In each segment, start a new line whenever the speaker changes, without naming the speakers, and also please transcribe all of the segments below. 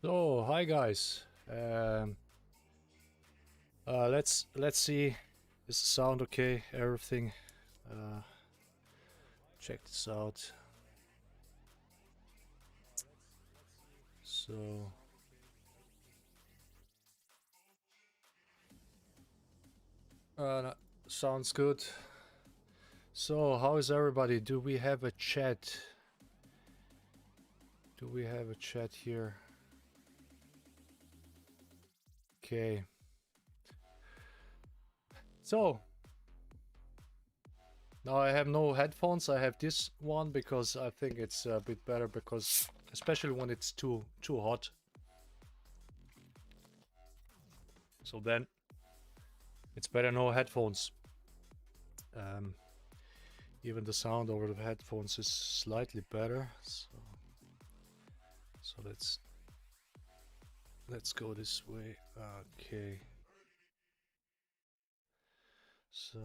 So, hi guys. Let's see. Is the sound okay? Everything. Check this out. So, sounds good. So, how is everybody? Do we have a chat? Do we have a chat here? Okay. So, now I have no headphones. I have this one because I think it's a bit better, because especially when it's too hot. So then it's better no headphones. Even the sound over the headphones is slightly better. So let's go this way. Okay. So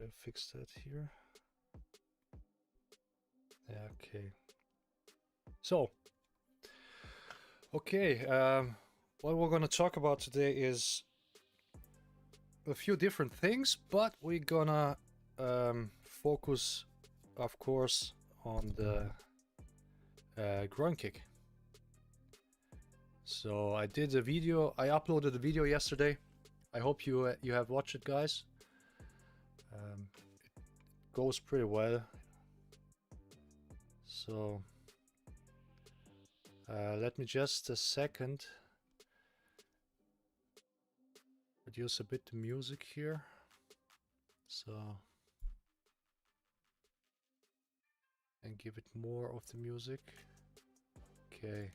I fix that here. Yeah, okay. So okay, what we're gonna talk about today is a few different things, but we're gonna focus, of course, on the groin kick. So I did a video. I uploaded a video yesterday. I hope you have watched it, guys. It goes pretty well. So let me just a second reduce a bit the music here. So, and give it more of the music. Okay.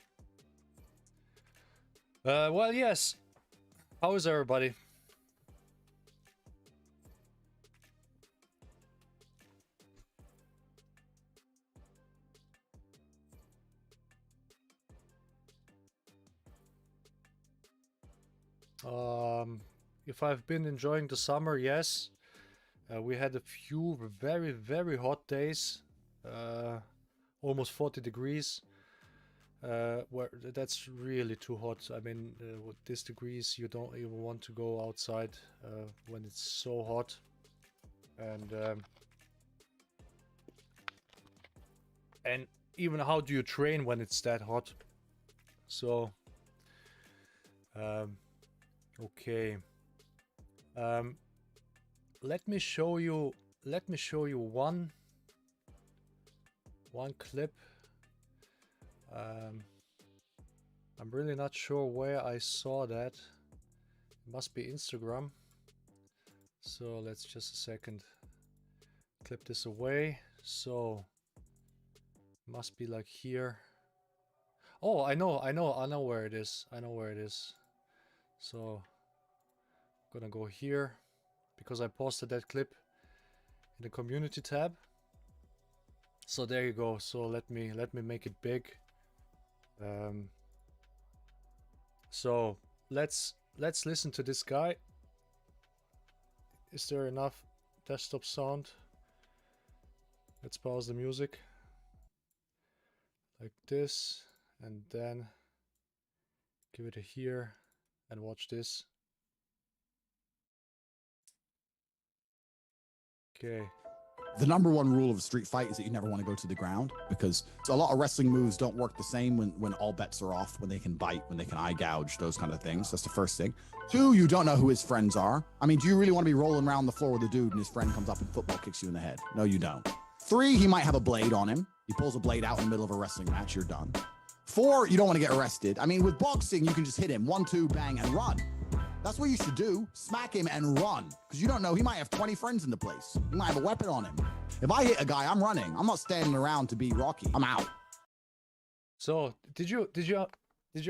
Well, yes. How is everybody? If I've been enjoying the summer, yes. We had a few very hot days. Almost 40 degrees. Where that's really too hot. I mean, with this degrees, you don't even want to go outside when it's so hot. And even how do you train when it's that hot? So okay, let me show you one clip. I'm really not sure where I saw that. It must be Instagram. So let's just a second clip this away. So must be like here. Oh, I know where it is. I know where it is. So I'm gonna go here because I posted that clip in the community tab. So there you go. So let me make it big. So let's listen to this guy. Is there enough desktop sound? Let's pause the music like this, and then give it a here and watch this. Okay.
The number one rule of a street fight is that you never want to go to the ground, because a lot of wrestling moves don't work the same when all bets are off, when they can bite, when they can eye gouge, those kind of things. That's the first thing. Two, you don't know who his friends are. I mean, do you really want to be rolling around the floor with a dude and his friend comes up and football kicks you in the head? No, you don't. Three, he might have a blade on him. He pulls a blade out in the middle of a wrestling match, you're done. Four, you don't want to get arrested. I mean, with boxing, you can just hit him, 1, 2, bang, and run. That's what you should do. Smack him and run. Because you don't know, he might have 20 friends in the place. He might have a weapon on him. If I hit a guy, I'm running. I'm not standing around to be Rocky. I'm out.
So did you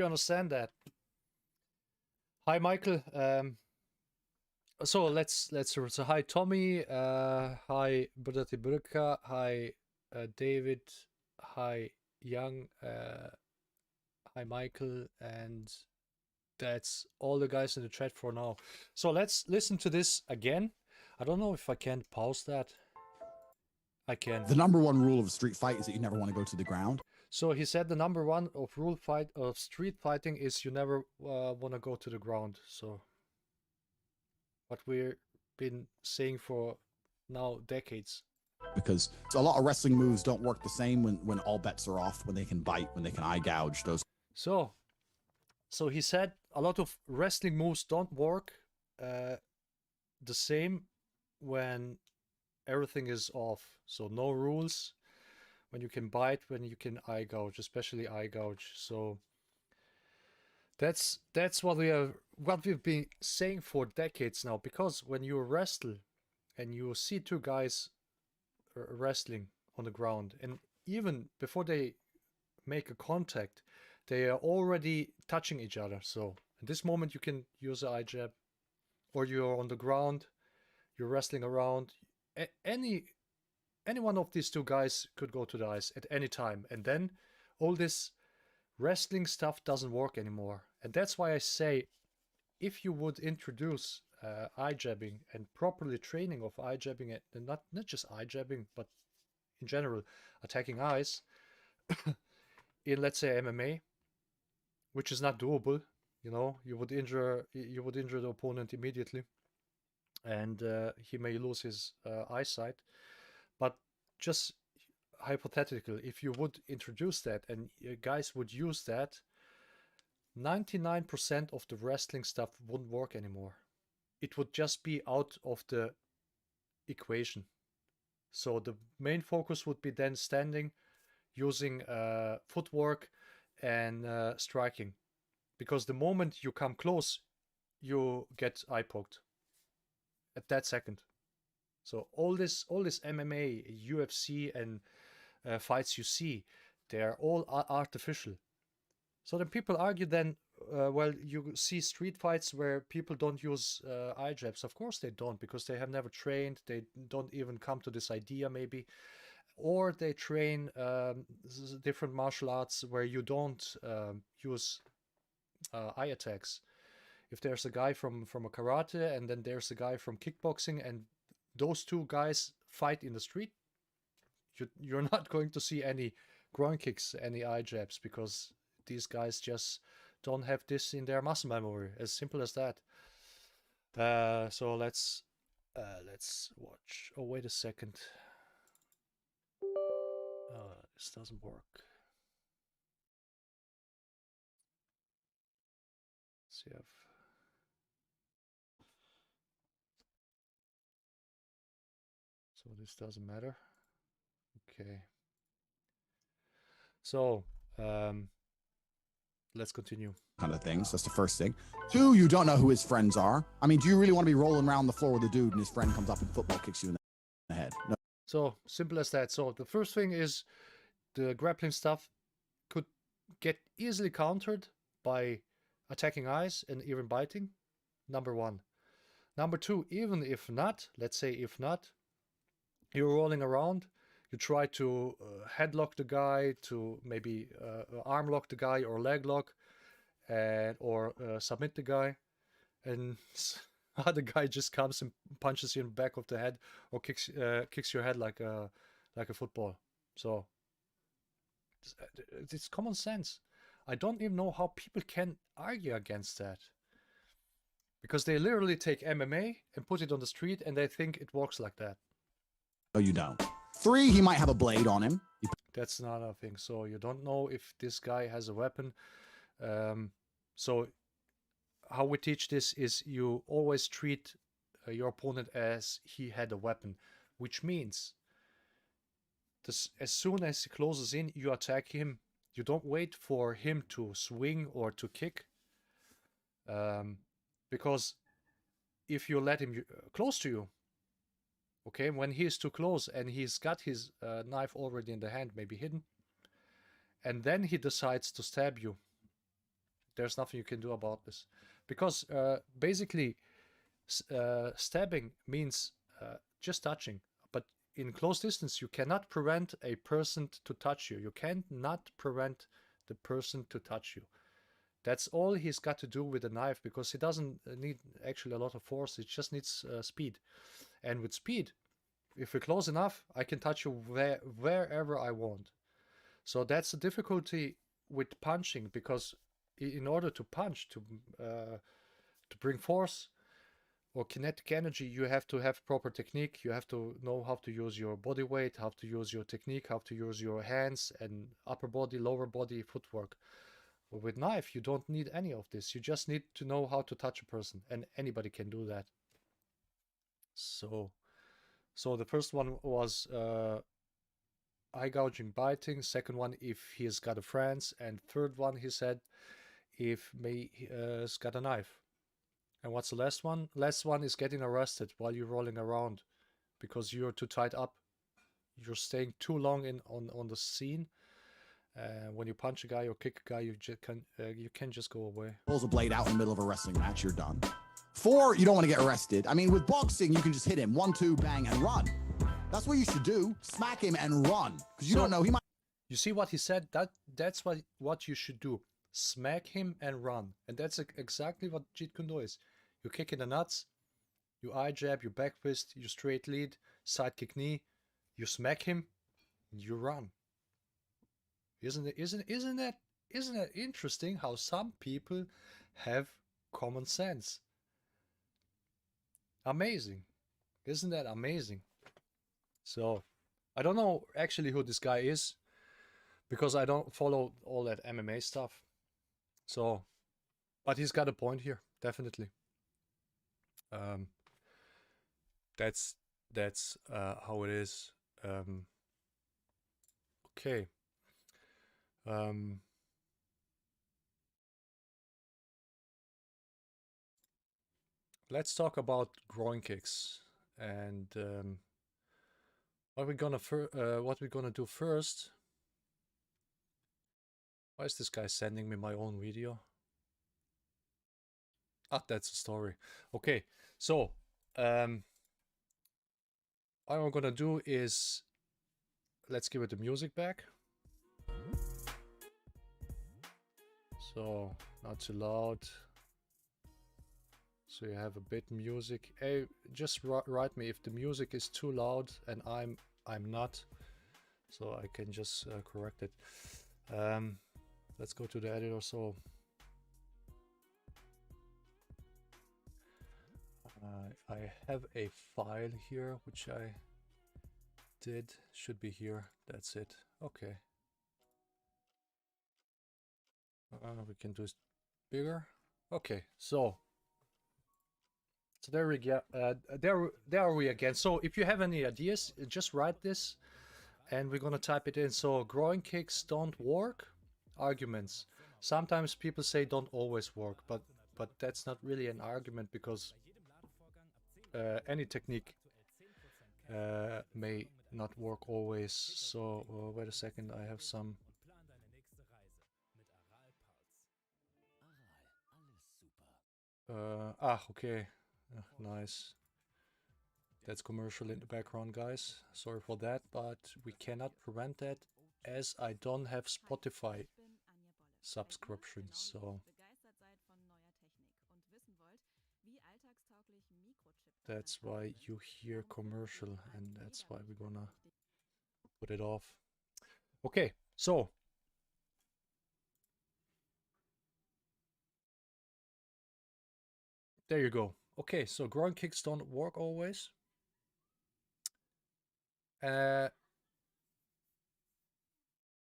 understand that? Hi Michael. So let's so hi Tommy, hi Budati Burka, hi David, hi Young, hi Michael, and that's all the guys in the chat for now. So let's listen to this again. I don't know if I can pause that. I can.
The number one rule of a street fight is that you never want to go to the ground.
So he said the number one of street fighting is you never want to go to the ground. So what we've been saying for now decades.
Because a lot of wrestling moves don't work the same when all bets are off, when they can bite, when they can eye gouge, those.
So he said a lot of wrestling moves don't work the same when everything is off. So no rules, when you can bite, when you can eye gouge, especially eye gouge. So that's what we've been saying for decades now. Because when you wrestle and you see two guys wrestling on the ground, and even before they make a contact, they are already touching each other. So at this moment you can use an eye jab, or you're on the ground, you're wrestling around. Any one of these two guys could go to the eyes at any time, and then all this wrestling stuff doesn't work anymore. And that's why I say, if you would introduce eye jabbing and properly training of eye jabbing, and not just eye jabbing, but in general attacking eyes in, let's say, MMA, which is not doable, you know, you would injure the opponent immediately, and he may lose his eyesight. But just hypothetical, if you would introduce that and guys would use that, 99% of the wrestling stuff wouldn't work anymore. It would just be out of the equation. So the main focus would be then standing, using footwork and striking. Because the moment you come close, you get eye poked at that second. So all this MMA, UFC, and fights you see, they're all artificial. So then people argue then, well, you see street fights where people don't use eye jabs. Of course they don't, because they have never trained. They don't even come to this idea maybe. Or they train different martial arts where you don't use eye attacks. If there's a guy from a karate and then there's a guy from kickboxing, and those two guys fight in the street, you're not going to see any groin kicks, any eye jabs, because these guys just don't have this in their muscle memory. As simple as that. So let's watch. Oh, wait a second. This doesn't work. Let's see if. So this doesn't matter. Okay. So let's continue.
Kind of things. That's the first thing. Two, you don't know who his friends are. I mean, do you really want to be rolling around the floor with a dude and his friend comes up and football kicks you in the head? No.
So simple as that. So the first thing is the grappling stuff could get easily countered by attacking eyes and even biting. Number one. Number two, even if not, let's say if not, you're rolling around, you try to headlock the guy, to maybe arm lock the guy or leg lock, or submit the guy, and the guy just comes and punches you in the back of the head, or kicks your head like a football. So it's common sense. I don't even know how people can argue against that, because they literally take MMA and put it on the street and they think it works like that.
No, you don't. Three, he might have a blade on him.
That's another thing. So you don't know if this guy has a weapon. So how we teach this is you always treat your opponent as he had a weapon, which means this, as soon as he closes in, you attack him. You don't wait for him to swing or to kick, because if you let him close to you, okay, when he is too close and he's got his knife already in the hand, maybe hidden, and then he decides to stab you, there's nothing you can do about this. Because basically, stabbing means just touching. But in close distance, you cannot prevent a person to touch you. You cannot prevent the person to touch you. That's all he's got to do with a knife, because he doesn't need actually a lot of force. It just needs speed. And with speed, if we're close enough, I can touch you wherever I want. So that's the difficulty with punching, because in order to punch, to bring force or kinetic energy, you have to have proper technique. You have to know how to use your body weight, how to use your technique, how to use your hands and upper body, lower body, footwork. But with knife, you don't need any of this. You just need to know how to touch a person, and anybody can do that. So the first one was eye gouging, biting. Second one, if he's got a friends, and third one, he said, if he's got a knife. And what's the last one? Last one is getting arrested while you're rolling around because you're too tied up. You're staying too long on the scene. When you punch a guy or kick a guy, you can just go away.
Pulls a blade out in the middle of a wrestling match, you're done. 4, you don't want to get arrested. I mean, with boxing, you can just hit him. 1, 2, bang, and run. That's what you should do. Smack him and run. Because you don't know, he might...
You see what he said? That's what you should do. Smack him and run. And that's exactly what Jeet Kune is. You kick in the nuts, you eye jab, you back fist, you straight lead, side kick knee, you smack him, you run. Isn't that interesting how some people have common sense? Amazing. Isn't that amazing? So, I don't know actually who this guy is, because I don't follow all that MMA stuff. So, but he's got a point here, definitely. That's how it is. Okay. Let's talk about groin kicks and what we're gonna do first. Why is this guy sending me my own video? Ah, that's a story. Okay, so what I'm gonna do is, let's give it the music back. So not too loud. So you have a bit music. Hey, just write me if the music is too loud, and I'm not, so I can just correct it. Let's go to the editor. So I have a file here which I did. Should be here. That's it. Okay. We can do it bigger. Okay, so there we go. There are we again. So if you have any ideas, just write this, and we're gonna type it in. So groin kicks don't work. Arguments. Sometimes people say don't always work, but that's not really an argument, because any technique may not work always. So wait a second, I have some. Okay. Nice. That's commercial in the background, guys. Sorry for that, but we cannot prevent that as I don't have Spotify subscriptions. So that's why you hear commercial, and that's why we're gonna put it off. Okay, so there you go. Okay, so groin kicks don't work always.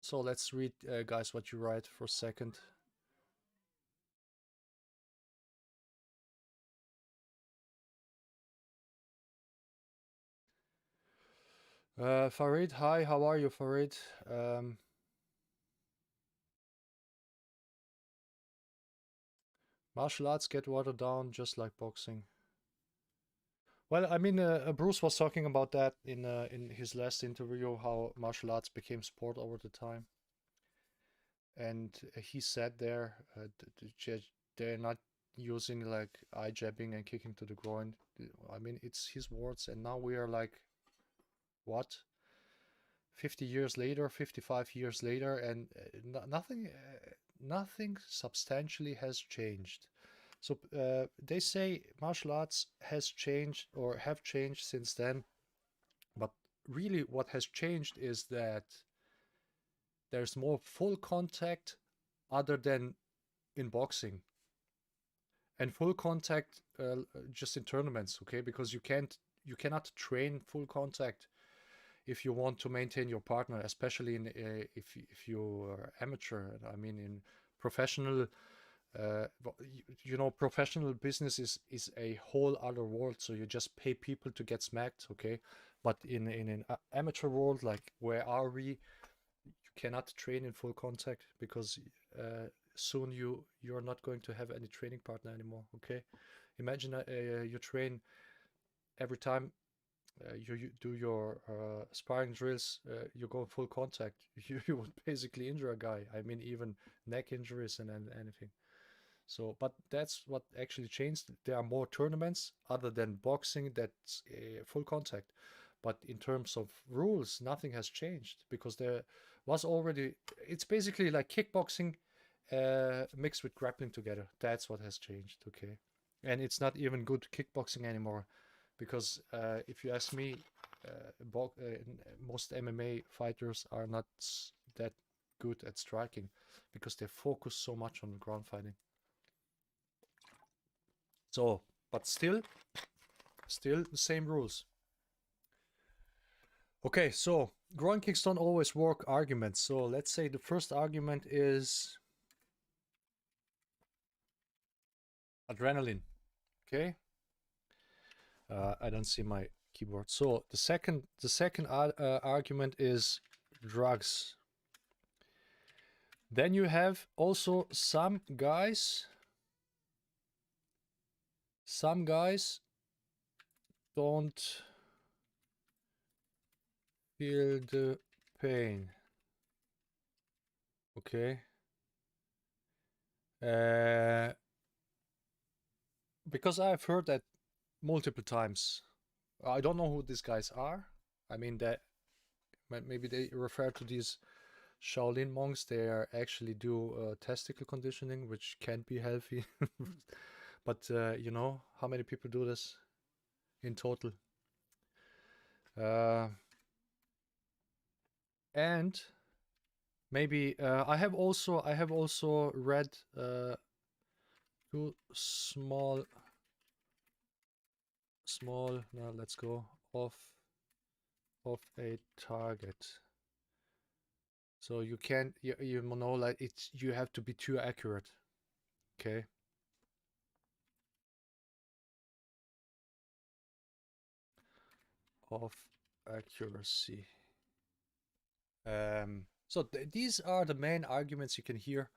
So let's read, guys, what you write for a second. Farid, hi, how are you, Farid? Martial arts get watered down just like boxing. Well, I mean, Bruce was talking about that in his last interview, how martial arts became sport over the time. And he said there, they're not using like eye jabbing and kicking to the groin. I mean, it's his words, and now we are like, what? 50 years later, 55 years later, and nothing substantially has changed. So they say martial arts has changed or have changed since then, but really what has changed is that there's more full contact other than in boxing. And full contact just in tournaments, okay? Because you cannot train full contact if you want to maintain your partner, especially in if you're amateur. I mean, in professional, professional business is a whole other world. So you just pay people to get smacked, okay? But in an amateur world, like where are we, you cannot train in full contact because soon you're not going to have any training partner anymore, okay? Imagine you train every time you do your sparring drills, you go full contact. You would basically injure a guy. I mean, even neck injuries and anything. So, but that's what actually changed. There are more tournaments other than boxing that's full contact. But in terms of rules, nothing has changed because there was already, it's basically like kickboxing mixed with grappling together. That's what has changed, okay? And it's not even good kickboxing anymore because if you ask me, most MMA fighters are not that good at striking because they focus so much on ground fighting. So, but still the same rules. Okay, so groin kicks don't always work arguments. So let's say the first argument is adrenaline. Okay. I don't see my keyboard. So the second argument is drugs. Then you have also some guys don't feel the pain. Okay. Because I've heard that multiple times. I don't know who these guys are. I mean, that maybe they refer to these Shaolin monks. They actually do testicle conditioning, which can be healthy. But you know, how many people do this in total? And maybe I have also read two small. Now let's go off a target. So you can't, you know, like you have to be too accurate. Okay. Of accuracy. So these are the main arguments you can hear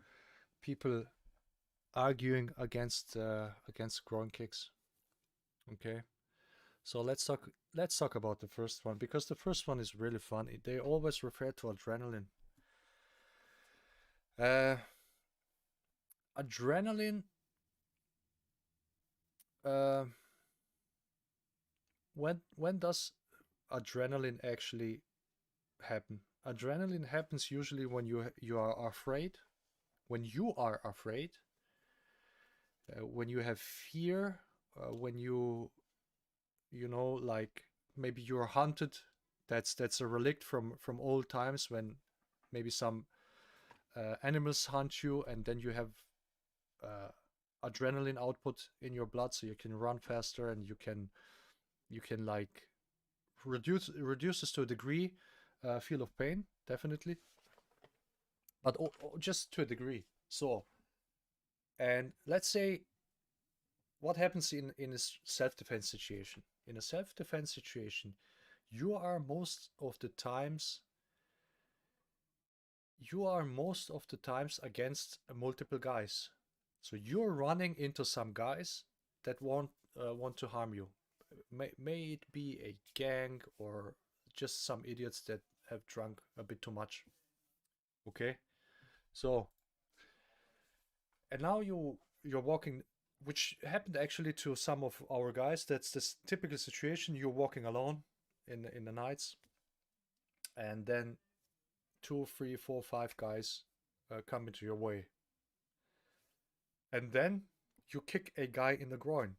people arguing against groin kicks. Okay. So let's talk about the first one, because the first one is really fun. They always refer to adrenaline. Adrenaline. When does adrenaline actually happen? Adrenaline happens usually when you are afraid. When you are afraid. When you have fear. When you know, like maybe you're hunted. That's a relic from old times when maybe some animals hunt you, and then you have adrenaline output in your blood, so you can run faster, and you can like reduces to a degree feel of pain, definitely, but just to a degree. So, and let's say what happens in a self-defense situation. In a self-defense situation, you are most of the times against multiple guys. So you're running into some guys that want to harm you. May it be a gang or just some idiots that have drunk a bit too much. Okay, so, and now you're walking, which happened actually to some of our guys. That's this typical situation. You're walking alone in the nights, and then 2, 3, 4, 5 guys come into your way, and then you kick a guy in the groin,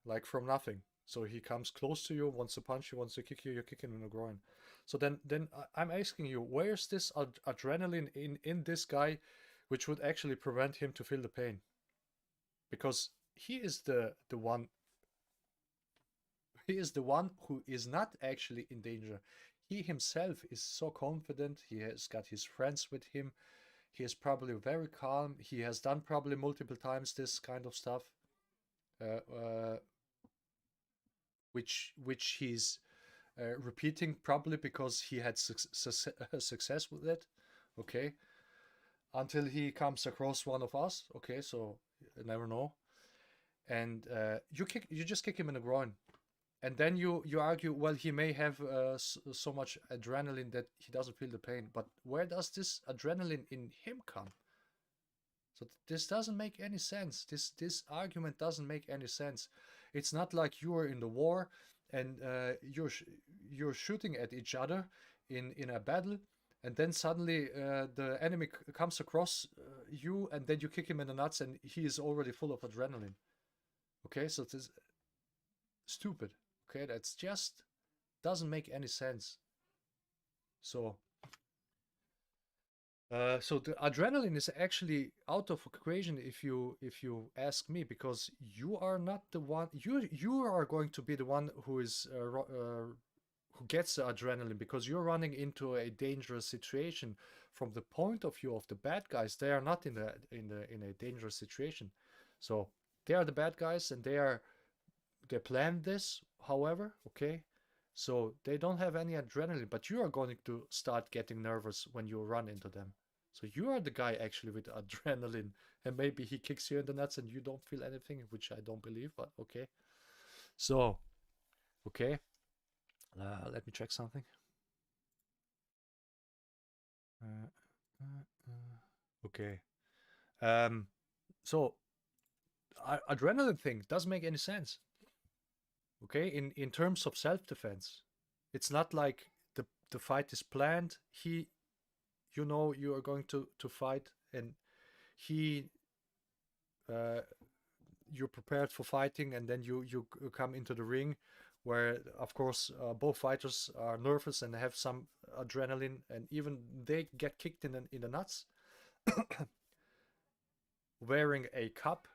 like from nothing. So he comes close to you, wants to punch you, wants to kick you, you kick him in the groin. So then I'm asking you, where's this adrenaline in this guy, which would actually prevent him to feel the pain? Because he is the one. He is the one who is not actually in danger. He himself is so confident. He has got his friends with him. He is probably very calm. He has done probably multiple times this kind of stuff, uh, uh, which he's repeating probably because he had success with it. Okay, until he comes across one of us. Okay, so you never know. And you just kick him in the groin, and then you argue, well, he may have so much adrenaline that he doesn't feel the pain. But where does this adrenaline in him come? So this doesn't make any sense. This argument doesn't make any sense. It's not like you are in the war and you're shooting at each other in a battle, and then suddenly the enemy comes across you, and then you kick him in the nuts, and he is already full of adrenaline. Okay, so this is stupid. Okay, that's just doesn't make any sense. So so the adrenaline is actually out of equation if you ask me, because you are not the one. You are going to be the one who is who gets the adrenaline, because you're running into a dangerous situation. From the point of view of the bad guys, they are not in a dangerous situation. So they are the bad guys, and they planned this. However, okay, so they don't have any adrenaline, but you are going to start getting nervous when you run into them. So you are the guy actually with adrenaline, and maybe he kicks you in the nuts and you don't feel anything, which I don't believe, but okay. So, okay, let me check something. Okay. So adrenaline thing doesn't make any sense. Okay, in terms of self-defense, it's not like the fight is planned. You know you are going to fight, and he you're prepared for fighting, and then you come into the ring, where of course both fighters are nervous and have some adrenaline, and even they get kicked in the nuts, wearing a cup,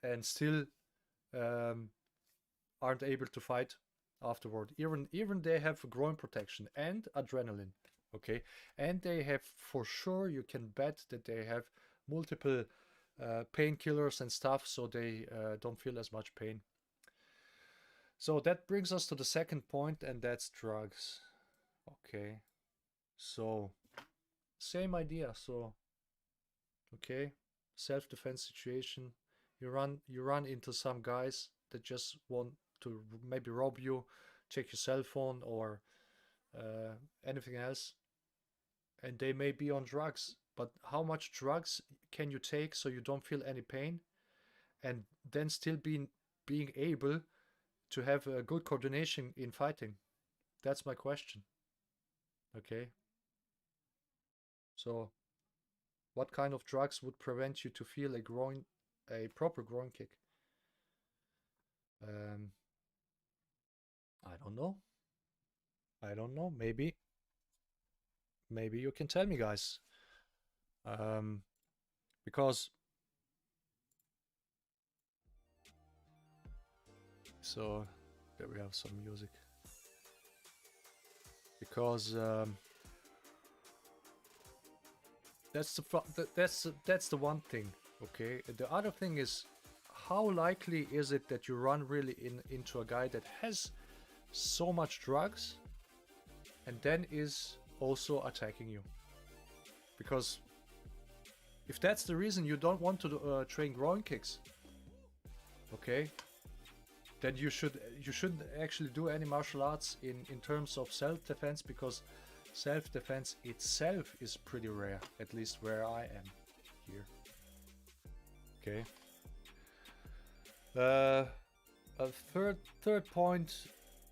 and still um, aren't able to fight afterward. Even they have groin protection and adrenaline. Okay, and they have, for sure, you can bet that they have multiple painkillers and stuff, so they don't feel as much pain. So that brings us to the second point, and that's drugs. Okay, so same idea. So okay, self-defense situation. You run into some guys that just want to maybe rob you, take your cell phone, or anything else, and they may be on drugs. But how much drugs can you take so you don't feel any pain, and then still being able to have a good coordination in fighting? That's my question. Okay. So what kind of drugs would prevent you to feel a proper groin kick? Um, I don't know. I don't know. Maybe you can tell me, guys. Um, because so there we have some music. Because that's the one thing. Okay. The other thing is, how likely is it that you run really into a guy that has so much drugs and then is also attacking you? Because if that's the reason you don't want to train groin kicks, okay, then you shouldn't actually do any martial arts in terms of self-defense, because self-defense itself is pretty rare, at least where I am here. Okay. A third point,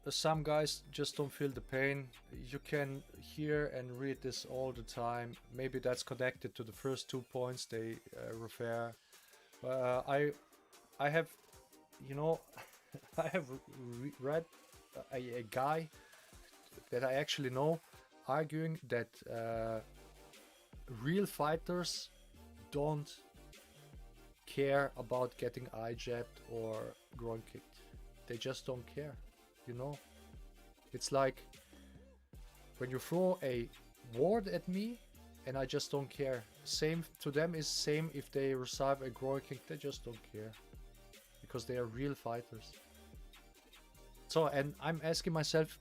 some guys just don't feel the pain. You can hear and read this all the time. Maybe that's connected to the first 2 points they refer. I have, you know, I have read a guy that I actually know arguing that real fighters don't care about getting eye jabbed or groin kicked. They just don't care, you know? It's like when you throw a ward at me and I just don't care. Same to them is same if they receive a groin kick, they just don't care. Because they are real fighters. So, and I'm asking myself,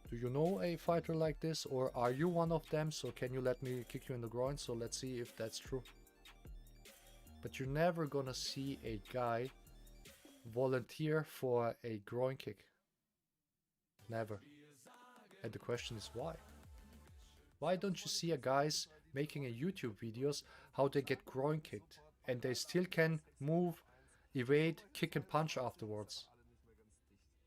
do you know a fighter like this? Or are you one of them? So can you let me kick you in the groin? So let's see if that's true. But you're never gonna see a guy volunteer for a groin kick. Never. And the question is why? Why don't you see a guys making a YouTube videos how they get groin kicked and they still can move, evade, kick and punch afterwards?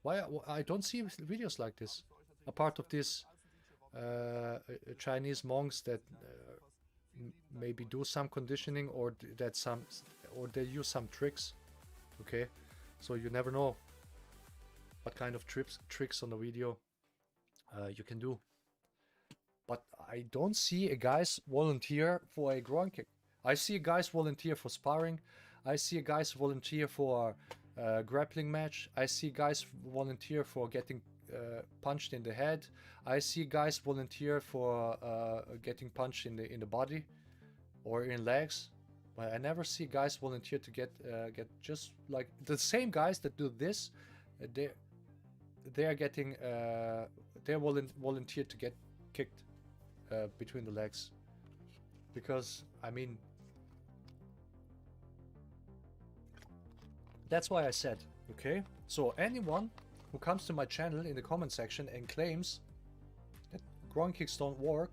Why I don't see videos like this, apart of these Chinese monks that maybe do some conditioning or they use some tricks. Okay, so you never know what kind of tricks on the video you can do. But I don't see a guys volunteer for a groin kick. I see guys volunteer for sparring. I see guys volunteer for grappling match. I see guys volunteer for getting punched in the head. I see guys volunteer for getting punched in the body or in legs. But I never see guys volunteer to get just like the same guys that do this. They are getting they're volunteered to get kicked between the legs, because I mean that's why I said, okay, so anyone who comes to my channel in the comment section and claims that groin kicks don't work,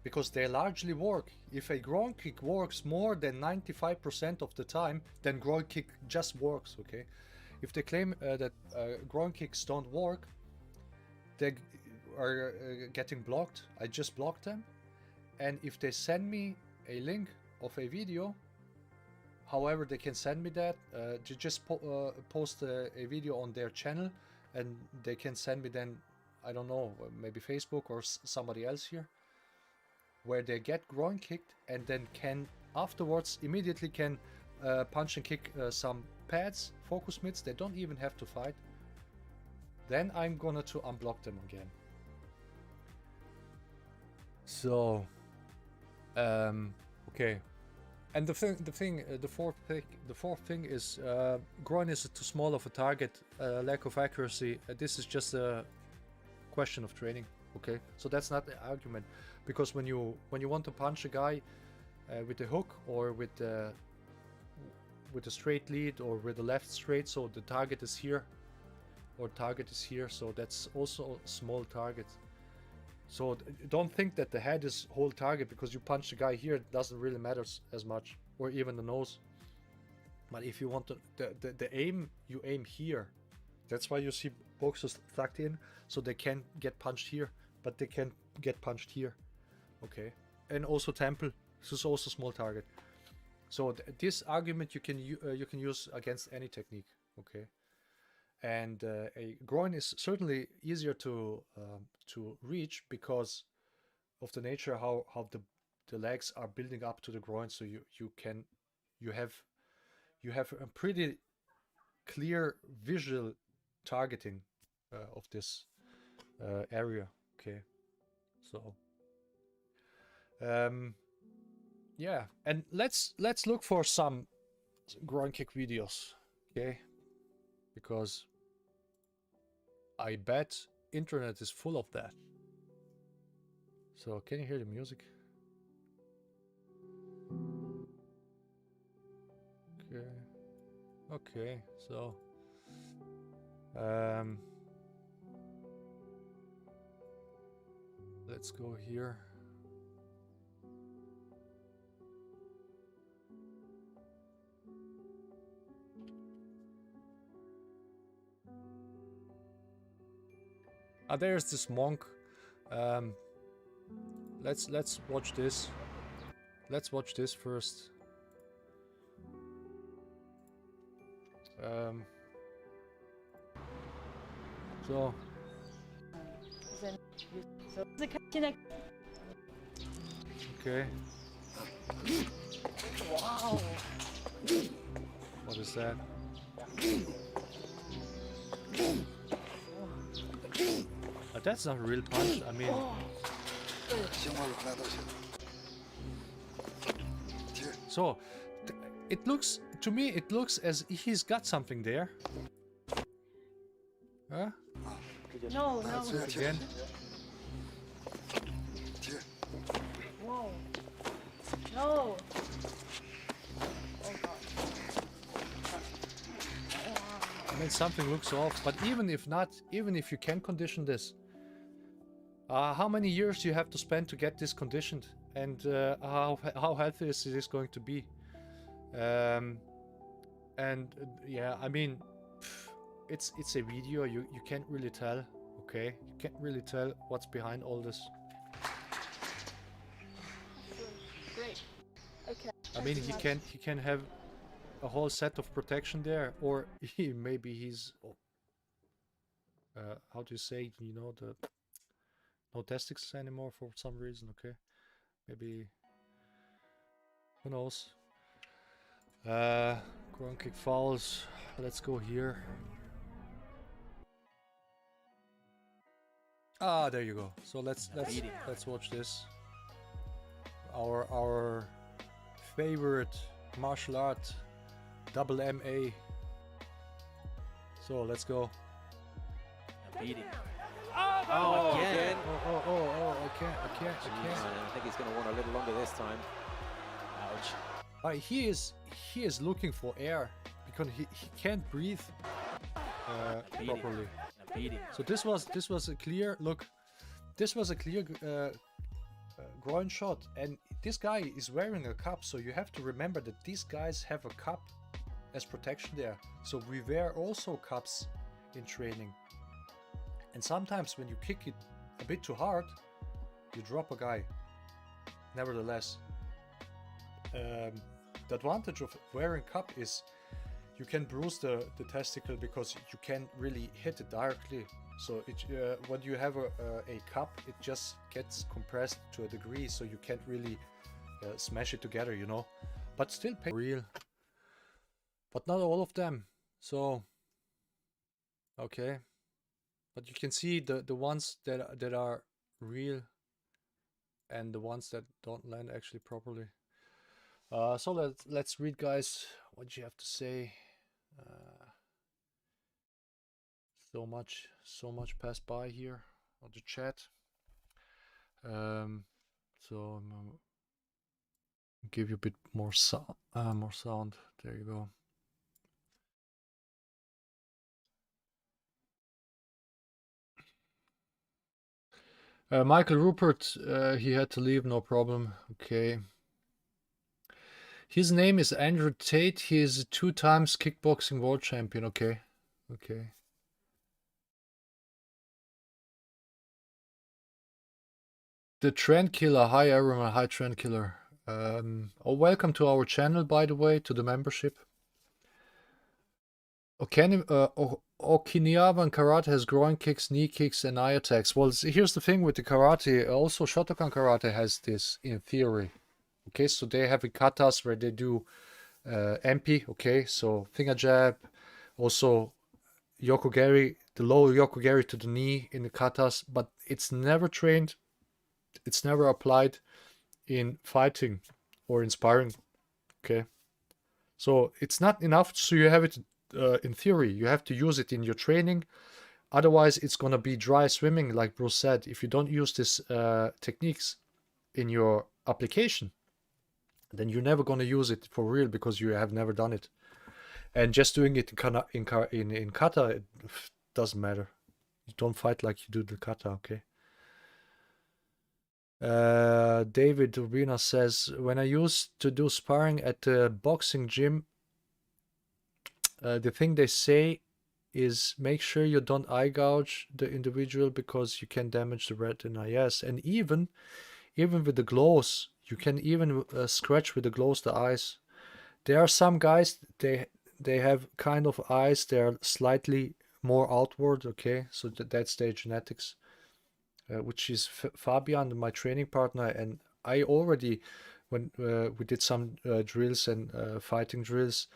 because they largely work. If a groin kick works more than 95% of the time, then groin kick just works, okay? If they claim that groin kicks don't work, they are getting blocked. I just blocked them. And if they send me a link of a video, however they can send me that, to just post a video on their channel, and they can send me then, I don't know, maybe Facebook or somebody else here, where they get groin kicked and then can afterwards immediately can punch and kick some pads, focus mitts. They don't even have to fight. Then I'm gonna to unblock them again. So okay, and the fourth thing is groin is too small of a target, lack of accuracy. This is just a question of training. Okay, so that's not the argument, because when you want to punch a guy with a hook or with a straight lead or with a left straight, so the target is here or target is here, so that's also a small target. So don't think that the head is whole target because you punch the guy here. It doesn't really matter as much, or even the nose. But if you want to the aim, you aim here. That's why you see boxers tucked in, so they can get punched here, but they can get punched here. Okay, and also temple. This is also small target. So this argument you can use against any technique. Okay, and a groin is certainly easier to reach because of the nature how the legs are building up to the groin. So you have a pretty clear visual targeting of this area. Okay, so yeah, and let's look for some groin kick videos, okay, because I bet internet is full of that. So can you hear the music? Okay, so let's go here. There's this monk. Let's watch this. Let's watch this first. So okay.
Wow.
What is that? That's not a real punch. I mean, so it looks to me. It looks as he's got something there. Huh?
No, no.
Again.
Whoa. No. Oh god.
I mean, something looks off. But even if not, even if you can condition this, how many years do you have to spend to get this conditioned, and how healthy is this going to be? Yeah, I mean, it's a video. You can't really tell. Okay, you can't really tell what's behind all this.
Great. Okay.
I mean, he can have a whole set of protection there, or maybe he's how do you say, you know, the no testics anymore for some reason. Okay, maybe, who knows. Ground kick fouls. Let's go here. Ah, there you go. So let's watch this. Our favorite martial art, double MA. So let's go.
Beating.
Oh,
Again.
Oh, I can't.
I think he's going to want a little longer this time. Ouch.
He is looking for air because he can't breathe properly.
Beating.
So this was a clear look. This was a clear groin shot, and this guy is wearing a cup. So you have to remember that these guys have a cup as protection there. So we wear also cups in training. And sometimes when you kick it a bit too hard, you drop a guy. Nevertheless, the advantage of wearing cup is you can bruise the testicle because you can't really hit it directly. So when you have a cup, it just gets compressed to a degree, so you can't really smash it together, you know. But still real. But not all of them. So okay. But you can see the ones that are real and the ones that don't land actually properly. So let's read, guys, what you have to say. So much passed by here on the chat. So give you a bit more sound. There you go. Michael Rupert, he had to leave, no problem. Okay. His name is Andrew Tate. He is a 2 times kickboxing world champion. Okay. Okay. The Trend Killer. Hi, everyone. Hi, Trend Killer. Welcome to our channel, by the way, to the membership. Okinawan karate has groin kicks, knee kicks, and eye attacks. Well, here's the thing with the karate. Also, Shotokan karate has this in theory. Okay, so they have katas where they do MP. Okay, so finger jab. Also, yokogeri, the low yokogeri to the knee in the katas, but it's never trained. It's never applied in fighting or in sparring. Okay, so it's not enough. So you have it. In theory, you have to use it in your training. Otherwise, it's going to be dry swimming, like Bruce said. If you don't use these techniques in your application, then you're never going to use it for real because you have never done it. And just doing it in kata, it doesn't matter. You don't fight like you do the kata, okay? David Urbina says, when I used to do sparring at the boxing gym, the thing they say is make sure you don't eye gouge the individual because you can damage the retina. Yes, and even with the gloves, you can even scratch with the gloves the eyes. There are some guys, they have kind of eyes, they are slightly more outward, okay? So that's their genetics, which is far beyond my training partner. And I already, when we did some drills and fighting drills,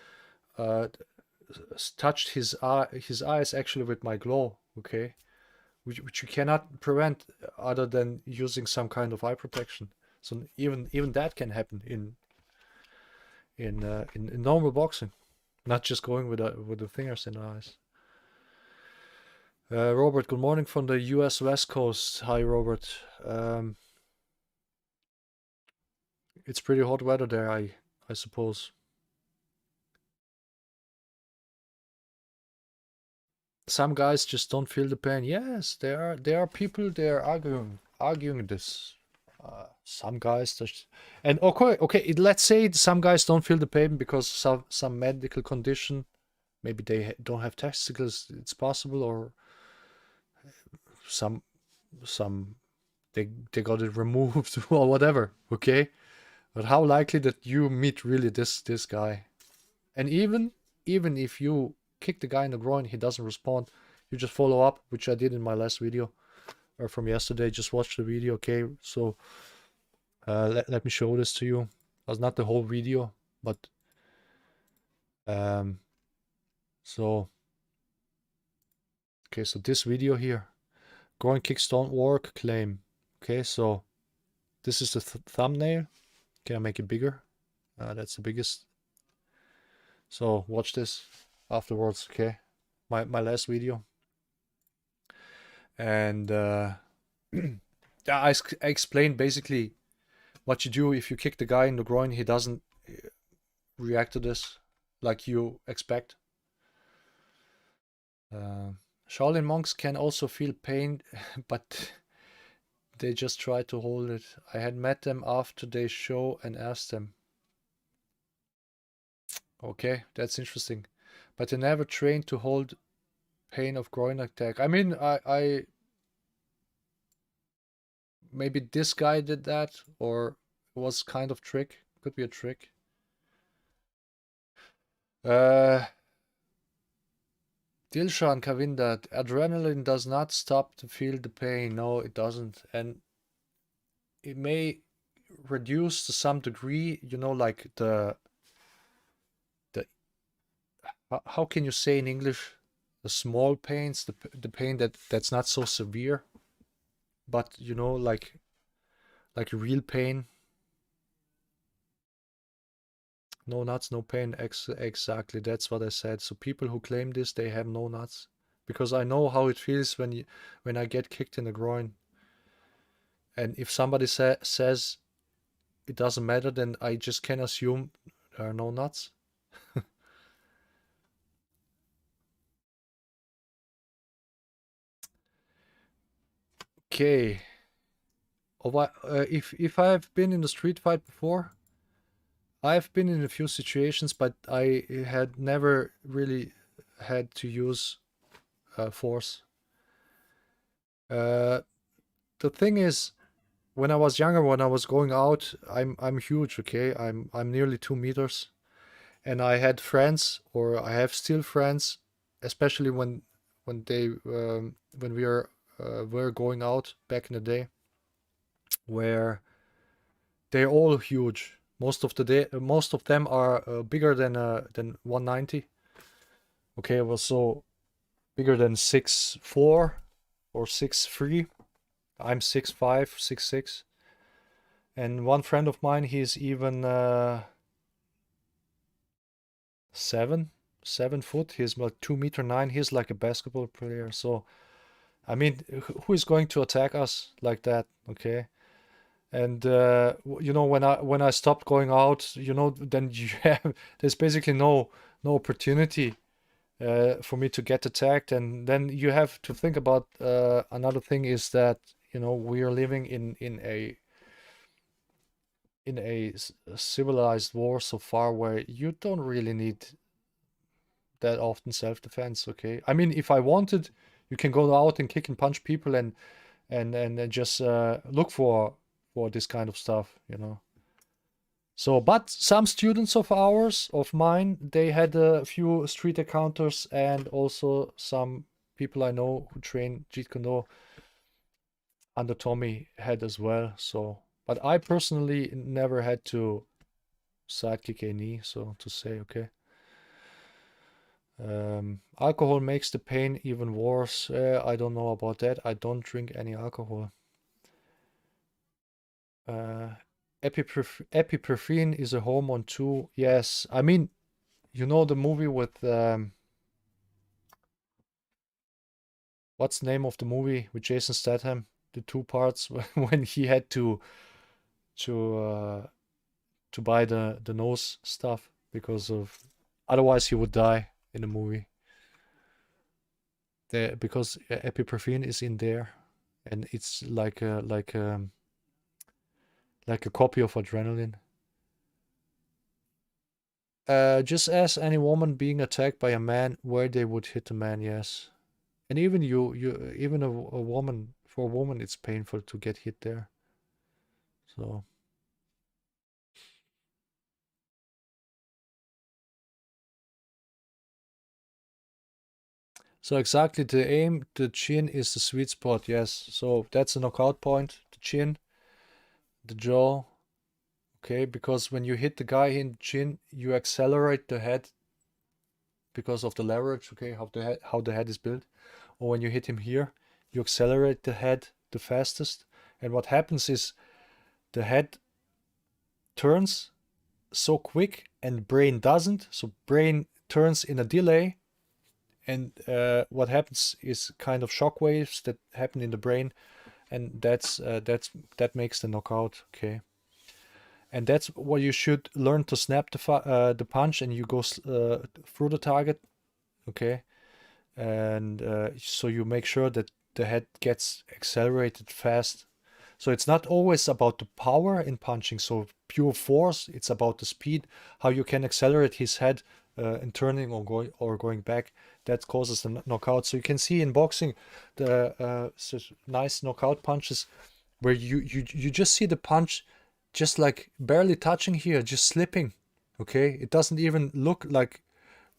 touched his eyes actually with my glove, okay? Which you cannot prevent other than using some kind of eye protection. So even that can happen in normal boxing, not just going with the fingers in the eyes. Robert, good morning from the U.S. West Coast. Hi, Robert. It's pretty hot weather there, I suppose. Some guys just don't feel the pain. Yes, there are people there arguing this. Some guys just, and okay, let's say some guys don't feel the pain because some medical condition. Maybe they don't have testicles. It's possible, or some they got it removed or whatever. Okay, but how likely that you meet really this guy, and even if you kick the guy in the groin, he doesn't respond. You just follow up, which I did in my last video, or from yesterday. Just watch the video, okay? So let me show this to you. That's not the whole video, but so okay. So this video here, groin kicks don't work claim. Okay, so this is the thumbnail. Can I make it bigger? That's the biggest. So watch this afterwards, okay? My last video. And I explained basically what you do if you kick the guy in the groin. He doesn't react to this like you expect. Shaolin monks can also feel pain, but they just try to hold it. I had met them after they show and asked them. Okay, that's interesting. But they never trained to hold pain of groin attack. I mean, I maybe this guy did that, or it was kind of trick. Could be a trick. Dilshan Kavinda, adrenaline does not stop to feel the pain. No, it doesn't. And it may reduce to some degree, you know, like the how can you say in English, the small pains, the pain that's not so severe, but you know, like real pain. No nuts, no pain. Exactly, that's what I said. So people who claim this, they have no nuts, because I know how it feels when I get kicked in the groin. And if somebody says it doesn't matter, then I just can assume there are no nuts. Okay. If I've been in a street fight before, I've been in a few situations, but I had never really had to use force. The thing is, when I was younger, when I was going out, I'm huge, okay? I'm nearly 2 meters, and I had friends, or I have still friends, especially when we were going out back in the day, where they're all huge. Most of them are bigger than 190. Okay, well, so bigger than 6'4" or 6'3". I'm 6'5", 6'6". And one friend of mine, he's even 7 foot. He's like 2'9". He's like a basketball player. So, I mean, who is going to attack us like that? Okay. And you know, when I stopped going out, you know, then there's basically no opportunity for me to get attacked. And then you have to think about another thing is that, you know, we are living in a civilized war so far where you don't really need that often self-defense. Okay, I mean, if I wanted, you can go out and kick and punch people and just look for this kind of stuff, you know. So, but some students of mine, they had a few street encounters and also some people I know who train Jeet Kune under Tommy had as well. So, but I personally never had to sidekick a knee, so to say, okay. Alcohol makes the pain even worse. I don't know about that. I don't drink any alcohol. Epiprofine is a hormone too. Yes, I mean, you know the movie with what's the name of the movie with Jason Statham? The two parts when he had to buy the nose stuff because of otherwise he would die in the movie. Because epiprofine is in there, and it's like a copy of adrenaline. Just ask any woman being attacked by a man where they would hit the man. Yes, and even even a woman, for a woman it's painful to get hit there. So exactly, the aim, the chin is the sweet spot. Yes, so that's a knockout point. The chin, the jaw. Okay, because when you hit the guy in the chin, you accelerate the head because of the leverage. Okay, how the head is built. Or when you hit him here, you accelerate the head the fastest. And what happens is the head turns so quick and brain doesn't. So brain turns in a delay. And what happens is kind of shock waves that happen in the brain, and that makes the knockout. Okay, and that's what you should learn to snap the punch, and you go through the target. Okay, and so you make sure that the head gets accelerated fast. So it's not always about the power in punching, so pure force. It's about the speed, how you can accelerate his head in turning or going back. That causes the knockout. So you can see in boxing the nice knockout punches where you just see the punch just like barely touching here, just slipping. Okay, it doesn't even look like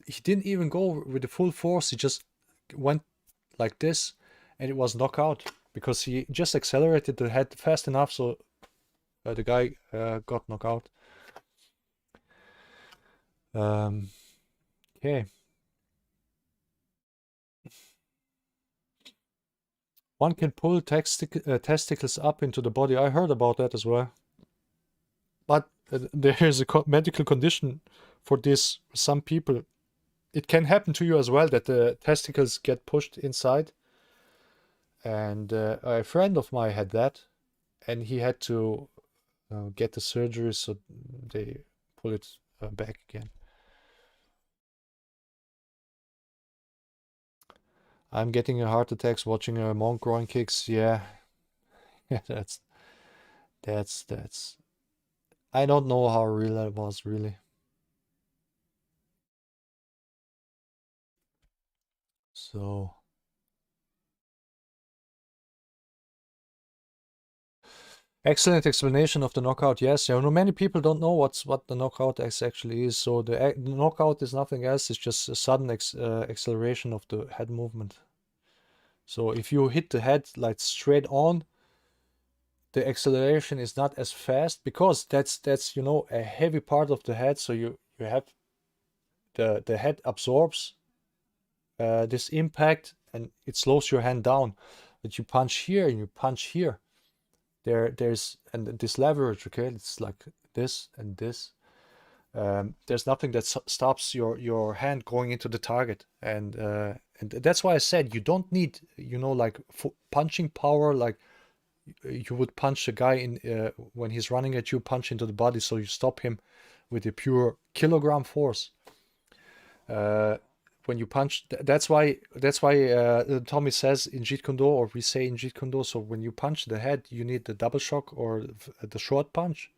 he didn't even go with the full force. He just went like this, and it was knockout because he just accelerated the head fast enough, so the guy got knocked out. Okay. One can pull testicles up into the body. I heard about that as well. But there is a medical condition for this. Some people, it can happen to you as well, that the testicles get pushed inside. And a friend of mine had that, and he had to get the surgery, so they pull it back again. I'm getting a heart attacks watching monk groin kicks. Yeah, yeah, that's. I don't know how real that was, really. So. Excellent explanation of the knockout. Yes, you know, many people don't know what the knockout actually is. So the knockout is nothing else. It's just a sudden acceleration of the head movement. So if you hit the head like straight on, the acceleration is not as fast because that's you know a heavy part of the head. So you have the head absorbs this impact and it slows your hand down. But you punch here and you punch here. There's this leverage, okay, it's like this and this. There's nothing that stops your hand going into the target, and that's why I said you don't need, you know, like punching power, like you would punch a guy in when he's running at you, punch into the body, so you stop him with a pure kilogram force. When you punch, that's why Tommy says in Jeet Kune Do, or we say in Jeet Kune Do, so when you punch the head, you need the double shock or the short punch.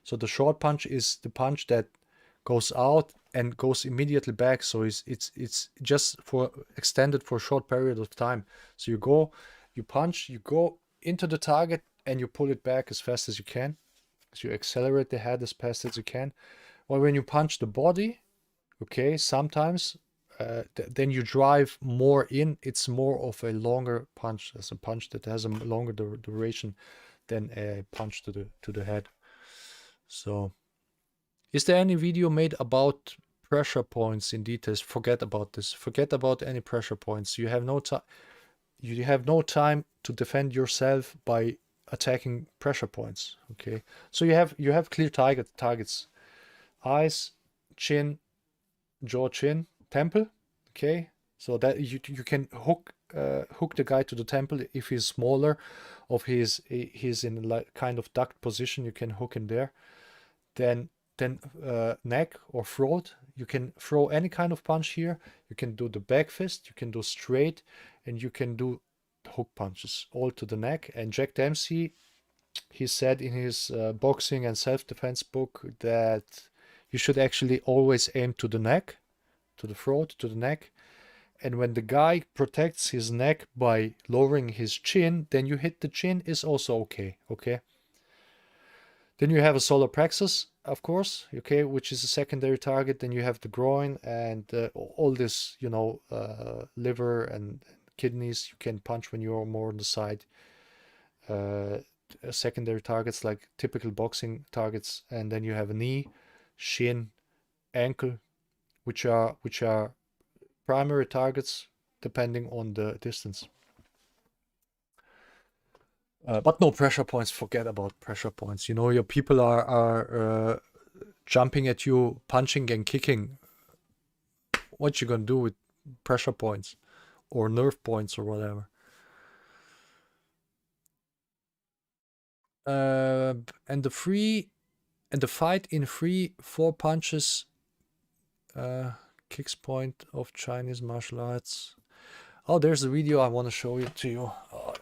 So the short punch is the punch that goes out and goes immediately back. So it's just for extended for a short period of time. So you go, you punch, you go into the target, and you pull it back as fast as you can. So you accelerate the head as fast as you can. Well, when you punch the body, okay, sometimes then you drive more in. It's more of a longer punch, as a punch that has a longer duration than a punch to the head. So, is there any video made about pressure points in details? Forget about this. Forget about any pressure points. You have no time. You have no time to defend yourself by attacking pressure points. Okay, so you have clear targets: eyes, chin, jaw, chin, temple. Okay, so that you can hook the guy to the temple if he's smaller, or if he's in like kind of ducked position. You can hook him there. Then neck or throat. You can throw any kind of punch here. You can do the back fist. You can do straight, and you can do hook punches all to the neck. And Jack Dempsey, he said in his boxing and self-defense book that you should actually always aim to the neck, to the throat, to the neck. And when the guy protects his neck by lowering his chin, then you hit the chin is also okay. Okay. Then you have a solar plexus, of course, okay, which is a secondary target. Then you have the groin and all this, you know, liver and kidneys. You can punch when you're more on the side. Secondary targets like typical boxing targets, and then you have a knee, shin, ankle, which are primary targets depending on the distance. But no pressure points. Forget about pressure points. You know, your people are jumping at you, punching and kicking. What you gonna do with pressure points or nerve points or whatever? And the fight in 3-4 punches kicks point of Chinese martial arts. Oh, there's a video I want to show it to you. Oh,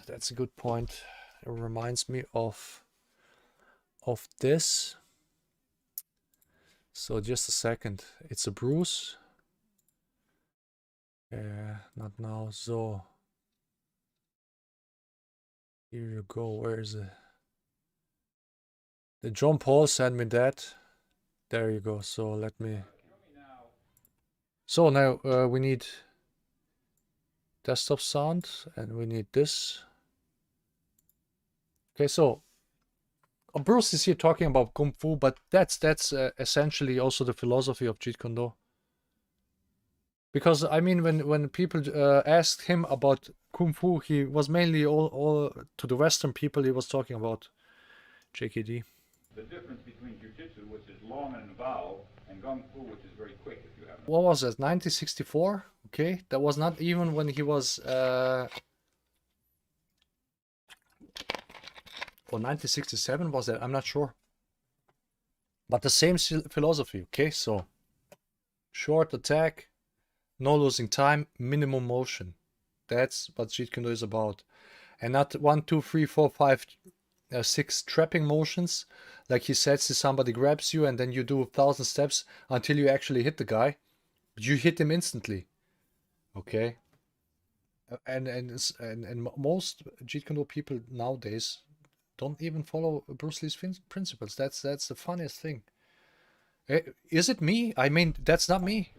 that's a good point. It reminds me of this. So just a second. It's a bruise. Not now. So here you go. Where is it? The John Paul sent me that. There you go. So let me. So now we need desktop sound, and we need this. Okay, so Bruce is here talking about Kung Fu, but that's essentially also the philosophy of Jeet Kune Do. Because I mean, when people asked him about Kung Fu, he was mainly all to the Western people. He was talking about JKD.
The difference between Jiu-Jitsu, which is long and involved, and Kung Fu, which is very quick if you have.
What was it? 1964? Okay, that was not even when he was. Or 1967 was that? I'm not sure. But the same philosophy. Okay, so short attack, no losing time, minimum motion. That's what Jeet Kune Do is about, and not 1, 2, 3, 4, 5, 6 trapping motions. Like he says, if somebody grabs you and then you do 1,000 steps until you actually hit the guy. You hit him instantly. Okay. And most Jeet Kune Do people nowadays don't even follow Bruce Lee's principles. That's the funniest thing. Is it me? I mean, that's not me.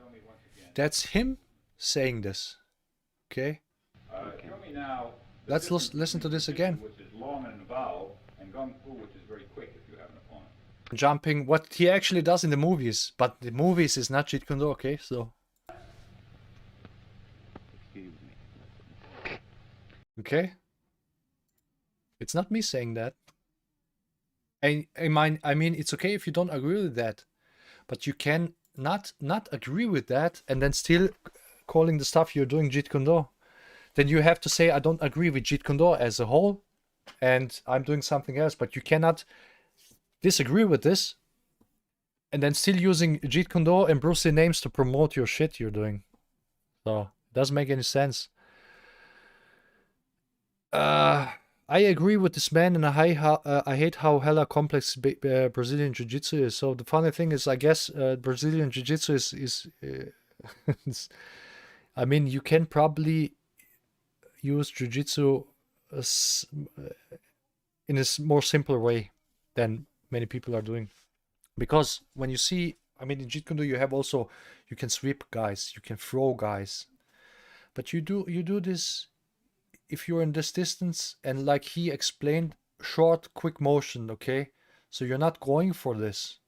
That's him saying this. Okay.
Show me now.
Let's listen to this again.
Which is long and involved, and Kung Fu, which is very quick if you have an opponent.
Jumping, what he actually does in the movies, but the movies is not Jeet Kune Do. Okay, so.
Excuse me.
Okay. It's not me saying that. I mean, it's okay if you don't agree with that, but you can not agree with that and then still calling the stuff you're doing Jeet Kune Do. Then you have to say, I don't agree with Jeet Kune Do as a whole, and I'm doing something else. But you cannot disagree with this and then still using Jeet Kune Do and Bruce Lee names to promote your shit you're doing. So it doesn't make any sense. I agree with this man, and I hate how hella complex Brazilian Jiu-Jitsu is. So the funny thing is, I guess Brazilian Jiu-Jitsu is I mean, you can probably use Jiu-Jitsu in a more simpler way than many people are doing. Because when you see I mean, in Jeet Kune you have also, you can sweep guys, you can throw guys, but you do this if you're in this distance, and like he explained, short, quick motion, okay? So you're not going for this,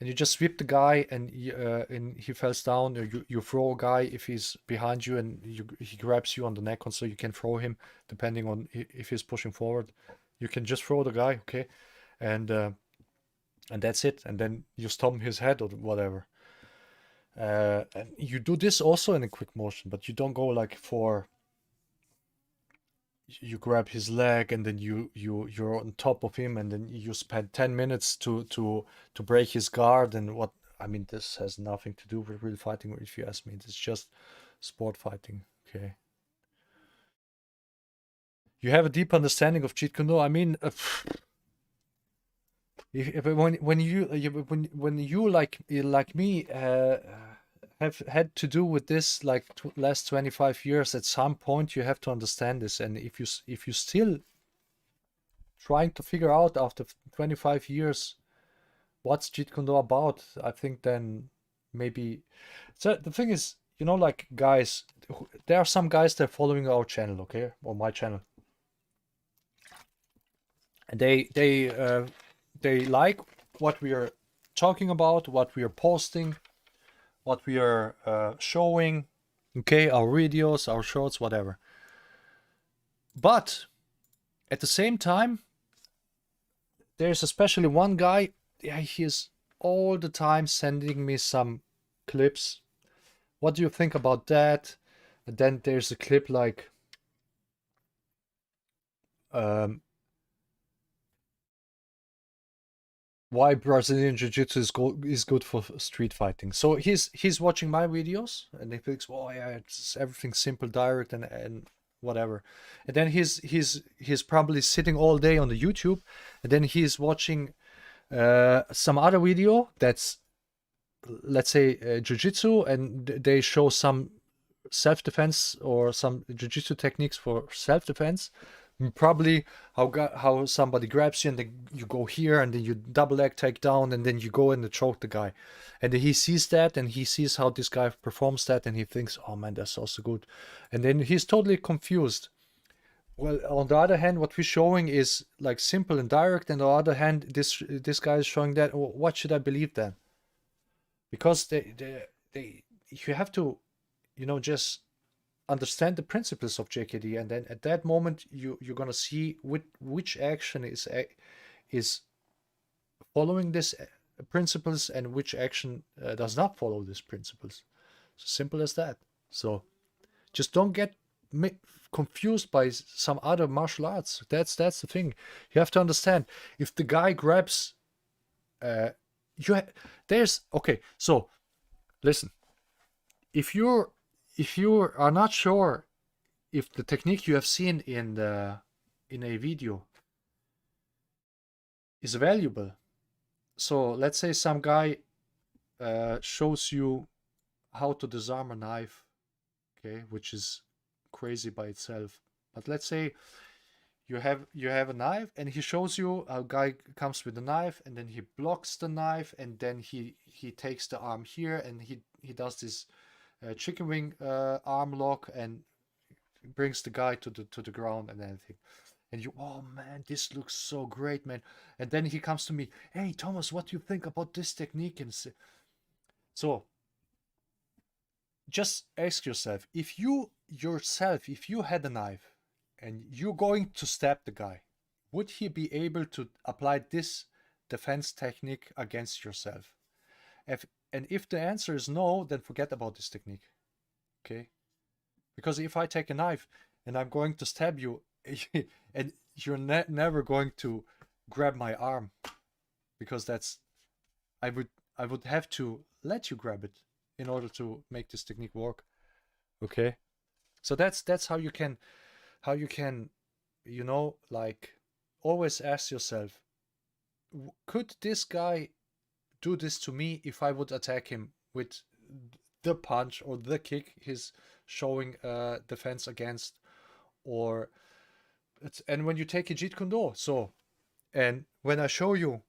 and you just sweep the guy, and he falls down, or you throw a guy if he's behind you, and he grabs you on the neck, and so you can throw him depending on if he's pushing forward. You can just throw the guy, okay, and that's it, and then you stomp his head or whatever. And you do this also in a quick motion, but you don't go like for, you grab his leg and then you're on top of him, and then you spend 10 minutes to break his guard. And what, I mean, this has nothing to do with real fighting, if you ask me. It's just sport fighting, okay? You have a deep understanding of Jeet Kune. I mean, when you like me have had to do with this like last 25 years, at some point you have to understand this. And if you still trying to figure out after 25 years what's Jeet Kune about, I think then maybe. So the thing is, you know, like guys, there are some guys that are following our channel, okay, or my channel, and they like what we are talking about, what we are posting, what we are showing, okay, our videos, our shorts, whatever. But at the same time, there's especially one guy, yeah, he is all the time sending me some clips. What do you think about that? And then there's a clip like why Brazilian Jiu-Jitsu is good for street fighting. So he's watching my videos and he thinks, oh yeah, it's everything simple, direct, and whatever. And then he's probably sitting all day on the YouTube, and then he's watching some other video that's, let's say, jiu-jitsu, and they show some self-defense or some jiu-jitsu techniques for self-defense. Probably how somebody grabs you and then you go here and then you double leg take down and then you go in and choke the guy. And he sees that and he sees how this guy performs that and he thinks, oh man, that's also good. And then he's totally confused. Well, on the other hand, what we're showing is like simple and direct, and on the other hand, this guy is showing that. What should I believe then? Because you have to, you know, just understand the principles of JKD, and then at that moment you're gonna see which action is following this principles and which action does not follow these principles. So simple as that. So just don't get confused by some other martial arts. That's the thing. You have to understand, if the guy grabs there's okay, so listen, if you are not sure if the technique you have seen in a video is valuable, so let's say some guy shows you how to disarm a knife, okay, which is crazy by itself. But let's say you have a knife and he shows you a guy comes with a knife and then he blocks the knife and then he takes the arm here and he does this chicken wing arm lock and brings the guy to the ground and everything. And you, oh man, this looks so great, man. And then he comes to me, hey Thomas, what do you think about this technique? And so just ask yourself, if you had a knife and you're going to stab the guy, would he be able to apply this defense technique against yourself? If the answer is no, then forget about this technique, okay? Because if I take a knife and I'm going to stab you, and you're never going to grab my arm, because I would have to let you grab it in order to make this technique work, okay? So that's how you can, you know, like, always ask yourself, could this guy do this to me if I would attack him with the punch or the kick he's showing defense against? Or and when you take a Jeet Kune Do, so, and when I show you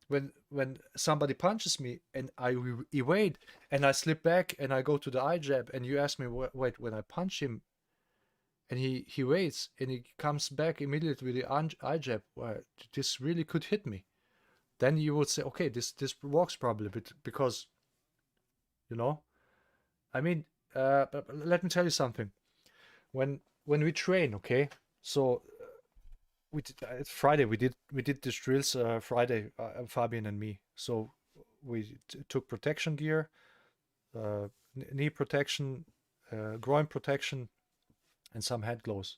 when somebody punches me and I evade and I slip back and I go to the eye jab, and you ask me, wait, when I punch him and he waits and he comes back immediately with the eye jab, well, this really could hit me. Then you would say, okay, this works probably, because, you know, I mean, but let me tell you something. When we train, okay, so we did, Friday we did these drills Friday, Fabian and me. So we took protection gear, knee protection, groin protection, and some head gloves.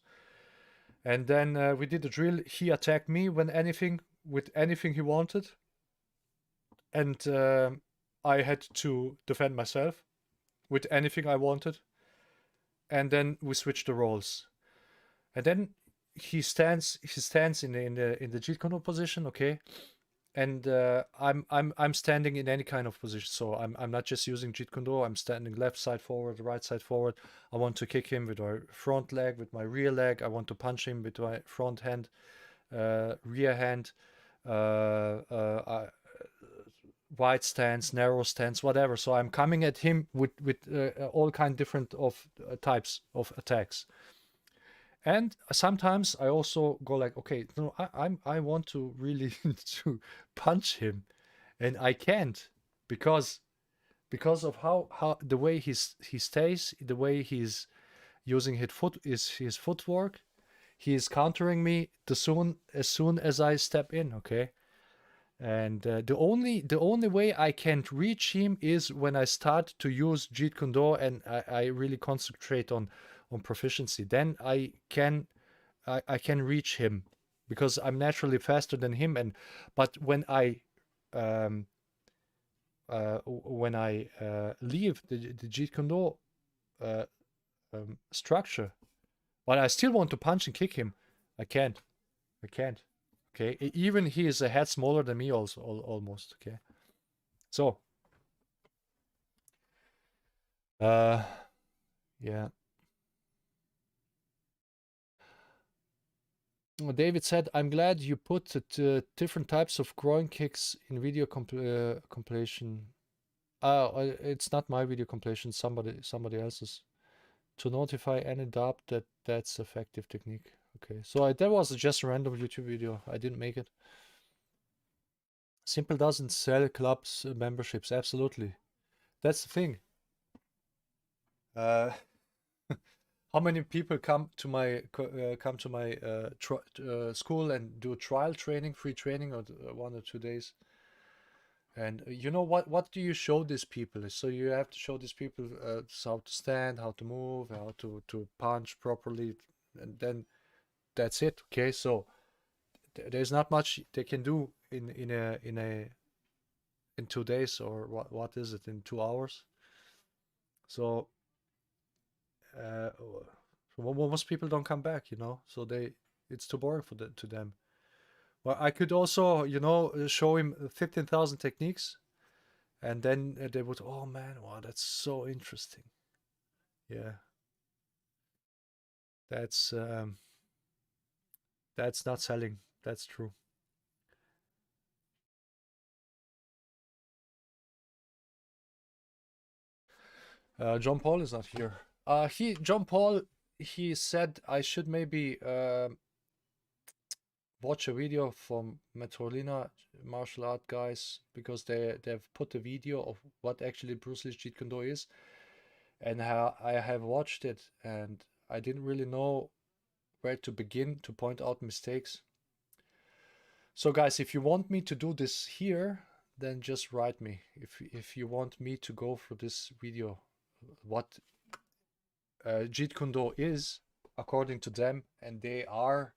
And then we did the drill. He attacked me with anything he wanted, and I had to defend myself with anything I wanted. And then we switched the roles. And then he stands in the Jeet Kune position, okay? And I'm standing in any kind of position. So I'm not just using Jeet Kune. I'm standing left side forward, right side forward. I want to kick him with my front leg, with my rear leg. I want to punch him with my front hand, rear hand, wide stance, narrow stance, whatever. So I'm coming at him with all kind different of types of attacks. And sometimes I also go like, okay, no, I want to really to punch him, and I can't because of how the way he stays, the way he's using his footwork. He is countering me as soon as I step in, okay? And the only way I can't reach him is when I start to use Jeet Kune Do and I really concentrate on proficiency. Then I can reach him because I'm naturally faster than him. But when I leave the Jeet Kune Do structure, but I still want to punch and kick him, I can't. Okay, even he is a head smaller than me, also almost. Okay, so yeah. David said, "I'm glad you put the different types of groin kicks in video compilation. It's not my video compilation, somebody else's. To notify any doubt that's effective technique." Okay, so that was just a random YouTube video. I didn't make it. Simple doesn't sell clubs memberships. Absolutely, that's the thing. How many people come to my school and do trial training, free training, or 1 or 2 days? And you know what do you show these people? So you have to show these people how to stand, how to move, how to punch properly, and then that's it. Okay, so there's not much they can do in 2 days, or what is it, in 2 hours? So most people don't come back, so it's too boring to them. Well, I could also, show him 15,000 techniques, and then they would, oh man, wow, that's so interesting. Yeah, that's not selling. That's true. John Paul is not here. John Paul, he said I should maybe watch a video from Metrolina martial art guys, because they've put a video of what actually Bruce Lee's Jeet Kune Do is, and how I have watched it, and I didn't really know where to begin to point out mistakes. So guys, if you want me to do this here, then just write me. If you want me to go for this video, what Jeet Kune Do is according to them, and they are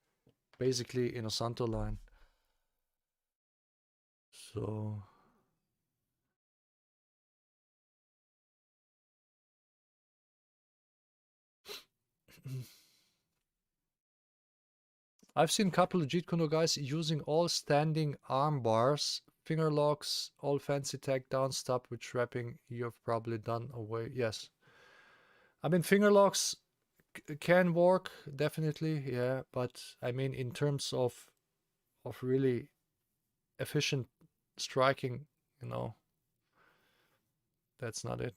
basically in a Santo line. So I've seen a couple of Jeet Kune Do guys using all standing arm bars, finger locks, all fancy takedown stuff with wrapping. You've probably done away. Yes. I mean, finger locks can work, definitely, yeah. But I mean, in terms of really efficient striking, you know, that's not it.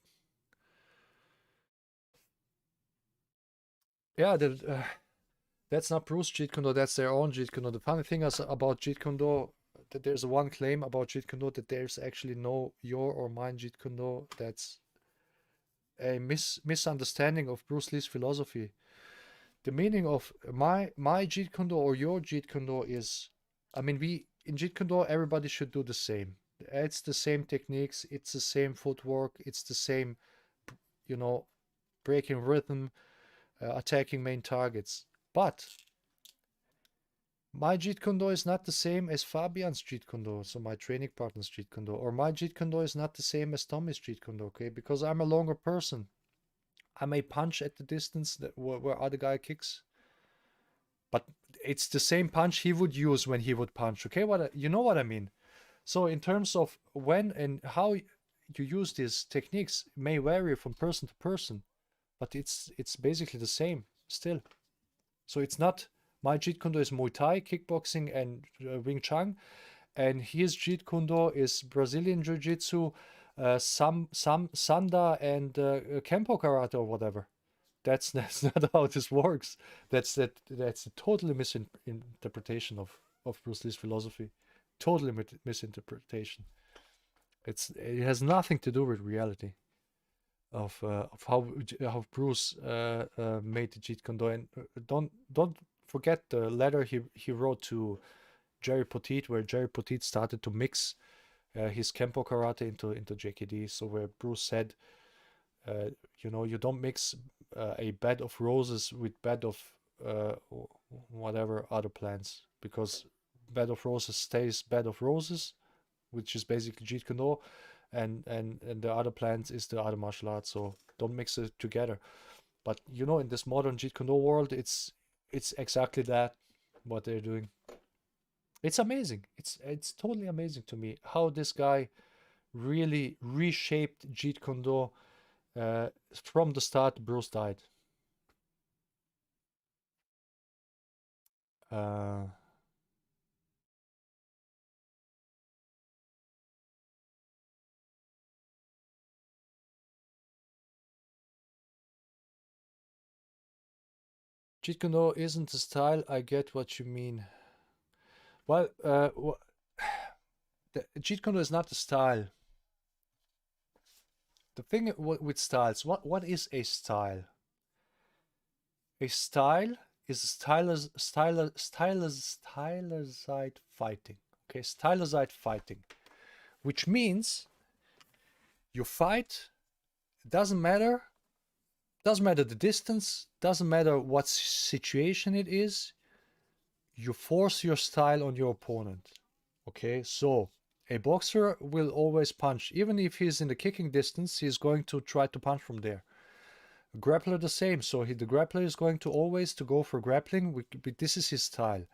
Yeah, that's not Bruce Jeet Kune Do, that's their own Jeet Kune Do. The funny thing is about Jeet Kune Do, that there's one claim about Jeet Kune Do that there's actually no your or mine Jeet Kune Do. That's a misunderstanding of Bruce Lee's philosophy. The meaning of my Jeet Kune Do or your Jeet Kune Do is, I mean, we in Jeet Kune Do everybody should do the same. It's the same techniques, it's the same footwork, it's the same, you know, breaking rhythm, attacking main targets. But my Jeet Kune Do is not the same as Fabian's Jeet Kune Do, so my training partner's Jeet Kune Do, or my Jeet Kune Do is not the same as Tommy's Jeet Kune Do, okay? Because I'm a longer person. I may punch at the distance that where other guy kicks, but it's the same punch he would use when he would punch, okay? You know what I mean? So in terms of when and how you use these techniques may vary from person to person, but it's basically the same still. So it's not, my Jeet Kune Do is Muay Thai, kickboxing, and Wing Chun, and his Jeet Kune Do is Brazilian Jiu-Jitsu, Sanda, and Kempo Karate or whatever. That's not how this works. That's a totally misinterpretation of Bruce Lee's philosophy. Totally misinterpretation. It has nothing to do with reality of how Bruce made the Jeet Kune Do. And don't forget the letter he wrote to Jerry Poteet, where Jerry Poteet started to mix his Kempo Karate into JKD. So where Bruce said, you know, you don't mix a bed of roses with bed of whatever other plants, because bed of roses stays bed of roses, which is basically Jeet Kune Do, and the other plants is the other martial arts. So don't mix it together. But you know, in this modern Jeet Kune Do world, it's exactly that what they're doing. It's amazing. It's totally amazing to me how this guy really reshaped Jeet Kune Do. From the start, Bruce died. Jeet Kune Do isn't a style. I get what you mean. Well, the Jeet Kune Do is not a style. The thing with styles, what is a style? A style is stylized fighting. Okay, stylized fighting, which means you fight. Doesn't matter the distance, doesn't matter what situation it is, you force your style on your opponent. Okay, so a boxer will always punch. Even if he's in the kicking distance, he's going to try to punch from there. A grappler the same, so the grappler is going to always to go for grappling. This is his style.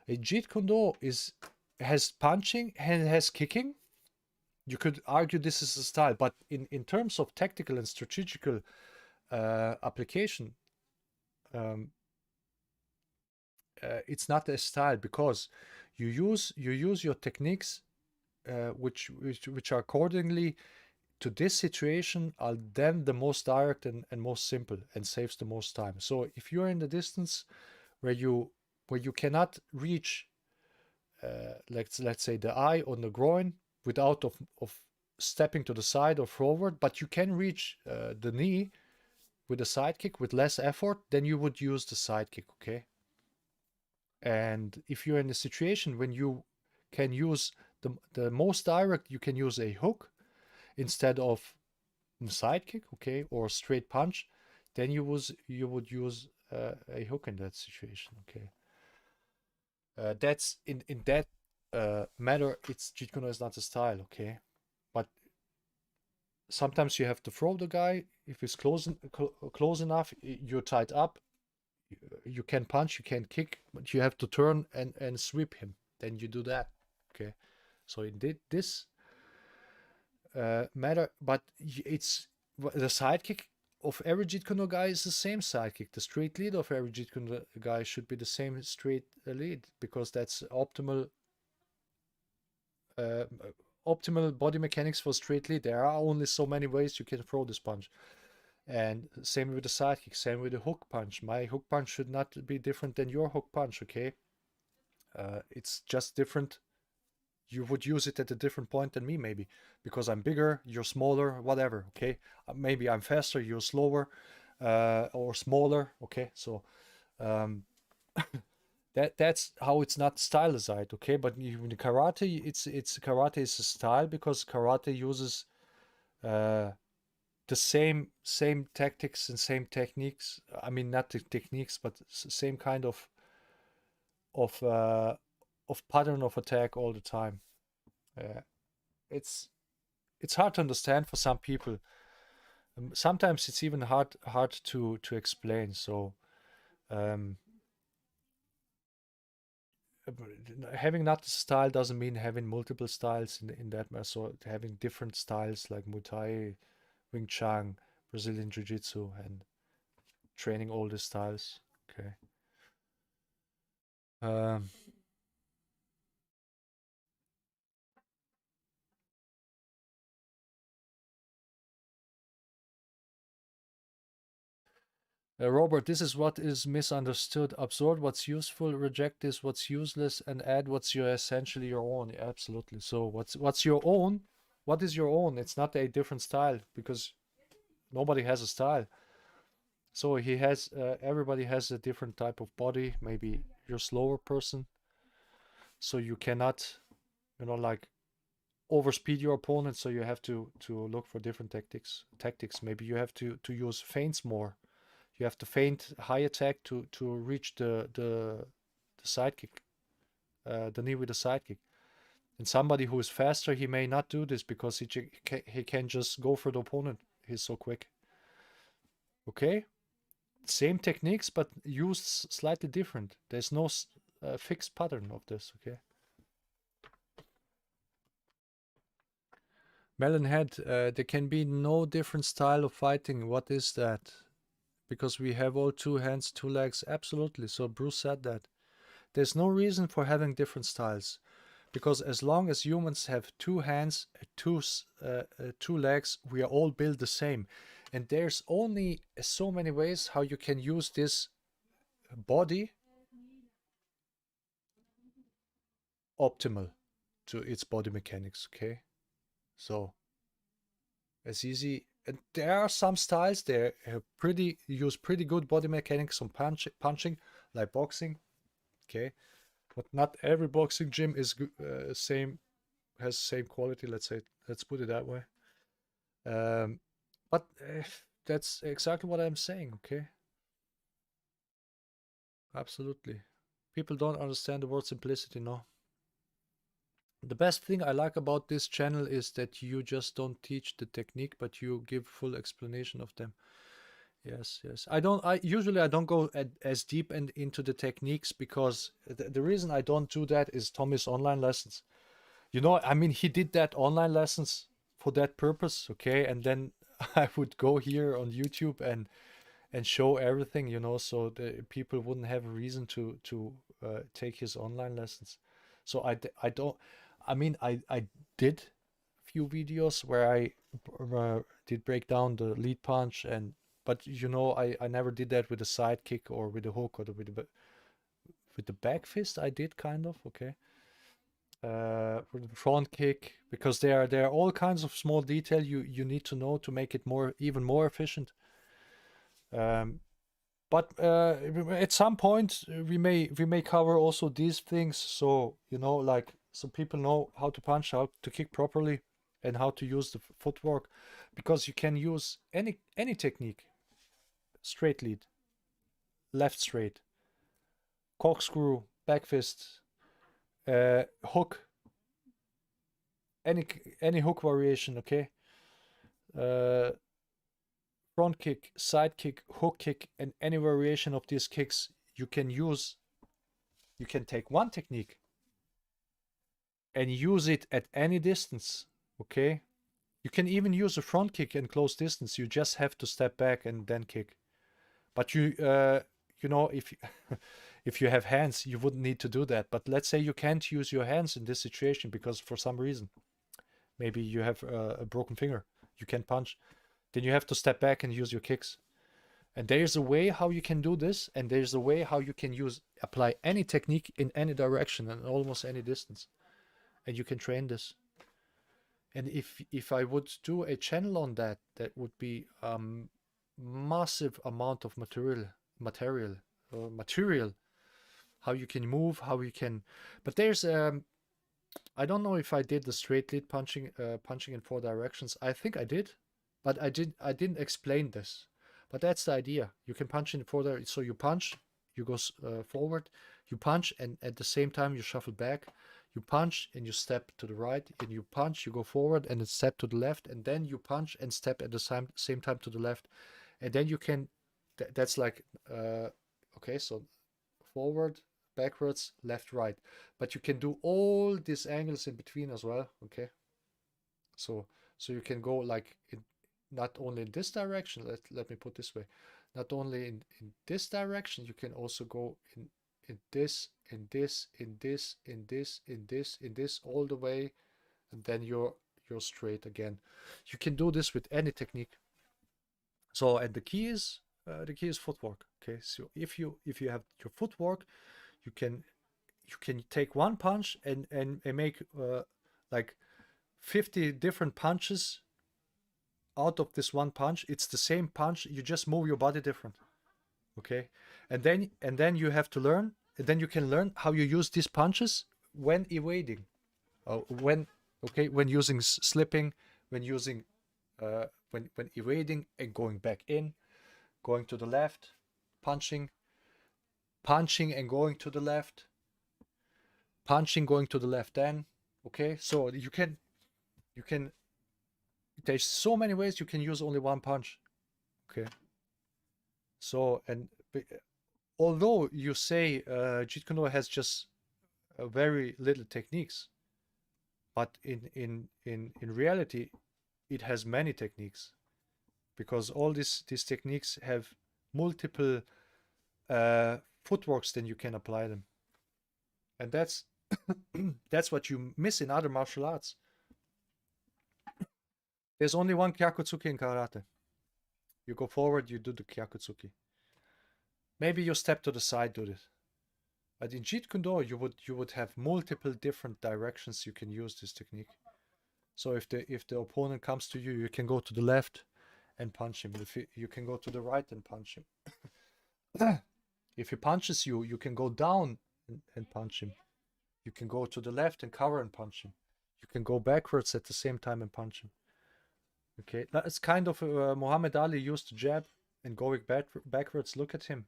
A Jeet Kune Do has punching and has kicking. You could argue this is a style, but in terms of tactical and strategical application, it's not a style, because you use your techniques, which are accordingly to this situation, are then the most direct and most simple and saves the most time. So if you're in the distance where you cannot reach, let's say the eye on the groin without of stepping to the side or forward, but you can reach the knee with a side kick with less effort, then you would use the side kick, okay? And if you're in a situation when you can use the most direct, you can use a hook instead of a side kick, okay, or straight punch, then you would use a hook in that situation, okay? That's in that matter, it's Jeet Kune Do is not a style, okay? But sometimes you have to throw the guy. If he's close enough, you're tied up. You can punch, you can kick, but you have to turn and sweep him. Then you do that, okay? So it did this matter, but it's the sidekick of every Jeet Kune Do guy is the same sidekick. The straight lead of every Jeet Kune Do guy should be the same straight lead, because that's optimal optimal body mechanics for straight lead. There are only so many ways you can throw this punch. And same with the sidekick, same with the hook punch. My hook punch should not be different than your hook punch, okay? It's just different. You would use it at a different point than me, maybe, because I'm bigger, you're smaller, whatever, okay? Maybe I'm faster, you're slower, or smaller, okay? So that's how it's not stylized, okay? But in the karate, it's karate is a style because karate uses the same tactics and same techniques. I mean, not the techniques, but same kind of pattern of attack all the time. It's hard to understand for some people. Sometimes it's even hard to explain. So having not the style doesn't mean having multiple styles in that matter. So having different styles like Muay Thai, Wing Chun, Brazilian Jiu-Jitsu, and training all the styles. Okay. Robert, this is what is misunderstood. Absorb what's useful, reject this what's useless, and add what's essentially your own. Yeah, absolutely. So what's your own? What is your own? It's not a different style because nobody has a style. So he has everybody has a different type of body. Maybe you're a slower person, so you cannot, like overspeed your opponent. So you have to look for different tactics. Maybe you have to use feints more. You have to feint high attack to reach the sidekick, the knee with the sidekick. And somebody who is faster, he may not do this because he can just go for the opponent. He's so quick. Okay, same techniques but used slightly different. There's no fixed pattern of this. Okay. Melonhead, there can be no different style of fighting. What is that? Because we have all 2 hands, 2 legs. Absolutely. So Bruce said that. There's no reason for having different styles. Because as long as humans have 2 hands, 2 legs, we are all built the same. And there's only so many ways how you can use this body optimal to its body mechanics, okay? So it's easy. And there are some styles there use pretty good body mechanics on punching, like boxing, okay? But not every boxing gym is has same quality. Let's put it that way. But that's exactly what I'm saying. Okay. Absolutely. People don't understand the word simplicity. No. The best thing I like about this channel is that you just don't teach the technique, but you give full explanation of them. Yes. I usually don't go as deep into the techniques because the reason I don't do that is Tommy's online lessons. I mean, he did that online lessons for that purpose, okay? And then I would go here on YouTube and show everything, so the people wouldn't have a reason to take his online lessons. So I did a few videos where I did break down the lead punch but I never did that with a side kick or with a hook or with the back fist. I did kind of, okay. With the front kick, because there are all kinds of small detail you need to know to make it even more efficient. But at some point we may cover also these things, so so people know how to punch, how to kick properly, and how to use the footwork, because you can use any technique. Straight lead, left straight, corkscrew, back fist, hook, any hook variation, okay. Front kick, side kick, hook kick, and any variation of these kicks you can use. You can take one technique and use it at any distance, okay. You can even use a front kick in close distance. You just have to step back and then kick. But if if you have hands, you wouldn't need to do that. But let's say you can't use your hands in this situation because for some reason, Maybe you have a broken finger, you can't punch. Then you have to step back and use your kicks. And there's a way how you can do this, and there's a way how you can apply any technique in any direction and almost any distance. And you can train this. And if I would do a channel on that, that would be massive amount of material, how you can move, how you can. But there's I don't know if I did the straight lead punching in 4 directions. I think I did, but I didn't explain this. But that's the idea. You can punch in 4 directions. So you punch, you go forward, you punch, and at the same time you shuffle back. You punch and you step to the right, and you punch, you go forward and then step to the left, and then you punch and step at the same time to the left. And then you can, that's like, okay, so forward, backwards, left, right. But you can do all these angles in between as well, okay? So you can go like, not only in this direction, let me put this way, not only in this direction, you can also go in this, in this, in this, in this, in this, in this, all the way, and then you're straight again. You can do this with any technique. So, and the key is footwork. Okay, so if you have your footwork, you can take one punch and make like 50 different punches out of this one punch. It's the same punch, you just move your body different. Okay, and then you have to learn, and then you can learn how you use these punches when evading, when using slipping, when using when evading and going back in, going to the left, punching and going to the left, punching, going to the left. Then okay, so you can there's so many ways you can use only one punch. Okay. So, and although you say Jeet Kune has just very little techniques, but in reality, it has many techniques, because all these techniques have multiple footworks, then you can apply them, and that's that's what you miss in other martial arts. There's only one Kyakutsuki in karate. You go forward, you do the Kyakutsuki. Maybe you step to the side, do this. But in Jeet Kune, you would have multiple different directions you can use this technique. So if the opponent comes to you, you can go to the left and punch him. If you can go to the right and punch him. If he punches you, you can go down and punch him. You can go to the left and cover and punch him. You can go backwards at the same time and punch him. Okay, that's kind of Muhammad Ali used to jab and going backwards. Look at him.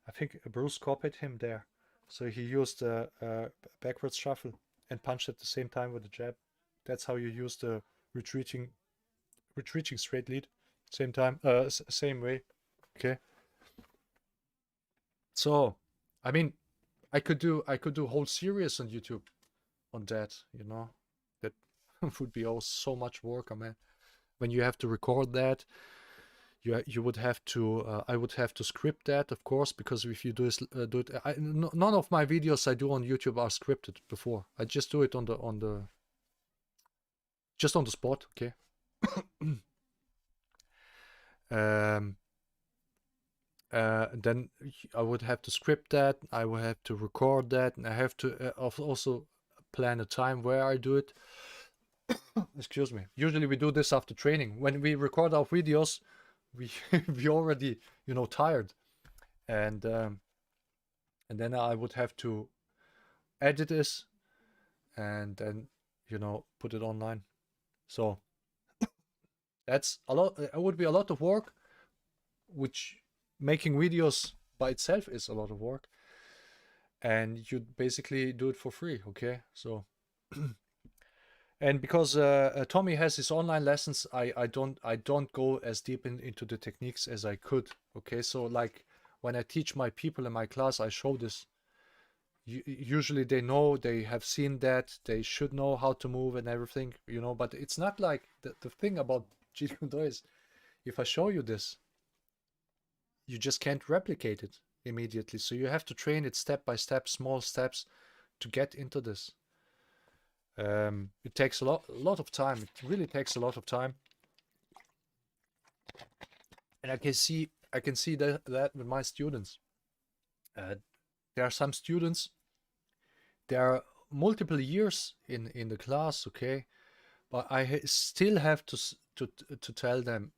I think Bruce copied him there. So he used the backwards shuffle and punched at the same time with the jab. That's how you use the retreating straight lead. Same time, same way. Okay. So, I mean, I could do a whole series on YouTube on that. You know, that would be all so much work, man. When you have to record that, you would have to I would have to script that, of course, because if you do it, none of my videos I do on YouTube are scripted before. I just do it on the spot. Okay. Then I would have to script that, I would have to record that, and I have to also plan a time where I do it. Excuse me. Usually we do this after training. When we record our videos, we already, you know, tired, and then I would have to edit this and then, you know, put it online. So that's a lot. It would be a lot of work, which making videos by itself is a lot of work, and you basically do it for free. Okay, so and because Tommy has his online lessons, I don't go as deep into the techniques as I could. Okay, so like when I teach my people in my class, I show this. Usually they know, they have seen that, they should know how to move and everything, you know. But it's not like the thing about Jeet Kune is, if I show you this, you just can't replicate it immediately. So you have to train it step by step, small steps, to get into this. It takes a lot of time. It really takes a lot of time. And I can see that with my students. There are some students, there are multiple years in the class, okay, but I still have to tell them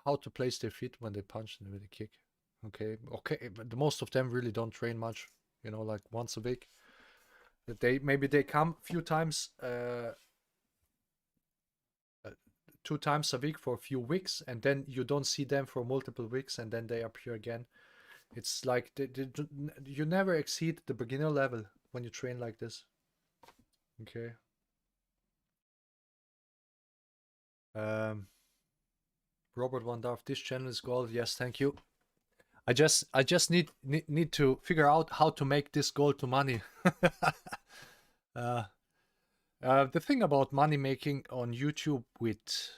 how to place their feet when they punch and when they kick. Okay, but most of them really don't train much, you know, like once a week. Maybe they come a few times, 2 times a week for a few weeks, and then you don't see them for multiple weeks, and then they appear again. It's like you never exceed the beginner level when you train like this. Okay. Robert Van Darf, this channel is gold. Yes, thank you. I just need to figure out how to make this gold to money. The thing about money making on YouTube with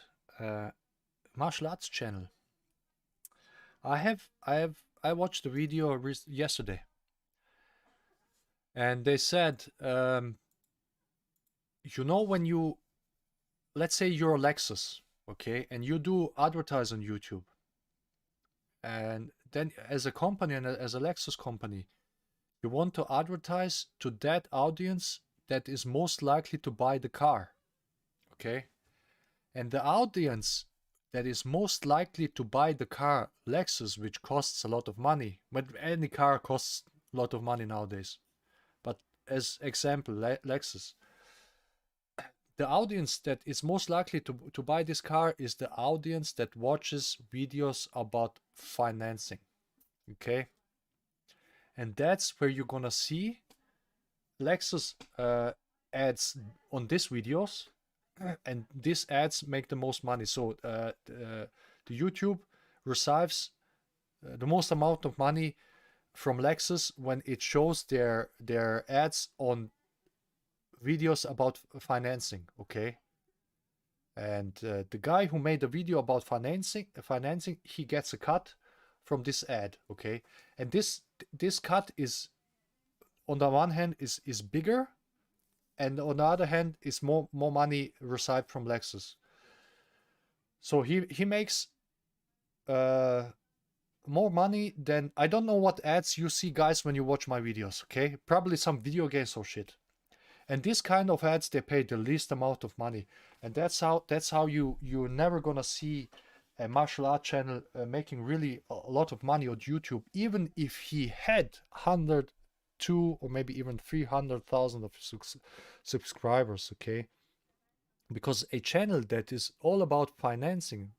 martial arts channel, I watched the video yesterday, and they said, you know, when you, let's say you're Lexus, okay, and you do advertise on YouTube, and then as a company and as a Lexus company, you want to advertise to that audience that is most likely to buy the car, okay? And the audience that is most likely to buy the car Lexus, which costs a lot of money, but any car costs a lot of money nowadays. But as example, Lexus, the audience that is most likely to buy this car is the audience that watches videos about financing, okay? And that's where you're gonna see Lexus ads on these videos, and these ads make the most money. So the YouTube receives the most amount of money from Lexus when it shows their ads on videos about financing, okay? And the guy who made the video about financing, he gets a cut from this ad, okay? And this cut is, on the one hand, is bigger, and on the other hand, is more money received from Lexus. So he makes more money than, I don't know what ads you see, guys, when you watch my videos, okay? Probably some video games or shit. And this kind of ads, they pay the least amount of money, and that's how you're never gonna see a martial art channel making really a lot of money on YouTube, even if he had 102 or maybe even 300,000 of subscribers, okay? Because a channel that is all about financing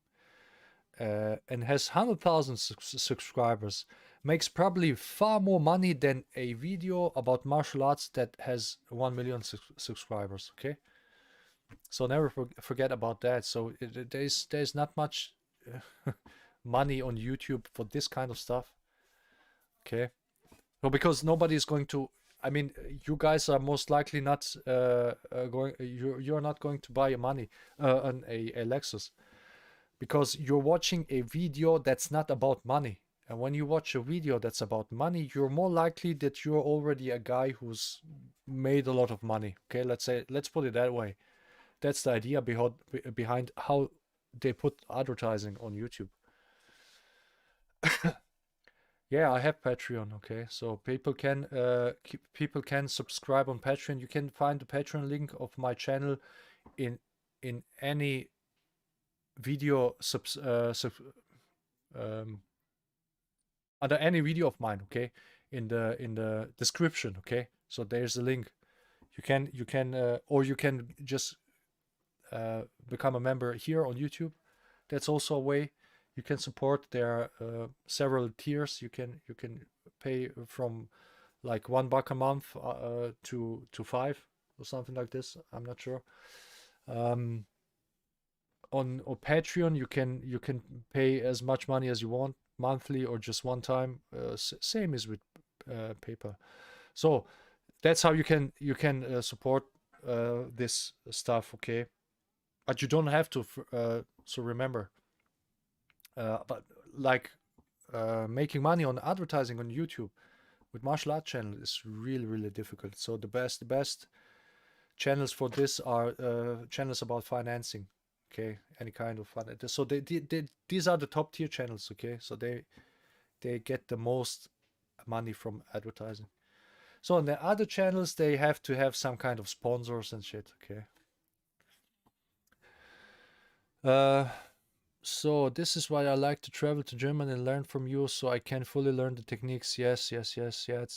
and has 100,000 subscribers makes probably far more money than a video about martial arts that has 1 million subscribers, okay? So never forget about that. So there's not much money on YouTube for this kind of stuff, okay? So because nobody is going to, I mean, you guys are most likely not you're not going to buy a Lexus, because you're watching a video that's not about money. And when you watch a video that's about money, you're more likely that you're already a guy who's made a lot of money. Okay, let's put it that way. That's the idea behind how they put advertising on YouTube. Yeah, I have Patreon. Okay, so people can subscribe on Patreon. You can find the Patreon link of my channel in any video under any video of mine, okay, in the description, okay? So there's a link. You can or you can just become a member here on YouTube. That's also a way you can support. There are several tiers. You can pay from like $1 a month to $5 or something like this. I'm not sure. On Patreon, you can pay as much money as you want, monthly or just one time. Same as with PayPal. So that's how you can support this stuff, okay? But you don't have to. So remember, but like making money on advertising on YouTube with martial art channel is really difficult. So the best channels for this are channels about financing. Okay, any kind of finance. So these are the top tier channels. Okay, so they get the most money from advertising. So on the other channels, they have to have some kind of sponsors and shit. Okay. So this is why I like to travel to Germany and learn from you, so I can fully learn the techniques. Yes.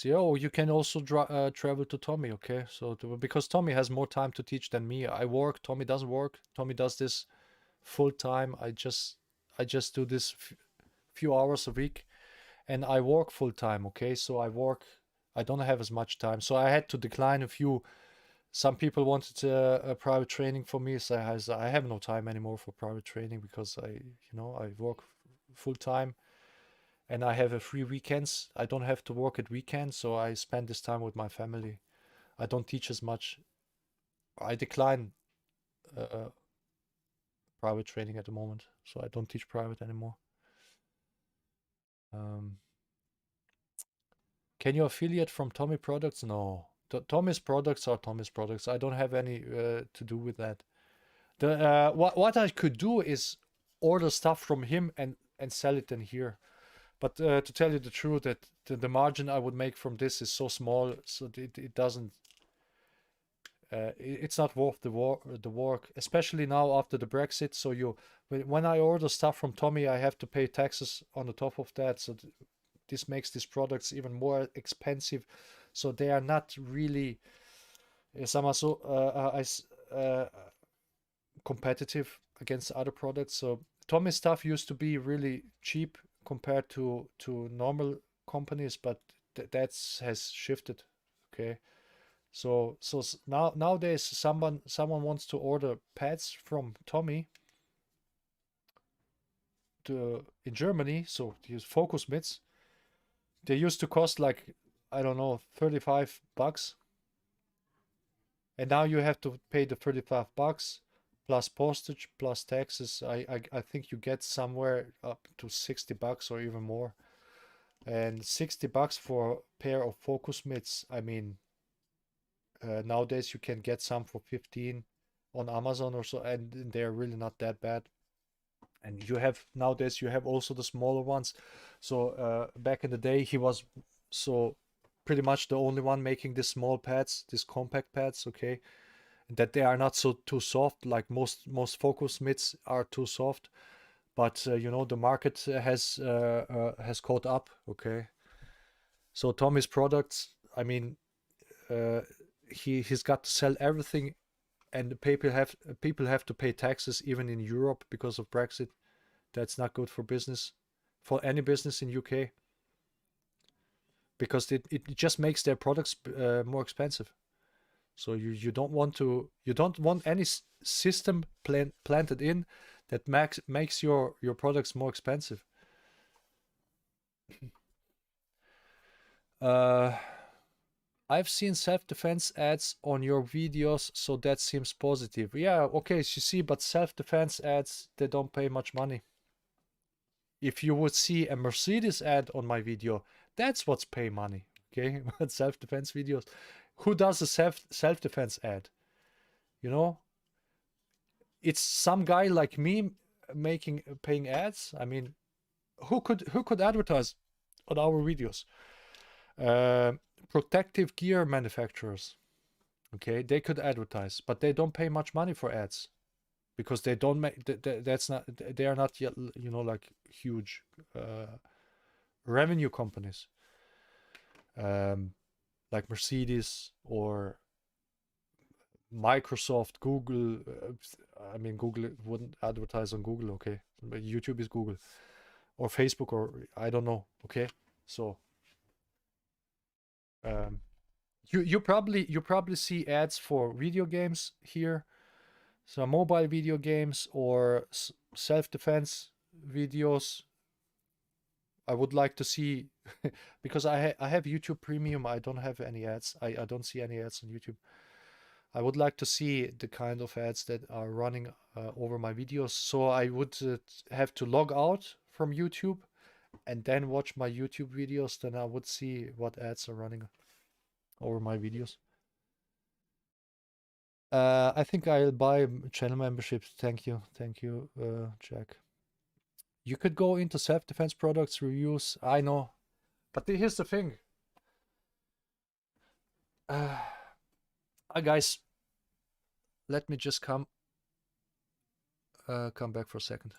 Oh, you can also travel to Tommy. Okay. So because Tommy has more time to teach than me. I work. Tommy doesn't work. Tommy does this full time. I just do this few hours a week, and I work full time. Okay. So I don't have as much time. So I had to decline a few. Some people wanted a private training for me, so I have no time anymore for private training because I work full time, and I have a free weekends. I don't have to work at weekends, so I spend this time with my family. I don't teach as much. I decline private training at the moment, so I don't teach private anymore. Can you affiliate from Tommy products? No. Tommy's products are Tommy's products. I don't have any to do with that. What I could do is order stuff from him and sell it in here. But to tell you the truth, that the margin I would make from this is so small, so it doesn't. It's not worth the work, especially now after the Brexit. So when I order stuff from Tommy, I have to pay taxes on the top of that. So this makes these products even more expensive. So they are not really competitive against other products. So Tommy's stuff used to be really cheap compared to normal companies, but that has shifted. Okay. So nowadays someone wants to order pads from Tommy in Germany. So these focus mitts, they used to cost like, I don't know, $35, and now you have to pay the $35 plus postage plus taxes. I think you get somewhere up to $60 or even more, and $60 for a pair of focus mitts. I mean, nowadays you can get some for 15 on Amazon or so, and they're really not that bad. And nowadays you have also the smaller ones. So back in the day he was so pretty much the only one making these small pads, these compact pads. Okay, that they are not so too soft, like most focus mitts are too soft. But the market has caught up. Okay, so Tommy's products, I mean, he's got to sell everything, and people have to pay taxes even in Europe because of Brexit. That's not good for business, for any business in UK, because it just makes their products more expensive. So you don't want any system planted in that makes your products more expensive. I've seen self-defense ads on your videos, so that seems positive. Yeah, okay, you see, but self-defense ads, they don't pay much money. If you would see a Mercedes ad on my video, that's what's pay money. Okay, but self-defense videos, who does a self-defense ad? It's some guy like me paying ads. I mean, who could advertise on our videos? Protective gear manufacturers. Okay, they could advertise, but they don't pay much money for ads because they don't make they are not yet like huge revenue companies, like Mercedes or Microsoft, Google. I mean, Google wouldn't advertise on Google. Okay, but YouTube is Google, or Facebook, or I don't know. Okay, so you probably see ads for video games here, so mobile video games or self-defense videos. I would like to see because I have YouTube Premium. I don't have any ads. I don't see any ads on YouTube. I would like to see the kind of ads that are running over my videos. So I would have to log out from YouTube and then watch my YouTube videos. Then I would see what ads are running over my videos. I think I'll buy channel memberships. Thank you, Jack. You could go into self-defense products reviews. I know, but here's the thing. Guys, let me just come back for a second.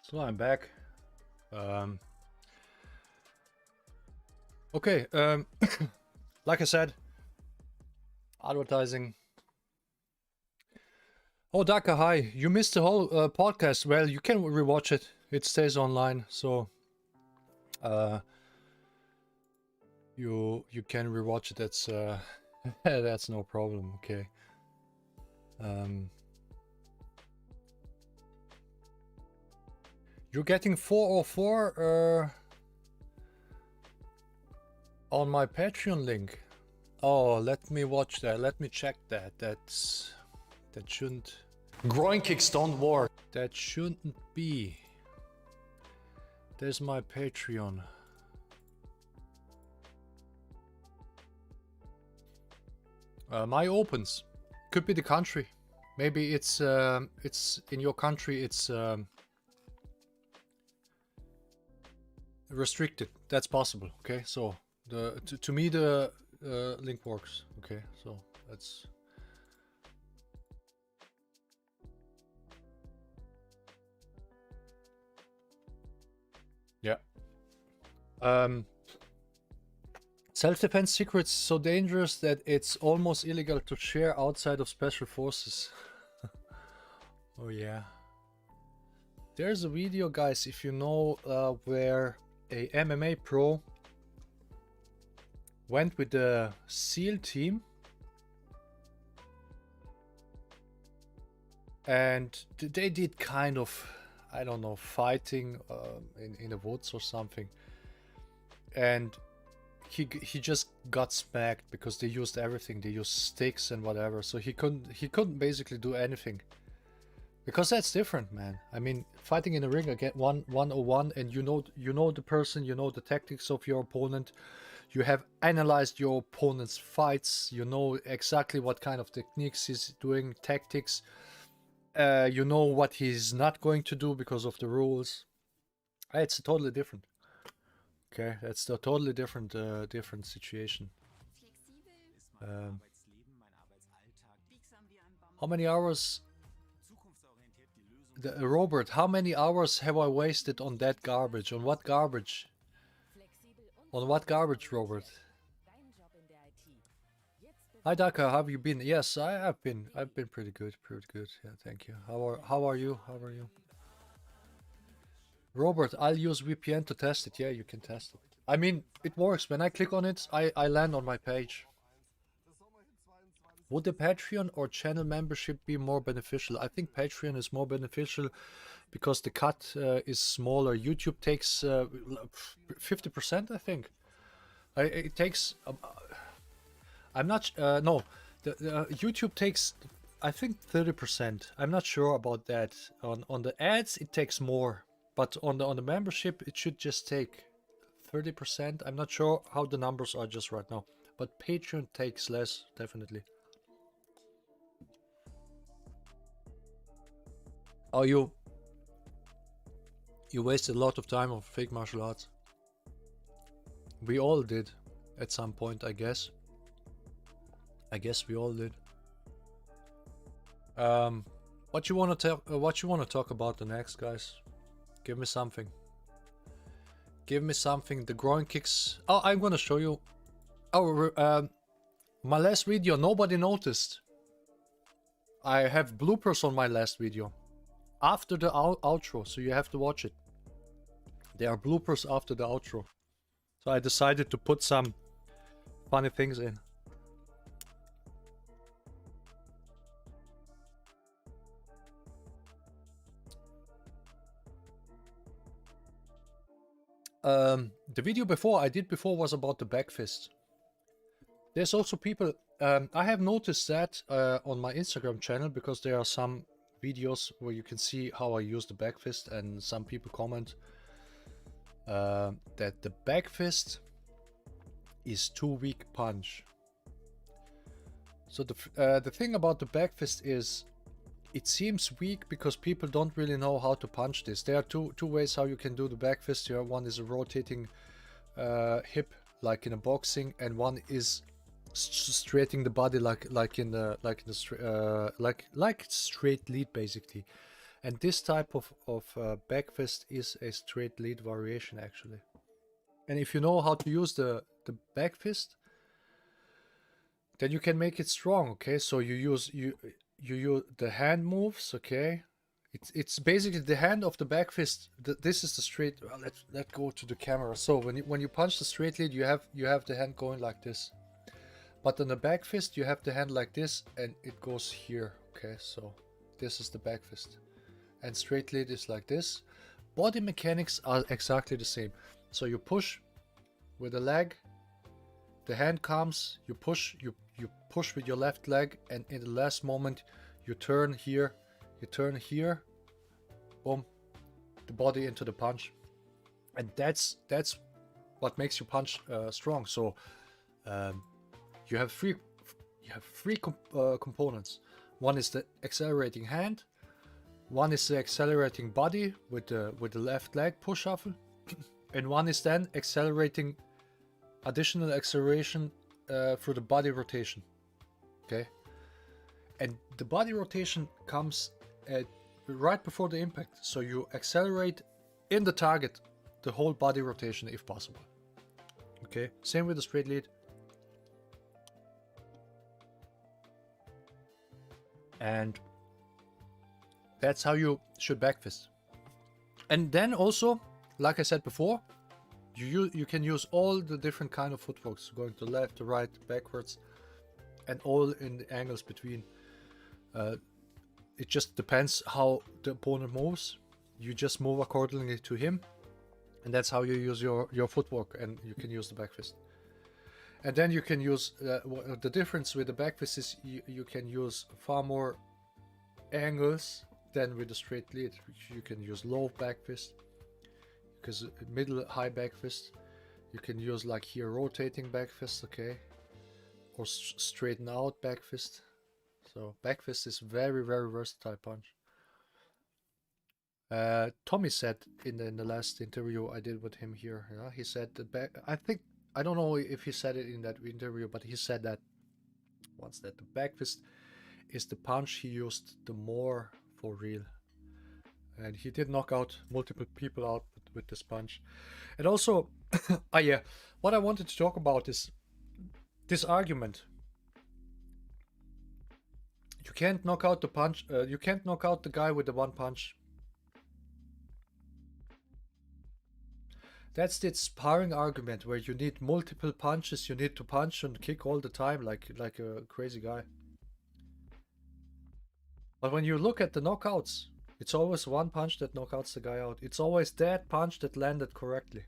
So I'm back. Okay, like I said, advertising. Oh, Daka, hi. You missed the whole podcast. Well, you can rewatch it. It stays online, so you can rewatch it. That's that's no problem. Okay. You're getting 404 on my Patreon link. Oh, let me watch that. Let me check that. That shouldn't. Groin kicks don't work. That shouldn't be. There's my Patreon. My opens. Could be the country. Maybe it's in your country. It's restricted. That's possible. Okay, so to me the link works. Okay, so that's. Yeah. Self-defense secrets so dangerous that it's almost illegal to share outside of special forces. Oh yeah. There's a video, guys, if you know, where a MMA pro went with the SEAL team and they did kind of, I don't know, fighting in the woods or something. And he just got smacked because they used everything. They used sticks and whatever, so he couldn't basically do anything. Because that's different, man. I mean, fighting in a ring against 1-on-1, and you know the person, you know the tactics of your opponent. You have analyzed your opponent's fights. You know exactly what kind of techniques he's doing, tactics. You know what he's not going to do because of the rules. It's totally different. Okay, that's a totally different different situation. How many hours? Robert, how many hours have I wasted on that garbage? On what garbage? On what garbage, Robert? Hi Daka, how have you been? Yes, I've been pretty good, Yeah, thank you. How are you? How are you? Robert, I'll use VPN to test it. Yeah, you can test it. I mean, it works. When I click on it, I land on my page. Would the Patreon or channel membership be more beneficial? I think Patreon is more beneficial because the cut is smaller. YouTube takes 50%, I think. It takes... I'm not... no, the YouTube takes, I think, 30%. I'm not sure about that. On the ads, it takes more. But on the membership, it should just take 30%. I'm not sure how the numbers are just right now. But Patreon takes less, definitely. Oh, you wasted a lot of time on fake martial arts. We all did at some point, I guess. I guess we all did. What you want to talk about the next, guys? Give me something. Give me something. The groin kicks. Oh, I'm gonna show you. Oh, my last video. Nobody noticed. I have bloopers on my last video after the outro, so you have to watch it. There are bloopers after the outro, so I decided to put some funny things in. The video I did before was about the back fist. There's also people, I have noticed that on my Instagram channel, because there are some videos where you can see how I use the back fist, and some people comment that the back fist is too weak punch. So the thing about the back fist is it seems weak because people don't really know how to punch this. There are two ways how you can do the back fist here. One is a rotating hip like in a boxing, and one is straightening the body like straight lead basically. And this type of back fist is a straight lead variation actually. And if you know how to use the back fist, then you can make it strong. Okay, so you use the hand moves. Okay, it's basically the hand of the back fist. This is the straight. Well, let's go to the camera. So when you punch the straight lead, you have the hand going like this. But on the back fist, you have the hand like this, and it goes here. Okay, so this is the back fist, and straight lead is like this. Body mechanics are exactly the same. So you push with the leg, the hand comes, you push with your left leg, and in the last moment you turn here, boom, the body into the punch. And that's what makes you punch strong. So you have three components. One is the accelerating hand, one is the accelerating body with the left leg push shuffle, and one is then accelerating, additional acceleration through the body rotation. Okay, and the body rotation comes right before the impact, so you accelerate in the target the whole body rotation if possible. Okay, same with the straight lead. And that's how you should back fist. And then also, like I said before, you can use all the different kind of footworks, going to left, to right, backwards, and all in the angles between. It just depends how the opponent moves. You just move accordingly to him, and that's how you use your footwork, and you can use the back fist. And then you can use the difference with the back fist is you can use far more angles than with a straight lead. You can use low back fist, because middle high back fist. You can use like here rotating back fist, okay, or straighten out back fist. So back fist is very versatile punch. Tommy said in the last interview I did with him here, yeah, he said the back. I don't know if he said it in that interview, but he said that once that the back fist is the punch he used the more for real, and he did knock out multiple people out with this punch. And also, yeah, what I wanted to talk about is this argument. You can't knock out the punch. You can't knock out the guy with the one punch. That's the sparring argument where you need multiple punches. You need to punch and kick all the time, like a crazy guy. But when you look at the knockouts, it's always one punch that knockouts the guy out. It's always that punch that landed correctly,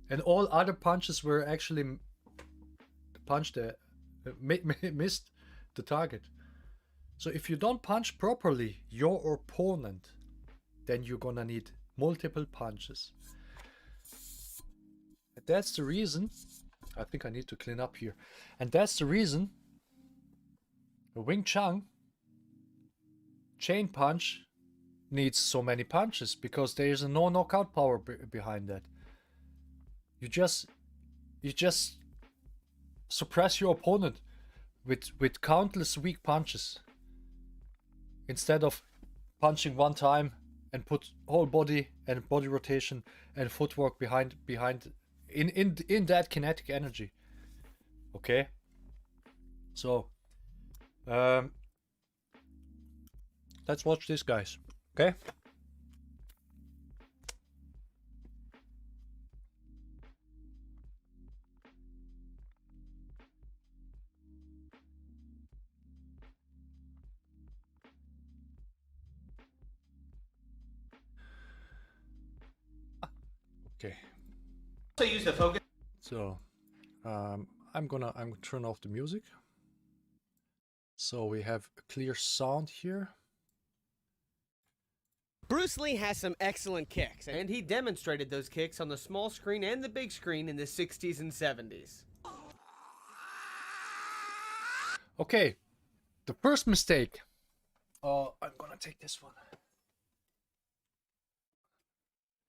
and all other punches were actually the punch that missed the target. So if you don't punch properly your opponent, then you're gonna need multiple punches. And that's the reason, I think I need to clean up here. And that's the reason the Wing Chun chain punch needs so many punches, because there is no knockout power behind that. You just suppress your opponent with countless weak punches, instead of punching one time and put whole body and body rotation and footwork behind in that kinetic energy. Okay, so let's watch this, guys. Okay. Okay.
So use the focus.
So I'm gonna turn off the music, so we have a clear sound here.
Bruce Lee has some excellent kicks, and he demonstrated those kicks on the small screen and the big screen in the 60s and 70s.
Okay, the first mistake. I'm gonna take this one.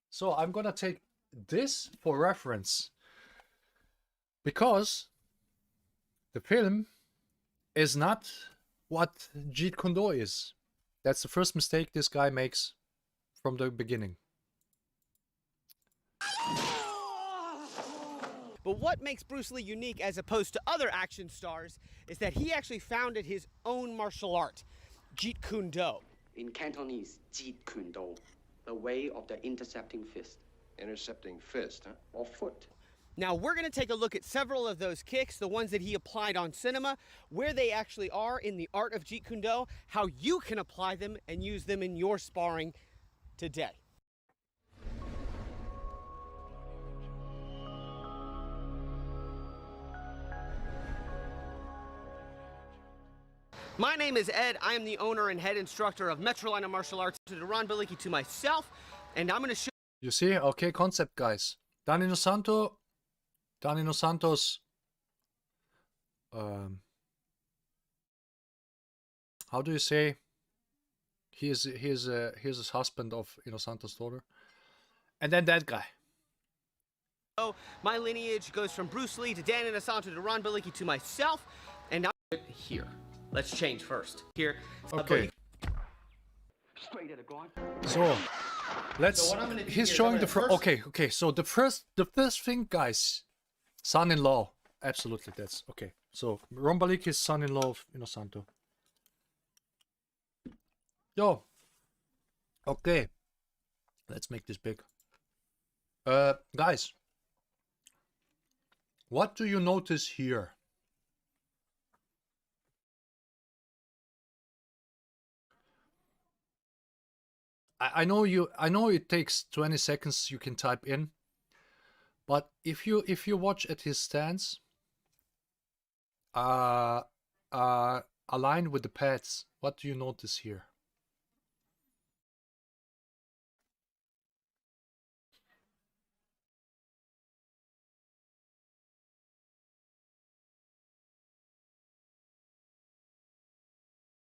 So I'm gonna take this for reference, because the film is not what Jeet Kune is. That's the first mistake this guy makes from the beginning.
But what makes Bruce Lee unique as opposed to other action stars is that he actually founded his own martial art, Jeet Kune.
In Cantonese, Jeet Kune, the way of the intercepting fist.
Intercepting fist, huh?
Or foot.
Now we're going to take a look at several of those kicks, the ones that he applied on cinema, where they actually are in the art of Jeet Kune, how you can apply them and use them in your sparring today. My name is Ed. I am the owner and head instructor of Metrolina Martial Arts, to Ron Bilicki to myself, and I'm going to show
You see? Okay, concept, guys. Danny Santos, how do you say? He is his husband of Santos' daughter. And then that guy.
my lineage goes from Bruce Lee to Dan Inosanto to Ron Bilicki to myself, and I'm here. Let's change first. Here.
Okay.
Straight at the groin.
So let's.
So what I'm gonna do
He's
here is
showing
I'm
the
gonna
first. Okay. So the first thing, guys. Son-in-law. Absolutely, that's okay. So Ron Bilicki is son-in-law of Inosanto. Yo. Okay. Let's make this big. Guys. What do you notice here? I know it takes 20 seconds you can type in, but if you watch at his stance, aligned with the pads. What do you notice here?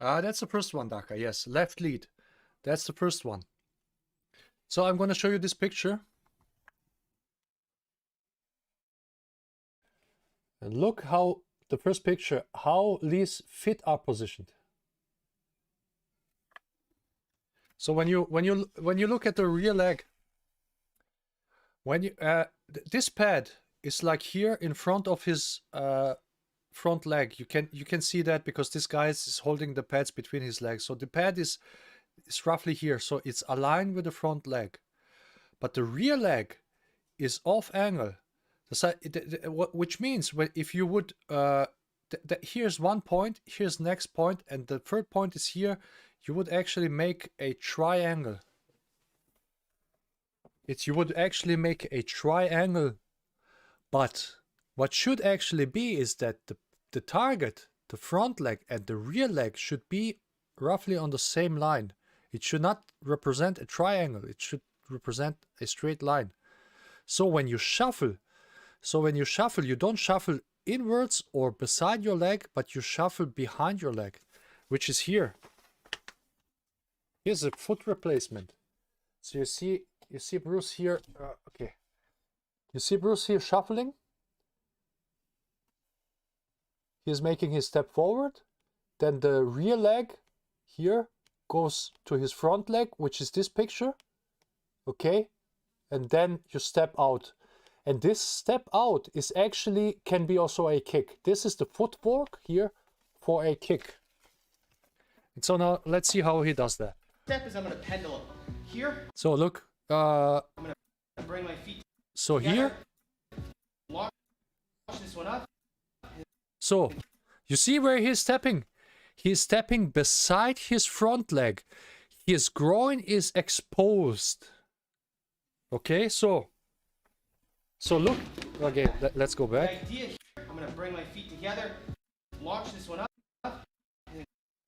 That's the first one, Daka. Yes, left lead. That's the first one. So I'm going to show you this picture. And look how the first picture, how Lee's feet are positioned. So when you look at the rear leg, when you this pad is like here in front of his front leg. You can see that because this guy is holding the pads between his legs. So the pad is roughly here. So it's aligned with the front leg, but the rear leg is off angle. The side, which means if you would here's one point, here's next point, and the third point is here, you would actually make a triangle. You would actually make a triangle, but what should actually be is that the target, the front leg and the rear leg should be roughly on the same line. It should not represent a triangle. It should represent a straight line. So when you shuffle, you don't shuffle inwards or beside your leg, but you shuffle behind your leg, which is here. Here's a foot replacement. So you see Bruce here. Okay. You see Bruce here shuffling. He's making his step forward. Then the rear leg here goes to his front leg, which is this picture. Okay. And then you step out. And this step out is actually can be also a kick. This is the footwork here for a kick. And so now let's see how he does that.
Step is I'm going to pendulum here.
So look.
I'm going to bring my feet.
So
together.
here.
Launch this one up.
So you see where he's stepping? He's stepping beside his front leg. His groin is exposed. Okay, so look again. Let's go back.
The idea here, I'm going to bring my feet together, launch this one up.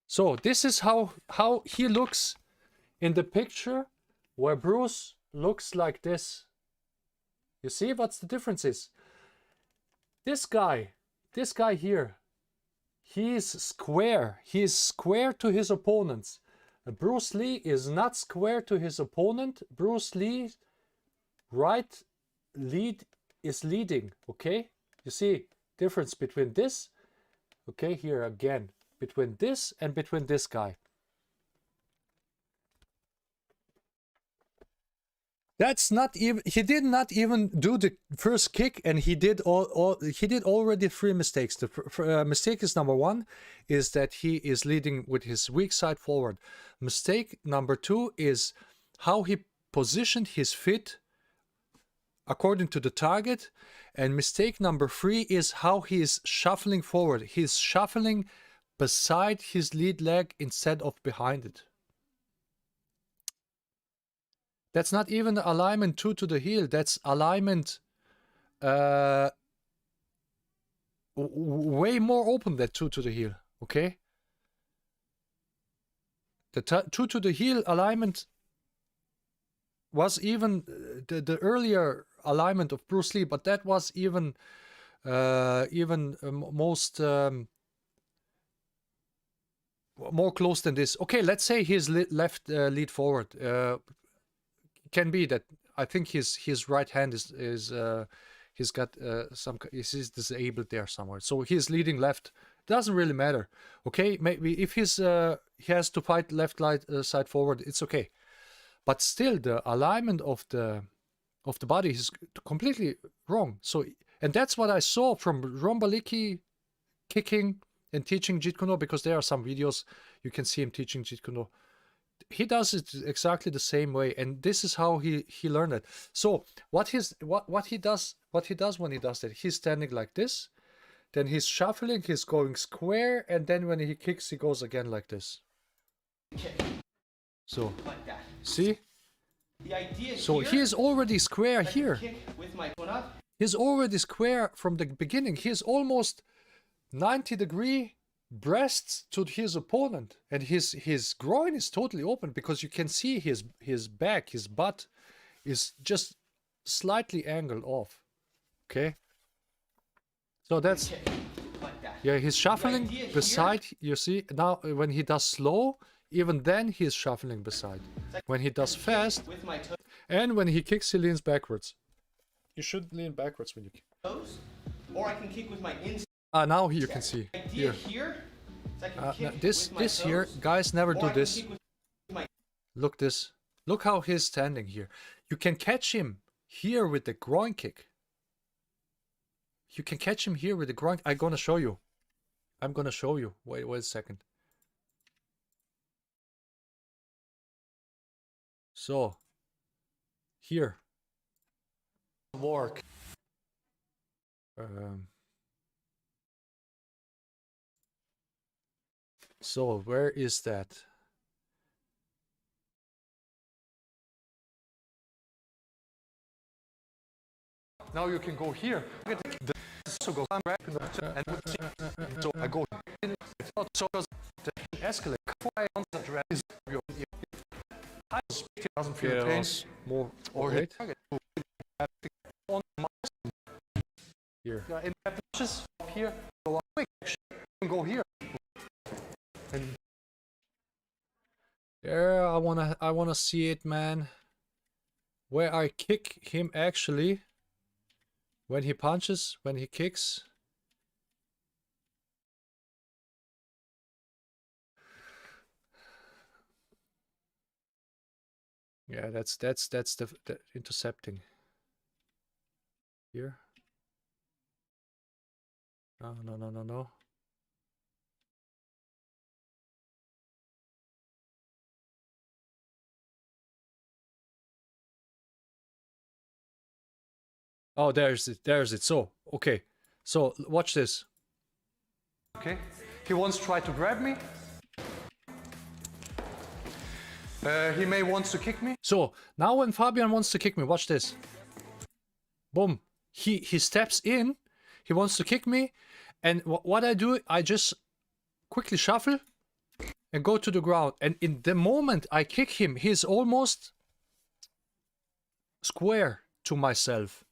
So this is how he looks in the picture where Bruce looks like this. You see what's the difference is? This guy here, he's square. He's square to his opponents. Bruce Lee is not square to his opponent. Bruce Lee right lead is leading. Okay, you see difference between this. Okay, here again between this and between this guy. That's not even, he did not even do the first kick, and he did already 3 mistakes. The mistake is number 1 is that he is leading with his weak side forward. Mistake number 2 is how he positioned his feet according to the target. And mistake number 3 is how he is shuffling forward. He's shuffling beside his lead leg instead of behind it. That's not even alignment 2 to the heel. That's alignment way more open than 2 to the heel. Okay? The 2 to the heel alignment was even the earlier alignment of Bruce Lee, but that was even most more close than this. Okay, let's say his left lead forward. Can be that I think his right hand is he's got he's disabled there somewhere, so he's leading left. Doesn't really matter. Okay, maybe if he has to fight left side forward, it's okay, but still the alignment of the body is completely wrong. So, and that's what I saw from Rombaliki kicking and teaching Jeet Kune, because there are some videos you can see him teaching Jeet Kune. He does it exactly the same way, and this is how he learned it. So what he does when he does that, he's standing like this, then he's shuffling, he's going square, and then when he kicks, he goes again like this. So
Like that.
see,
The idea
so
here,
he is already square
I can
here.
kick with my foot up.
He's already square from the beginning. He's almost 90-degree breasts to his opponent, and his groin is totally open because you can see his back, his butt is just slightly angled off. Okay, so that's
Like that.
yeah, he's shuffling
idea
beside. You see now when he does slow, even then he's shuffling beside. When he does fast,
With my
and when he kicks, he leans backwards. You should lean backwards when you kick.
toes, or I can kick with my inside.
Now you can see
Idea
here.
here is I can
Now
kick
this
with my
this here,
toes,
guys never
or
do
I can
this.
kick with my
Look this. Look how he's standing here. You can catch him here with the groin kick. You can catch him here with the groin. I'm gonna show you. I'm gonna show you. Wait a second. So here. Work. So where is that? Now you can go here. So go and so I go in. So does the escalate. Before I answer is your speed doesn't feel pain more or hit. On here. Yeah, in the pushes up here, go quick. You can go here. And there, I wanna see it, man. Where I kick him actually. When he punches, when he kicks. Yeah, that's the intercepting. Here. No. Oh, there's it. So, okay. So, watch this. Okay. He wants to try to grab me. He may wants to kick me. So, now when Fabian wants to kick me, watch this. Boom. He steps in. He wants to kick me. And what I do, I just quickly shuffle and go to the ground. And in the moment I kick him, he's almost square to myself.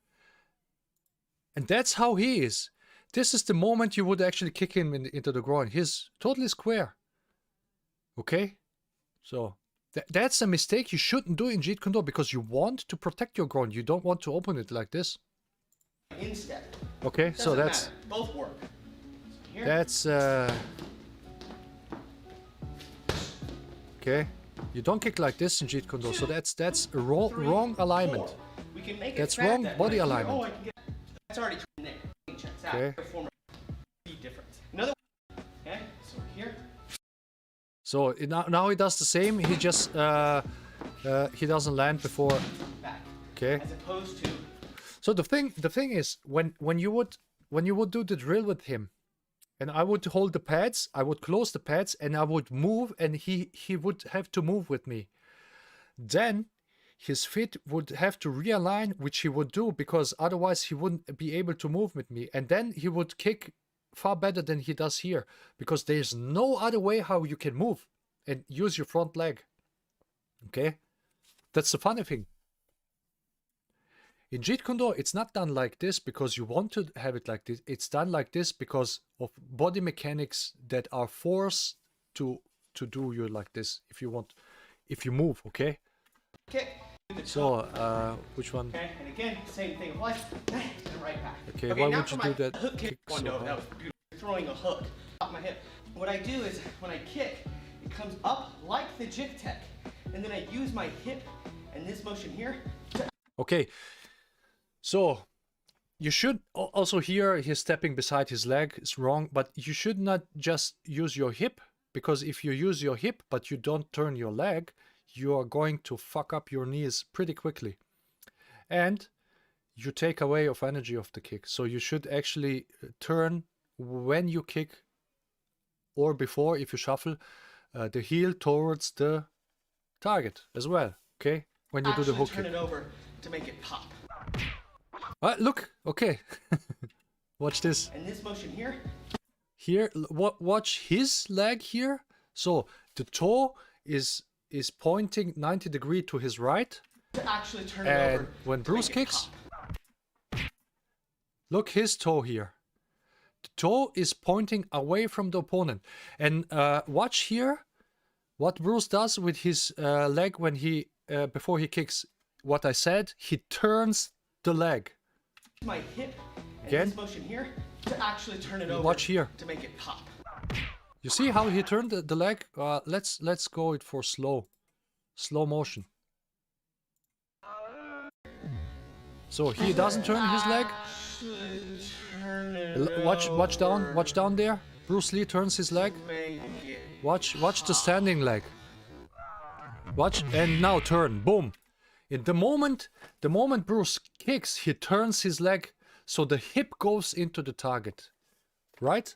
And that's how he is. This is the moment you would actually kick him into the groin. He's totally square. Okay? So, that's a mistake you shouldn't do in Jeet Kune Do because you want to protect your groin. You don't want to open it like this.
instep.
Okay, so that's...
matter. Both work. Here.
That's... Okay. You don't kick like this in Jeet Kune Do. So that's a wrong alignment.
We can make
That's
it back
wrong
that
body
way.
alignment.
Oh, I can get... That's already there. Checks out.
Okay.
Form a difference. Another one. Okay, so here.
So now he does the same. He just he doesn't land before.
Back.
Okay.
As opposed to.
So the thing is when you would do the drill with him, and I would hold the pads, I would close the pads, and I would move, and he would have to move with me. Then his feet would have to realign, which he would do because otherwise he wouldn't be able to move with me, and then he would kick far better than he does here because there's no other way how you can move and use your front leg. Okay, that's the funny thing. In Jeet Kune Do, it's not done like this because you want to have it like this. It's done like this because of body mechanics that are forced to do you like this if you want, if you move. Okay.
Kick.
So which one?
Okay, and again, same thing applies. And right back.
Okay, why
now
would you
for
do
my
that?
Hook kick.
Kick
Oh,
so
no,
hard?
that was beautiful. Throwing a hook off my hip. What I do is when I kick, it comes up like the jig tech, and then I use my hip and this motion here.
Okay. So you should also here he's stepping beside his leg. It's wrong, but you should not just use your hip because if you use your hip but you don't turn your leg, you are going to fuck up your knees pretty quickly. And you take away of energy of the kick. So you should actually turn when you kick or before if you shuffle the heel towards the target as well. Okay, when you do the hook
turn
kick.
it over to make it pop.
Look, okay. Watch this.
And this motion here.
Here, watch his leg here. So the toe is pointing 90 degrees to his right.
To actually turn it
And
over
when
to
Bruce
make it
kicks,
pop.
look his toe here. The toe is pointing away from the opponent. And watch here what Bruce does with his leg when he before he kicks. What I said, he turns the leg.
My hip and
Again.
this motion here to actually turn it over.
Watch here.
To make it pop.
You see how he turned the leg? Let's go it for slow motion. So he doesn't turn his leg. Watch down there. Bruce Lee turns his leg. Watch the standing leg. Watch, and now turn. Boom. In the moment Bruce kicks, he turns his leg so the hip goes into the target. Right?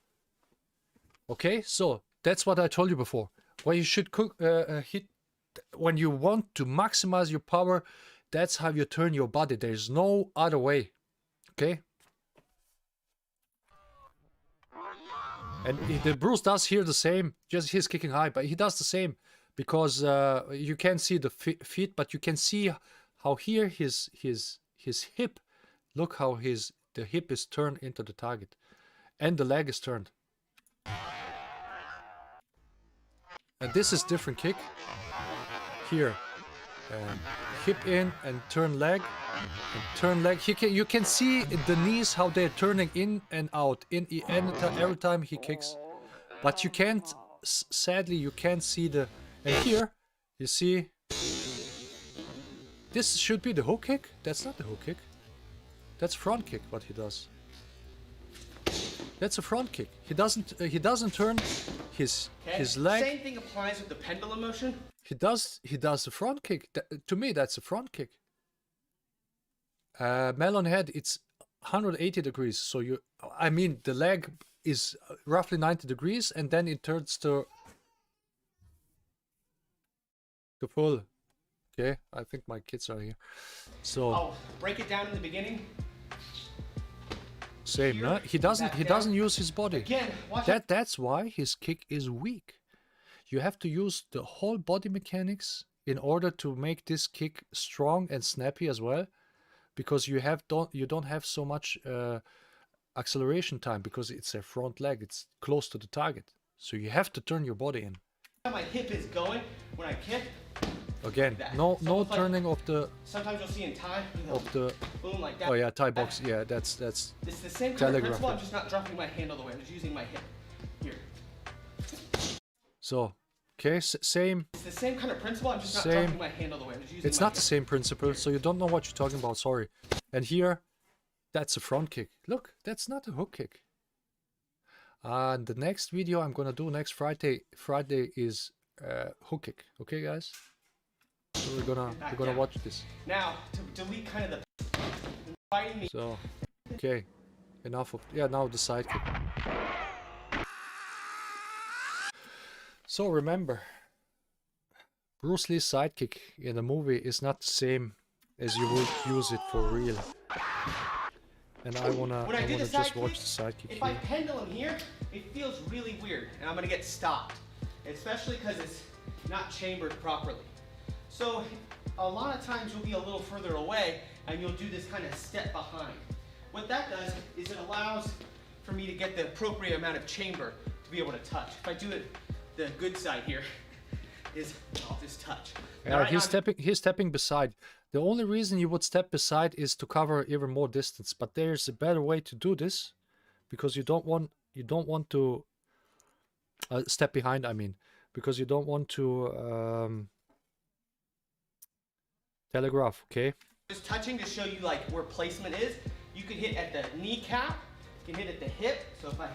Okay, so that's what I told you before. Where you should hit when you want to maximize your power. That's how you turn your body. There's no other way. Okay? And the Bruce does here the same. Just he's kicking high, but he does the same because you can't see the feet, but you can see how here his hip. Look how the hip is turned into the target, and the leg is turned. And this is different kick. Here, hip in and turn leg, and turn leg. You can see the knees how they're turning in and out every time he kicks, but you can't. Sadly, you can't see the. And here, you see. This should be the hook kick. That's not the hook kick. That's front kick. What he does. That's a front kick. He doesn't turn his leg.
Same thing applies with the pendulum motion.
He does the front kick. To me, that's a front kick. Melon head, it's 180 degrees. So the leg is roughly 90 degrees, and then it turns to full. Okay, I think my kids are here. So
I'll break it down in the beginning.
Same,
Here,
no? He doesn't use his body.
Again, watch
That's why his kick is weak. You have to use the whole body mechanics in order to make this kick strong and snappy as well, because you don't have so much acceleration time because it's a front leg. It's close to the target, so you have to turn your body in.
my hip is going when I kick.
Again,
That.
no
So
turning of the
Sometimes you'll see in Thai, boom like that.
Oh yeah, Thai box. Yeah, that's
It's the same kind of
telegraph.
principle. I'm just not dropping my hand all the way. I'm just using my hip. Here.
So, okay, same.
It's the same kind of principle. I'm just not
Same.
dropping my hand all the way. I'm just using
It's
my
not the
hip.
same principle, so you don't know what you're talking about. Sorry. And here, that's a front kick. Look, that's not a hook kick. And the next video I'm gonna do next Friday is hook kick. Okay, guys. So we're gonna watch this.
Now to delete kind of the fighting me.
So, okay, enough of now the side kick. So remember, Bruce Lee's sidekick in the movie is not the same as you would use it for real. And I wanna just watch the sidekick
If I
here.
pendulum here, it feels really weird, and I'm gonna get stopped, especially because it's not chambered properly. So a lot of times you'll be a little further away, and you'll do this kind of step behind. What that does is it allows for me to get the appropriate amount of chamber to be able to touch. If I do it the good side here, is I'll just touch. Now, right
He's stepping beside. The only reason you would step beside is to cover even more distance. But there's a better way to do this, because you don't want to step behind. I mean, because you don't want to telegraph. Okay.
Just touching to show you like where placement is. You can hit at the kneecap. You can hit at the hip. So if I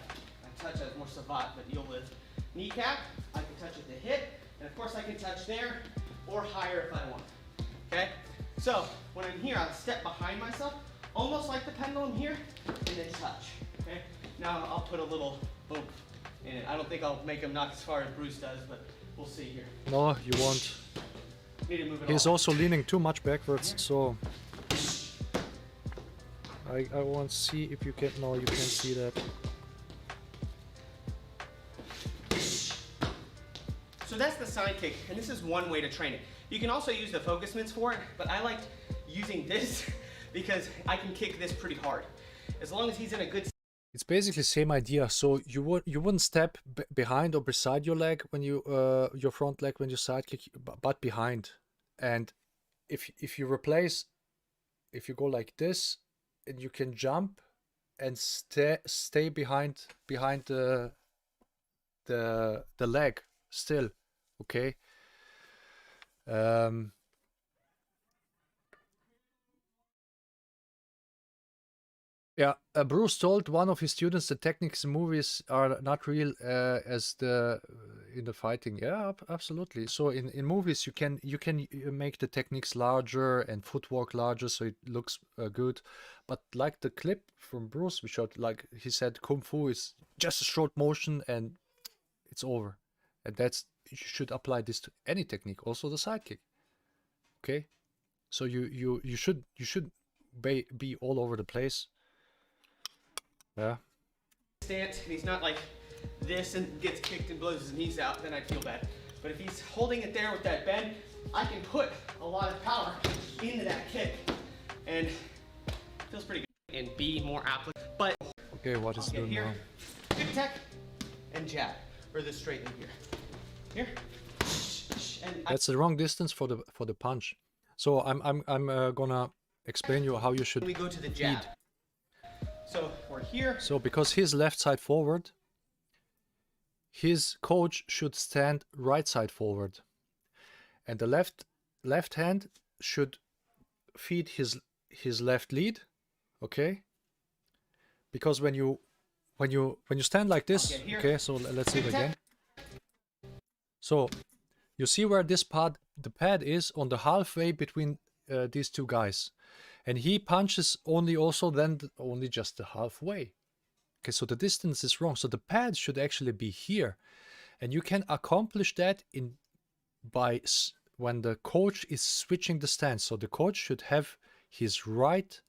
touch as more savate, but you'll live. Kneecap. I can touch at the hip, and of course I can touch there or higher if I want. Okay. So when I'm here, I'll step behind myself, almost like the pendulum here, and then touch. Okay. Now I'll put a little boom in it. I don't think I'll make him knock as far as Bruce does, but we'll see here.
No, you won't.
Need to move it
He's
all.
also leaning too much backwards, so I want to see if you can. No, you can't see that.
So that's the side kick, and this is one way to train it. You can also use the focus mitts for it, but I liked using this because I can kick this pretty hard. As long as he's in a good...
It's basically the same idea. So you wouldn't step behind or beside your leg when you your front leg when you side kick, but behind. And if you replace, if you go like this, and you can jump and stay behind the leg still, okay. Yeah, Bruce told one of his students the techniques in movies are not real as the in the fighting. Yeah, absolutely. So in movies you can make the techniques larger and footwork larger so it looks good. But like the clip from Bruce we showed, like he said, Kung Fu is just a short motion and it's over. And that's, you should apply this to any technique, also the side kick. Okay, so you should be all over the place. Yeah.
Stance, and he's not like this and gets kicked and blows his knees out, then I'd feel bad. But if he's holding it there with that bend, I can put a lot of power into that kick, and it feels pretty good. And be more applicable. But
okay, what is doing
here?
now?
Good attack and jab, or the straight leg here. And
that's the wrong distance for the punch. So I'm gonna explain you how you should.
We go to the jab.
Feed.
So we're here.
So because he's left side forward, his coach should stand right side forward, and the left hand should feed his left lead. Okay. Because when you stand like this, okay. So let's see it again. So you see where this pad, the pad is on the halfway between these two guys. And he punches only just the halfway. Okay, so the distance is wrong. So the pad should actually be here. And you can accomplish that by when the coach is switching the stance. So the coach should have his right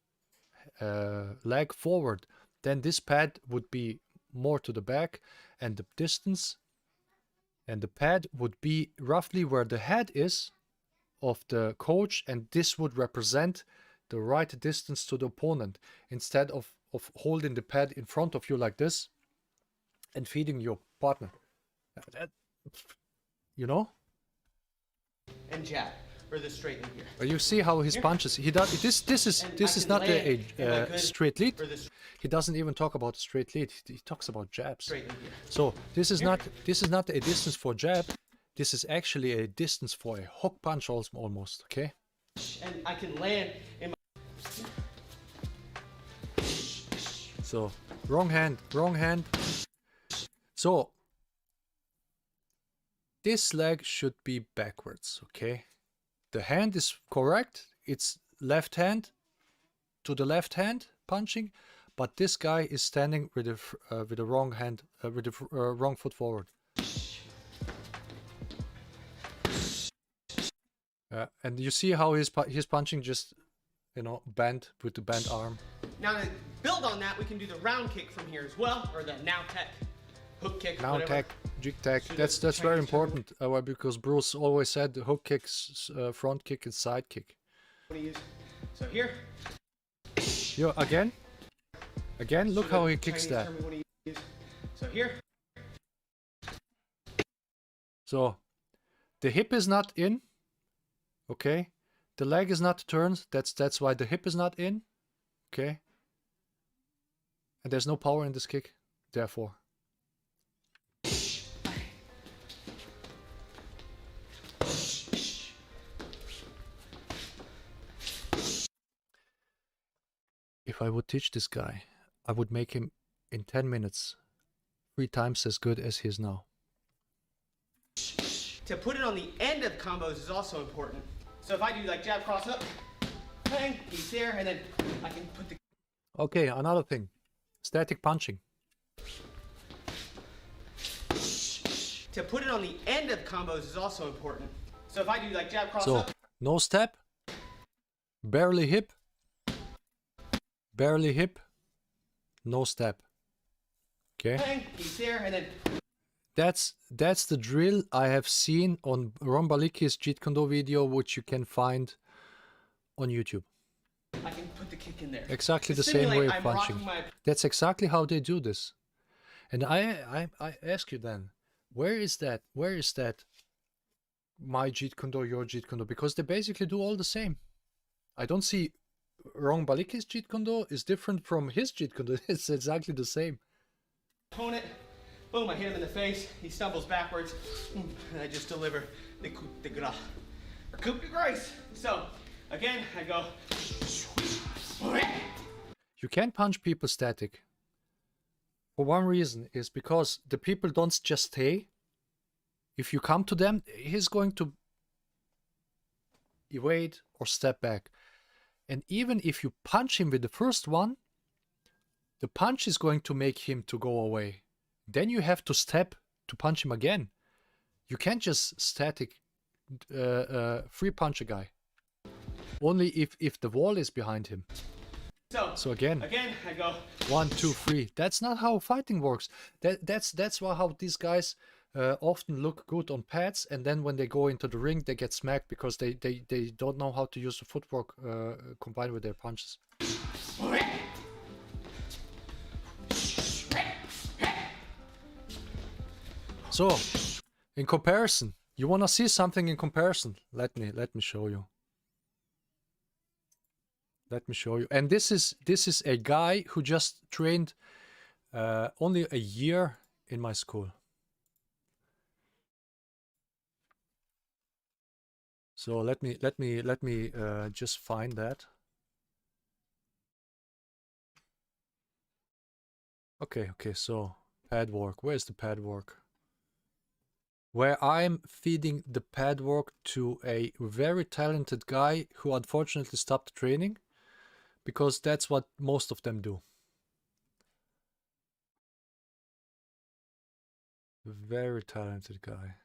leg forward. Then this pad would be more to the back, and the distance and the pad would be roughly where the head is of the coach, and this would represent the right distance to the opponent, instead of holding the pad in front of you like this and feeding your partner. You know?
And jab, or the straight leg here.
But you see how his punches. He does this is not a straight lead. He doesn't even talk about straight lead. He talks about jabs. So this is not a distance for jab. This is actually a distance for a hook punch almost. Okay.
And I can land in my...
So wrong hand. So this leg should be backwards. Okay. The hand is correct. It's left hand to the left hand punching, but this guy is standing with the wrong hand, with the wrong foot forward. And you see how his punching just, bent with the bent arm.
Now to build on that, we can do the round kick from here as well, or the now tech hook kick.
Now tech, jig tech. That's very important because Bruce always said the hook kicks, front kick and side kick.
So here.
Again, look how he kicks that.
So here.
So the hip is not in. Okay, the leg is not turned. That's why the hip is not in. Okay, and there's no power in this kick. Therefore, if I would teach this guy, I would make him in 10 minutes 3 times as good as he is now.
To put it on the end of combos is also important. So if I do like jab, cross up, bang, he's there, and then I can put the...
Okay, another thing. Static punching.
To put it on the end of combos is also important. So if I do like jab, cross
So,
up...
no step, barely hip, no step. Okay?
Bang, he's there, and then...
That's the drill I have seen on Ron Baliki's Jeet Kune Do video, which you can find on YouTube.
I can put the kick in there.
Exactly
To
the same way
simulate
of
I'm
punching.
rocking my-
That's exactly how they do this. And I ask you then, where is that? Where is that? My Jeet Kune Do, your Jeet Kune Do, because they basically do all the same. I don't see Ron Baliki's Jeet Kune Do is different from his Jeet Kune Do. It's exactly the same.
Opponent, boom, I hit him in the face. He stumbles backwards, and I just deliver the coup de grace, or coup de grace. So, again, I go.
You can't punch people static. For one reason is because the people don't just stay. If you come to them, he's going to evade or step back. And even if you punch him with the first one, the punch is going to make him to go away. Then you have to step to punch him again. You can't just static free punch a guy. Only if the wall is behind him. So again,
I go.
1, 2, 3. That's not how fighting works. That's how these guys often look good on pads, and then when they go into the ring, they get smacked because they don't know how to use the footwork combined with their punches. So, in comparison, you wanna see something in comparison? Let me show you. Let me show you. And this is a guy who just trained only a year in my school. So let me just find that. Okay, so pad work. Where's the pad work? Where I'm feeding the pad work to a very talented guy who unfortunately stopped training, because that's what most of them do. Very talented guy.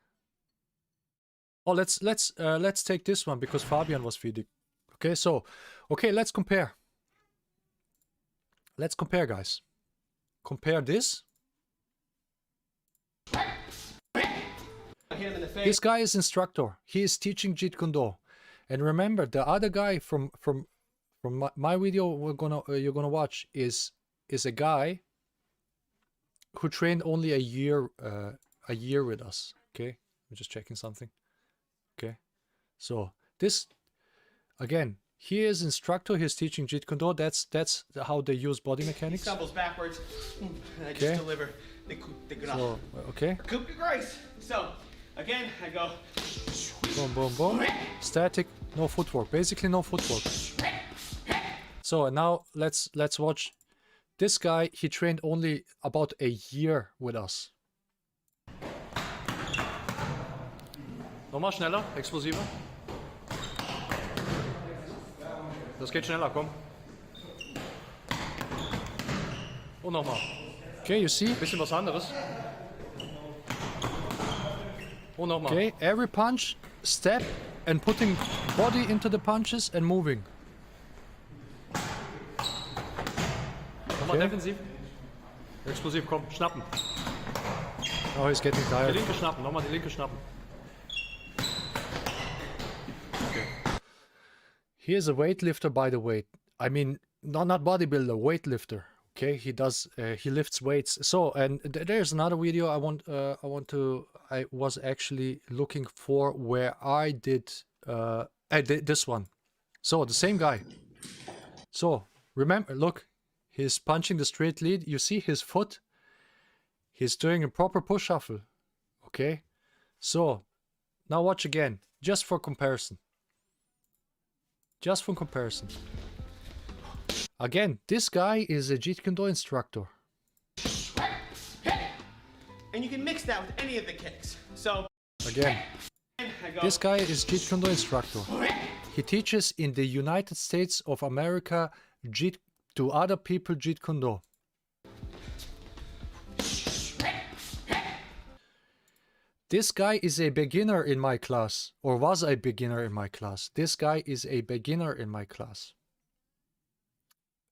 Oh, let's take this one because Fabian was feeding. Okay, so let's compare. Let's compare, guys. Compare this. This guy is instructor. He is teaching Jeet Kune Do. And remember, the other guy from my video you're gonna watch is a guy who trained only a year with us. Okay, I'm just checking something. Okay, so this again, he is instructor. He's teaching Jeet Kune Do. That's how they use body mechanics.
He stumbles backwards, and I
Okay.
just deliver the coup de grace.
So okay,
Coup de grace. So, again, I go.
boom, boom, boom. Static, no footwork. Basically, no footwork. So now let's watch this guy. He trained only about a year with us. Nochmal schneller, explosiver. Das geht schneller, komm. Und nochmal. Okay, you see? Bisschen was anderes. Und nochmal. Okay, every punch, step and putting body into the punches and moving. Nochmal defensiv. Explosiv, komm, schnappen. Oh, he's getting
Die
tired.
linke schnappen, nochmal die linke schnappen.
He is a weightlifter, by the way. I mean, not bodybuilder, weightlifter. Okay, he does. He lifts weights. So, and there's another video I was actually looking for where I did this one. So the same guy. So remember, look, he's punching the straight lead. You see his foot. He's doing a proper push shuffle. Okay, so now watch again, just for comparison. Just for comparison. Again, this guy is a Jeet Kune Do instructor.
And you can mix that with any of the kicks. So,
Again,
I go.
this guy is Jeet Kune Do instructor. He teaches in the United States of America to other people Jeet Kune Do. This guy is a beginner in my class, or was a beginner in my class. This guy is a beginner in my class.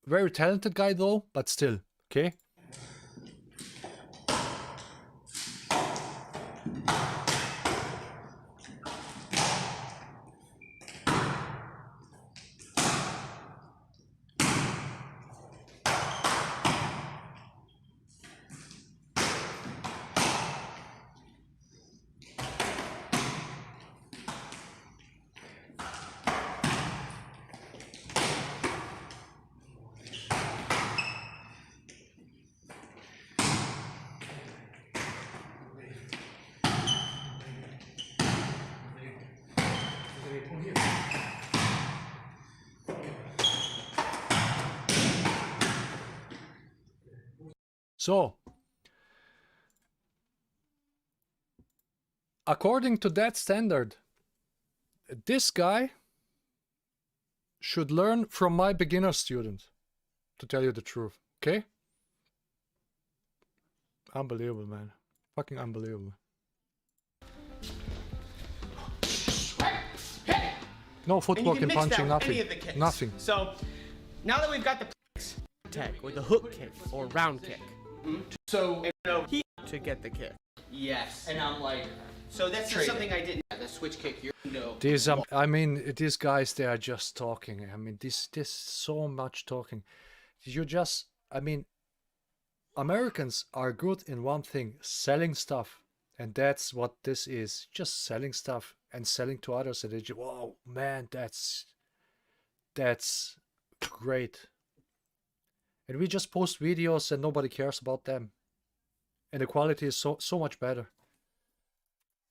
Very talented guy though, but still, okay? So, according to that standard, this guy should learn from my beginner student, to tell you the truth, okay? Unbelievable, man. Fucking unbelievable. No footwork and punching, nothing. Nothing.
So, now that we've got the tech, or the hook kick, or round kick. So, he to get the kick. Yes. And I'm like, so that's just something I didn't. The switch kick,
These, I mean, these guys, they are just talking. I mean, this so much talking. You just, I mean, Americans are good in one thing, selling stuff. And that's what this is, just selling stuff and selling to others. And they just, whoa, man, that's great. And we just post videos and nobody cares about them. And the quality is so much better.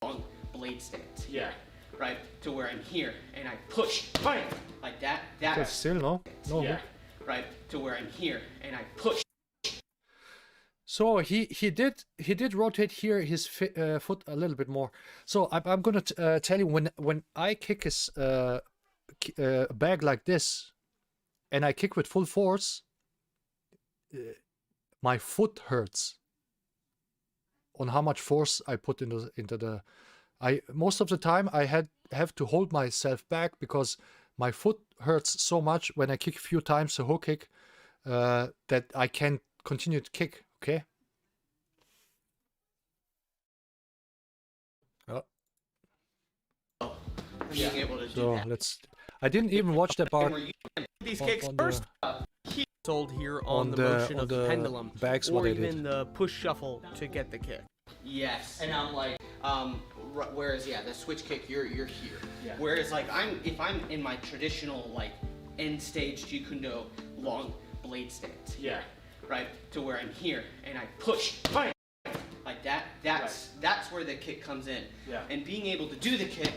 Long blade stance. Yeah. Right, to where I'm here and I push, bang, like that.
But still, no.
Yeah. Right, to where I'm here and I push.
So he did rotate here his foot a little bit more. So I'm gonna tell you, when I kick his bag like this, and I kick with full force, my foot hurts. On how much force I put into the, most of the time I have to hold myself back because my foot hurts so much when I kick a few times a hook kick that I can't continue to kick. Okay.
Being able to do
So
that.
let's. I didn't even watch that part.
These kicks
on
first. Sold here on the motion of the pendulum,
bags,
or
what they
even
did.
the push shuffle to get the kick. Yes. And I'm like, whereas the switch kick, you're here. Yeah. Whereas like if I'm in my traditional like end stage Jeet Kune Do long blade stance. Yeah. Right, to where I'm here and I push, bang, like that. That's where the kick comes in. Yeah. And being able to do the kick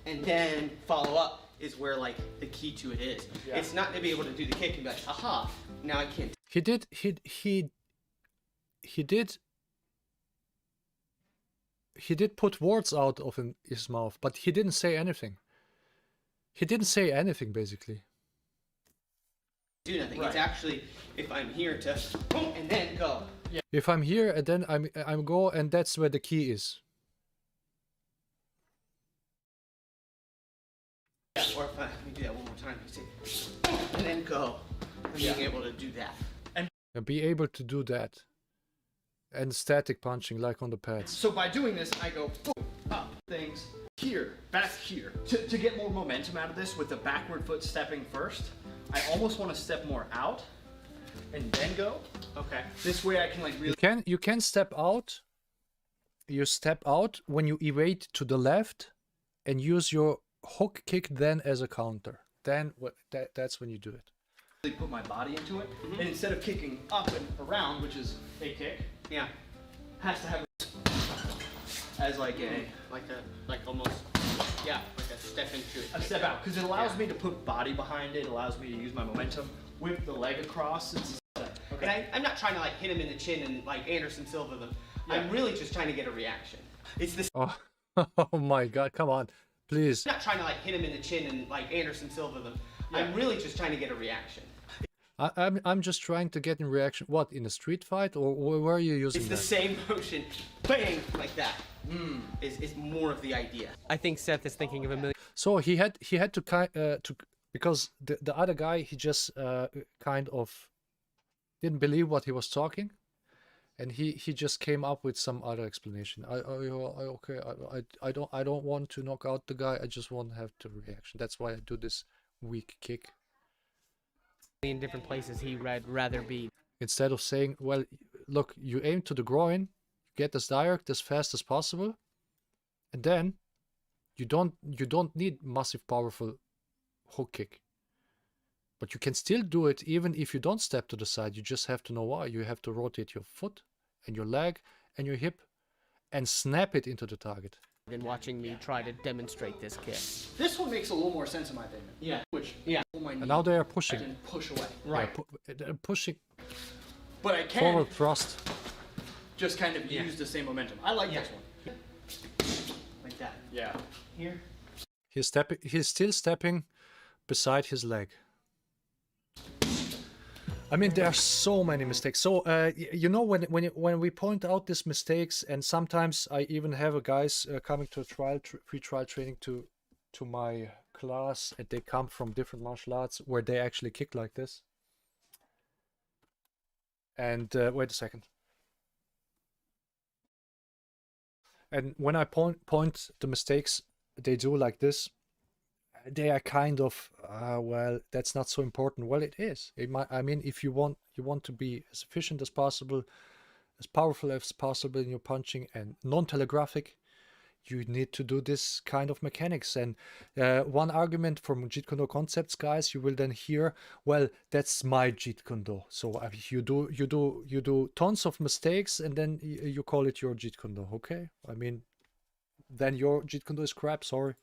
and then follow up is where like the key to it is. Yeah. It's not to be able to do the kick and be like, aha, now I can't.
He did put words out of his mouth, but he didn't say anything. He didn't say anything basically.
Do nothing. Right. It's actually if I'm here to boom and then go. Yeah.
If I'm here and then I'm go, and that's where the key is.
Yeah. Or if let me do that one more time. You say boom and then go. And being able to do that.
And be able to do that. And static punching like on the pads.
So by doing this, I go boom, up, things here, back here. To get more momentum out of this with the backward foot stepping first, I almost want to step more out and then go. Okay. This way I can like really...
You can step out. You step out when you evade to the left and use your hook kick then as a counter. Then that's when you do it.
Put my body into it, and instead of kicking up and around, which is a kick, has to have as like
almost like a step into it.
A step out, because it allows me to put body behind it, allows me to use my momentum, whip the leg across.
And I'm not trying to like hit him in the chin and like Anderson Silva them. I'm really just trying to get a reaction. It's this.
Oh my God! Come on, please.
I'm not trying to like hit him in the chin and like Anderson Silva them. I'm really just trying to get a reaction.
I'm just trying to get in reaction. What, in a street fight, or where are you using
It's
that?
the same motion, bang, like that. Is more of the idea. I think Seth is thinking of a million.
So he had to because the other guy, he just kind of didn't believe what he was talking, and he just came up with some other explanation. I don't want to knock out the guy. I just want to have the reaction. That's why I do this weak kick.
In different places he'd rather be.
Instead of saying, well, look, you aim to the groin, get as direct as fast as possible, and then you don't need massive powerful hook kick. But you can still do it even if you don't step to the side. You just have to know why. You have to rotate your foot and your leg and your hip and snap it into the target.
Than watching me try to demonstrate this kick.
This one makes a little more sense in my opinion. Yeah. Which
and now they are pushing.
I can push away.
Right. Pushing.
But I can
Forward thrust.
just kind of use the same momentum. I like this one.
Like that.
Yeah.
Here.
He's still stepping beside his leg. I mean, there are so many mistakes. So, you know, when we point out these mistakes, and sometimes I even have a guys coming to a pre-trial training to my class, and they come from different martial arts where they actually kick like this. And wait a second. And when I point the mistakes they do like this, they are kind of well, that's not so important. Well, it is. I mean, if you want to be as efficient as possible, as powerful as possible in your punching, and non-telegraphic, you need to do this kind of mechanics. And one argument from Jeet Kune Do concepts, guys, you will then hear, well, that's my Jeet Kune Do. So you do tons of mistakes, and then you call it your Jeet Kune Do. Okay, I mean, then your Jeet Kune Do is crap. Sorry.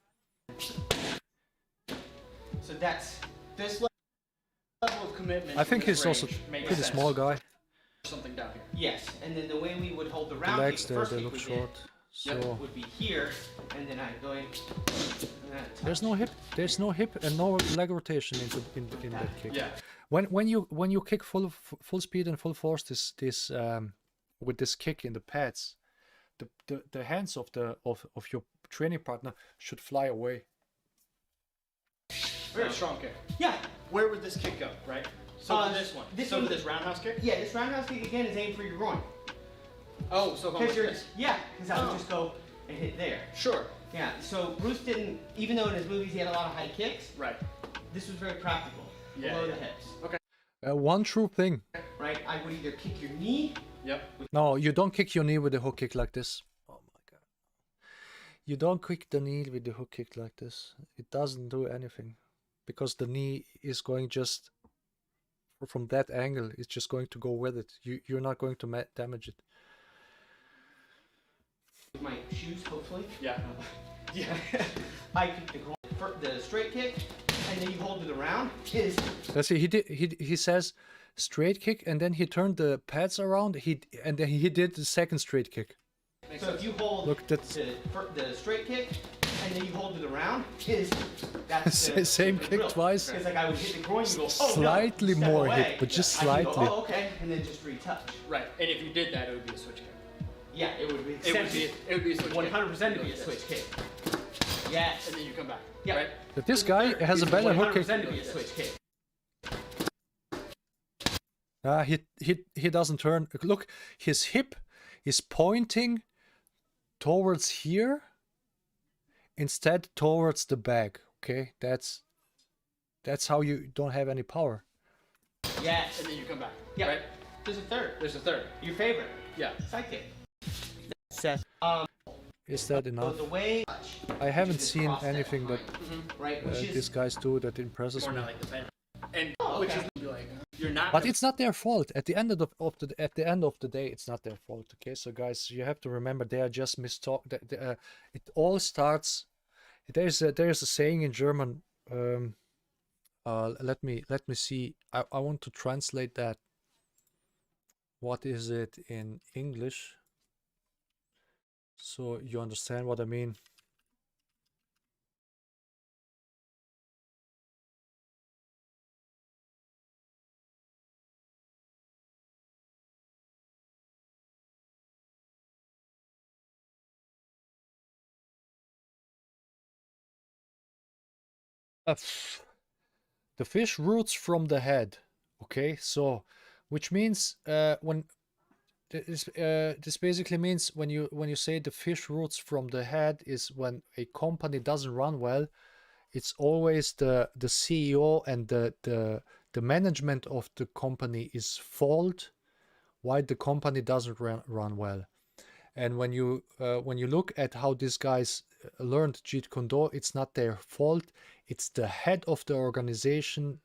So that's
This level of commitment.
I think
to this
he's also
range makes
pretty
sense.
small guy.
Something down here.
yes, and then the way we would hold the
The
round
legs
kick, the
there,
first
they
kick
look
we did,
short. So
would be here, and then I go in. And then I
there's no hip and no leg rotation in that kick.
Yeah.
When you kick full speed and full force with this kick in the pads, the hands of your training partner should fly away.
Very strong kick.
Yeah.
Where would this kick go, right? So for this one.
this
so
one-
for this roundhouse kick?
Yeah, this roundhouse kick again is aimed for your groin.
Oh, so if I'm like this.
Yeah, because I would just go and hit there.
Sure.
Yeah, so Bruce didn't, even though in his movies he had a lot of high kicks,
Right.
this was very practical.
Yeah,
Below
yeah.
the hips.
Okay.
One true thing.
Right? I would either kick your knee.
Yep.
No, you don't kick your knee with a hook kick like this. Oh my god. You don't kick the knee with the hook kick like this. It doesn't do anything. Because the knee is going just from that angle, it's just going to go with it. You're not going to damage it.
With my shoes, hopefully.
Yeah. Yeah.
I kick the groin, the straight kick, and then you hold it around. Is
Let's see. He says straight kick, and then he turned the pads around. And then he did the second straight kick.
so if you hold
Look, that's
the straight kick, and then you hold it around. That's
same kick twice.
Because like I would hit the groin, you go, oh
Slightly
no, step
more
away.
hit, but just
I can go,
slightly.
oh okay, and then just retouch.
Right. And if you did that, it would be a switch kick.
Yeah, it would be.
It would be a switch kick.
100% to be a switch kick. Yes.
And then you come back.
Yeah.
Right?
But this guy has a better hook
100%
kick.
to be a switch kick.
He doesn't turn. Look, his hip is pointing towards here instead towards the back. Okay, that's how you don't have any power.
Yes.
And then you come back.
Yeah.
Right?
There's a third.
There's a third.
Your favorite.
Yeah.
Side kick. Seth.
Is that enough?
The way
I haven't
just
seen
cross that
anything that
line, right, which
these
is
guys do that impresses
Or
me.
not like the pen. And
Oh,
which
okay.
is be like you're not.
But it's not their fault. At the end of the day, it's not their fault. Okay, so guys, you have to remember they are just mistalk. It all starts. There's a saying in German. Let me see. I want to translate that. What is it in English? So you understand what I mean. The fish roots from the head. Okay, so which means when this basically means when you say the fish roots from the head is when a company doesn't run well, it's always the CEO and the management of the company is fault why the company doesn't run well. And when you look at how these guys learned Jeet Kune Do, it's not their fault. It's the head of the organization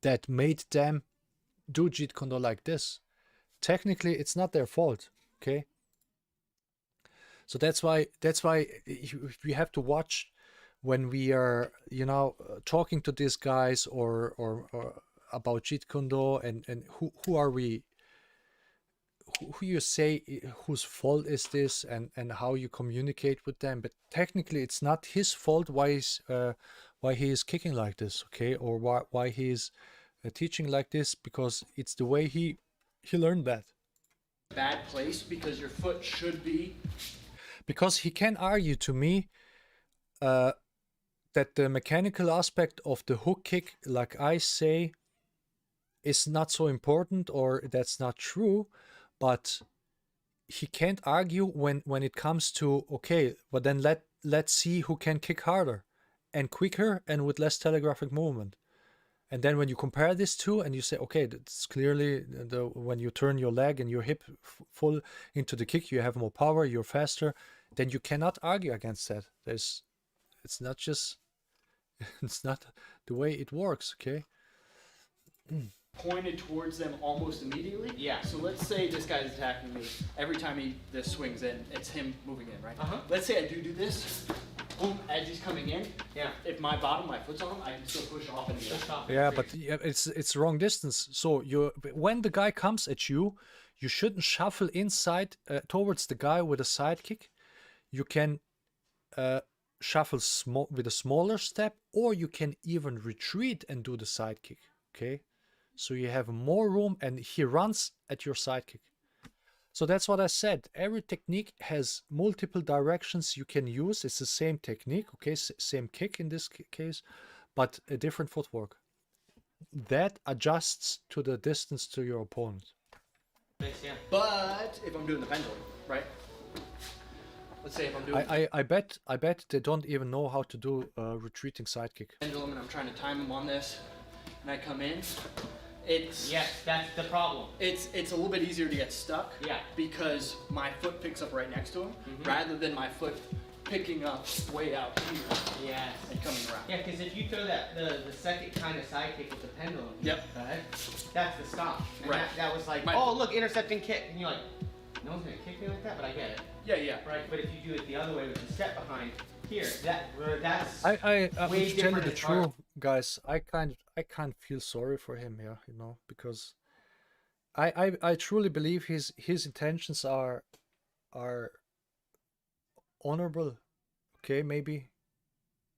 that made them do Jeet Kune Do like this. Technically, it's not their fault. Okay. So that's why we have to watch when we are talking to these guys or about Jeet Kune Do and who are we, who you say whose fault is this, and how you communicate with them. But technically it's not his fault why he is kicking like this, okay, or why he is teaching like this, because it's the way he learned that.
Bad place because your foot should be.
Because he can argue to me that the mechanical aspect of the hook kick, like I say, is not so important, or that's not true, but he can't argue when it comes to, okay, but then let's see who can kick harder and quicker and with less telegraphic movement. And then when you compare this two and you say, okay, that's clearly when you turn your leg and your hip full into the kick, you have more power, you're faster, then you cannot argue against that. It's not just, it's not the way it works, okay?
Pointed towards them almost immediately.
Yeah.
So let's say this guy's attacking me. Every time this swings in, it's him moving in, right?
Uh-huh.
Let's say I do this. Boom, as he's coming in.
Yeah.
If my foot's on him, I can still push off and
Yeah, but it's wrong distance. So when the guy comes at you, you shouldn't shuffle inside towards the guy with a side kick. You can shuffle with a smaller step, or you can even retreat and do the side kick. Okay, so you have more room, and he runs at your side kick. So that's what I said. Every technique has multiple directions you can use. It's the same technique, okay, same kick in this case, but a different footwork. That adjusts to the distance to your opponent.
Yeah.
But if I'm doing the pendulum, right? Let's say if I'm doing
I bet they don't even know how to do a retreating side kick.
pendulum and I'm trying to time him on this, and I come in, it's
Yes, that's the problem.
it's a little bit easier to get stuck.
Yeah.
Because my foot picks up right next to him, rather than my foot picking up way out here
Yes.
and coming around.
Yeah, because if you throw the second kind of side kick with the pendulum,
Yep.
that's the stop. And
Right.
that was like,
My-
oh look, intercepting kick, and you're like, no one's gonna kick me like that, but I get it,
Yeah.
right? But if you do it the other way with the step behind, here, that's
I
way
to tell you
different
the
and harder.
truth, guys, I can't feel sorry for him here, you know, because I truly believe his intentions are honorable, okay, maybe,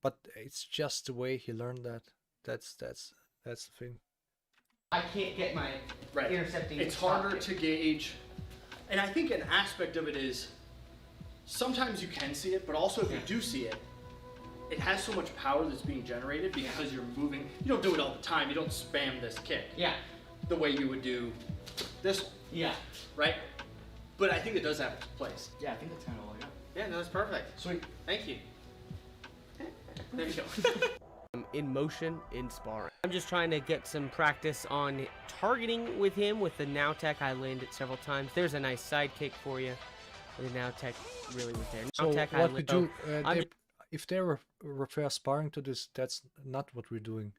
but it's just the way he learned that. That's the thing.
I can't get my
Right.
intercepting.
It's
stop
harder
kick.
to gauge, and I think an aspect of it is sometimes you can see it, but also if you do see it, it has so much power that's being generated because you're moving. You don't do it all the time. You don't spam this kick
Yeah.
the way you would do this one,
Yeah.
right? But I think it does have its place.
Yeah, I think that's kind of all I got. Yeah, no, that's perfect.
Sweet.
Thank you.
There you go.
In motion in sparring. I'm just trying to get some practice on targeting with him with the now tech. I landed several times. There's a nice side kick for you. The now tech really was there.
So
Now tech,
what we do,
I'm
if they refer sparring to this, that's not what we're doing.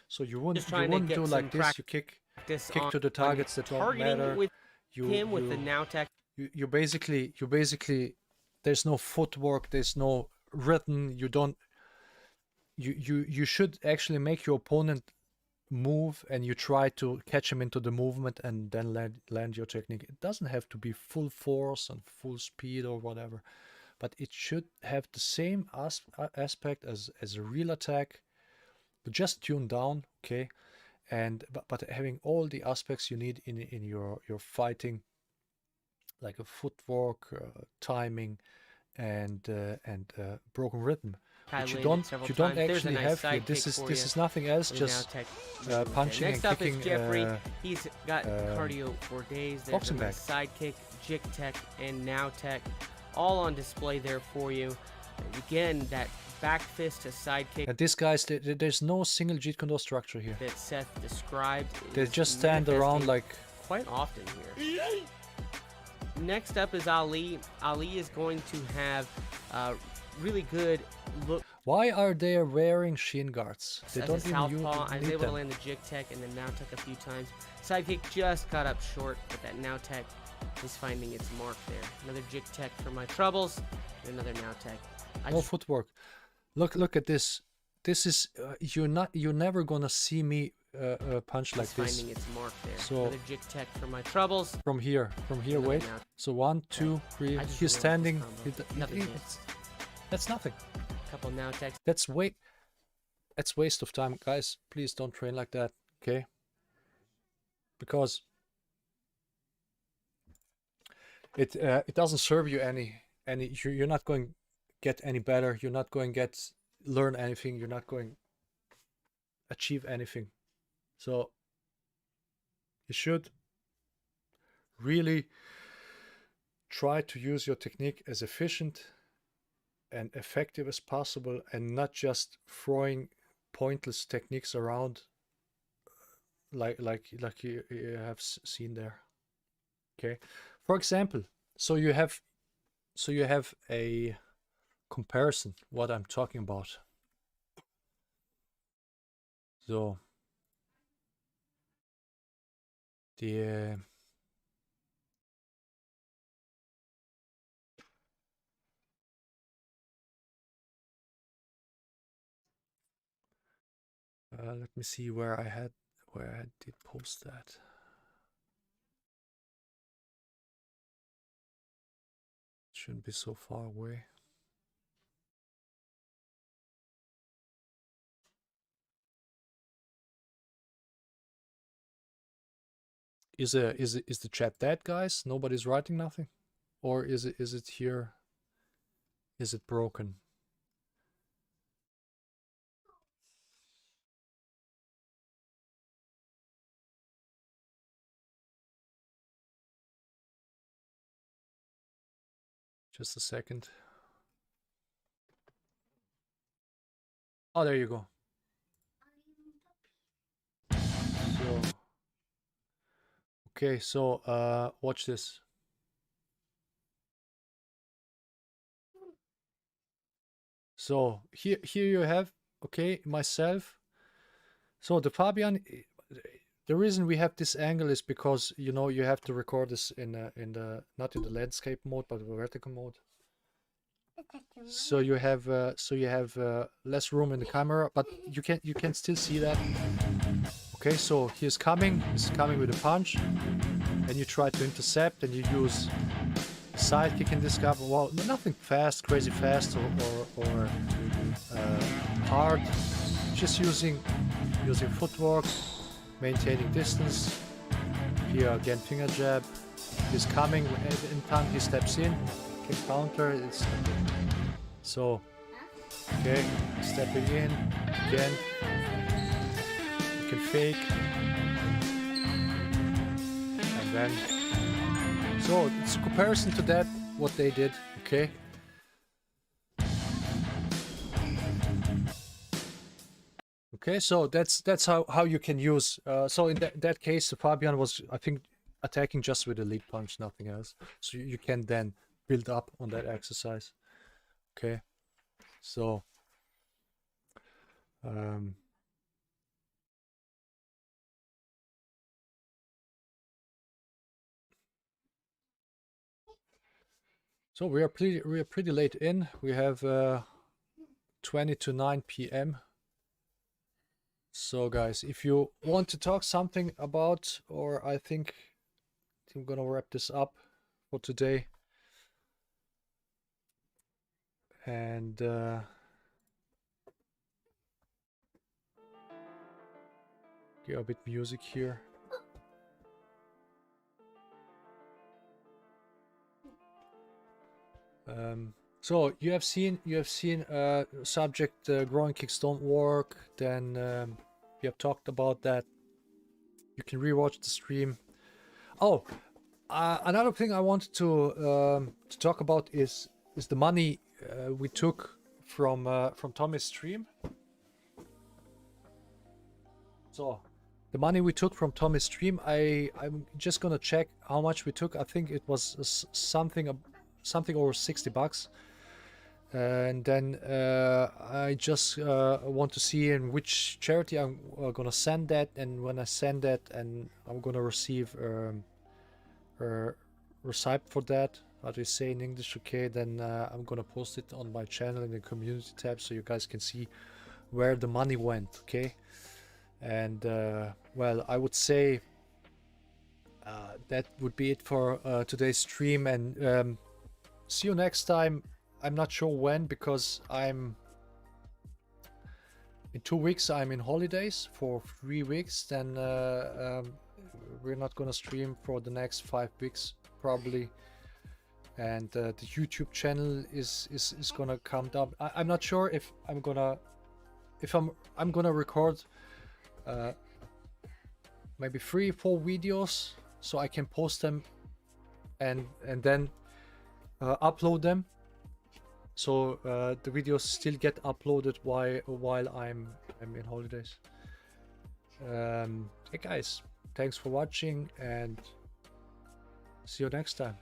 So you
just
wouldn't
trying to get
do
some
like this. You kick
practice
to the
on
targets that don't
targeting
matter.
with
You
him with the now tech.
you basically there's no footwork, there's no rhythm. You should actually make your opponent move, and you try to catch him into the movement and then land your technique. It doesn't have to be full force and full speed or whatever, but it should have the same aspect as a real attack, but just tuned down, okay, and but having all the aspects you need in your fighting, like a footwork, timing, and broken rhythm.
I
Which you
landed
don't
several
you don't
times. There's a
actually
nice
have here.
side
This
kick
is
for
this
you.
is nothing else,
The
just
now tech really was there.
punching
Next
and
up
kicking.
is Jeffrey. He's got cardio for days. There's
boxing
a nice side kick, jig tech, and now tech, all on display there for you. And again, that back fist to side kick
And these guys, there's no single Jeet Kune Do structure here.
that Seth described.
They
is
just stand around
manifesting
like.
quite often here. Next up is Ali. Ali is going to have really good look
Why are they wearing shin guards? They
as
don't
a
even
southpaw. I was
need
able to
them.
land the jig tech and the now tech a few times. Side kick just got up short, but that now tech is finding its mark there. Another jig tech for my troubles, and another now tech.
No footwork. Look at this. This is you're never gonna see me punch like
He's
this.
finding its mark there.
So-
Another jig tech for my troubles.
From here,
Another
wait.
now.
So 1, 2, 3.
I just
He's
realized this
standing.
combo. Nothing missed.
That's nothing.
Couple now techs.
That's waste of time, guys. Please don't train like that, okay? Because it doesn't serve you any. You're not going get any better. You're not going learn anything. You're not going achieve anything. So you should really try to use your technique as efficient and effective as possible, and not just throwing pointless techniques around like you have seen there. Okay, for example, so you have a comparison what I'm talking about. So the let me see where I did post that. Shouldn't be so far away. Is the chat dead, guys? Nobody's writing nothing, or is it here? Is it broken? Just a second. Oh, there you go. So, okay, so watch this. So here you have, okay, myself. So the Fabian, the reason we have this angle is because, you know, you have to record this in the not in the landscape mode but the vertical mode. So you have less room in the camera, but you can still see that. Okay, so he's coming with a punch, and you try to intercept, and you use sidekick in this guy. Well, nothing fast, crazy fast, or hard. Just using footwork, maintaining distance. Here again, finger jab. He's coming, in time he steps in, can counter. It's so okay. Stepping in again. You can fake, and then so it's a comparison to that what they did. Okay. Okay, so that's how you can use. So in that case, the Fabian was, I think, attacking just with a lead punch, nothing else. So you can then build up on that exercise. Okay, so so we are pretty late in. We have 20 to 9 p.m. So guys, if you want to talk something about, or I think I'm gonna wrap this up for today, and get a bit music here. So you have seen subject groin kicks don't work. Then we have talked about that. You can rewatch the stream. Oh, another thing I wanted to talk about is the money we took from Tommy's stream. So the money we took from Tommy's stream, I'm just gonna check how much we took. I think it was something over $60. And then I just want to see in which charity I'm gonna send that, and when I send that, and I'm gonna receive a receipt for that, how do you say in English? Okay, then I'm gonna post it on my channel in the community tab so you guys can see where the money went. Okay, And well, I would say that would be it for today's stream, and see you next time. I'm not sure when, because in 2 weeks I'm in holidays for 3 weeks. Then we're not gonna stream for the next 5 weeks probably, and the YouTube channel is gonna come down. I'm not sure if I'm gonna record maybe 3-4 videos so I can post them and then upload them, so the videos still get uploaded while I'm in holidays. Hey guys, thanks for watching, and see you next time.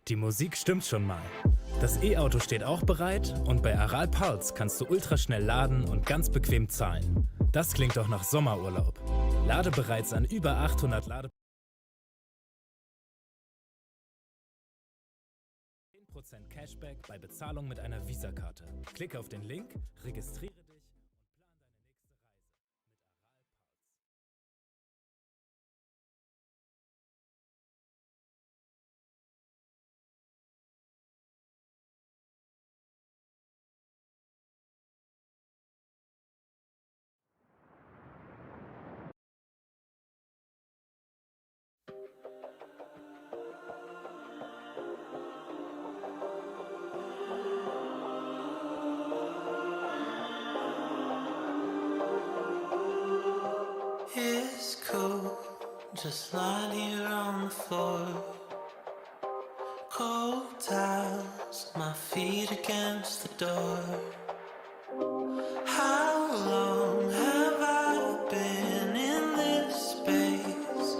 Die Musik stimmt schon mal. Das E-Auto steht auch bereit und bei Aral Parts kannst du ultraschnell laden und ganz bequem zahlen. Das klingt doch nach Sommerurlaub. Lade bereits an über 800 Ladepunkten. 10% Cashback bei Bezahlung mit einer Visa-Karte. Klick auf den Link, registriere dich.
It's cold, just lying here on the floor. Cold tiles, my feet against the door. How long have I been in this space?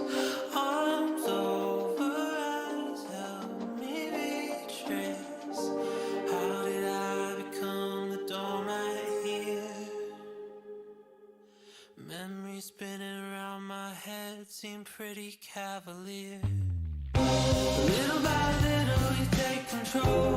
Arms over eyes, help me retrace. How did I become the doormat here? Memories spinning around my head seem pretty cavalier. Little by little you take control.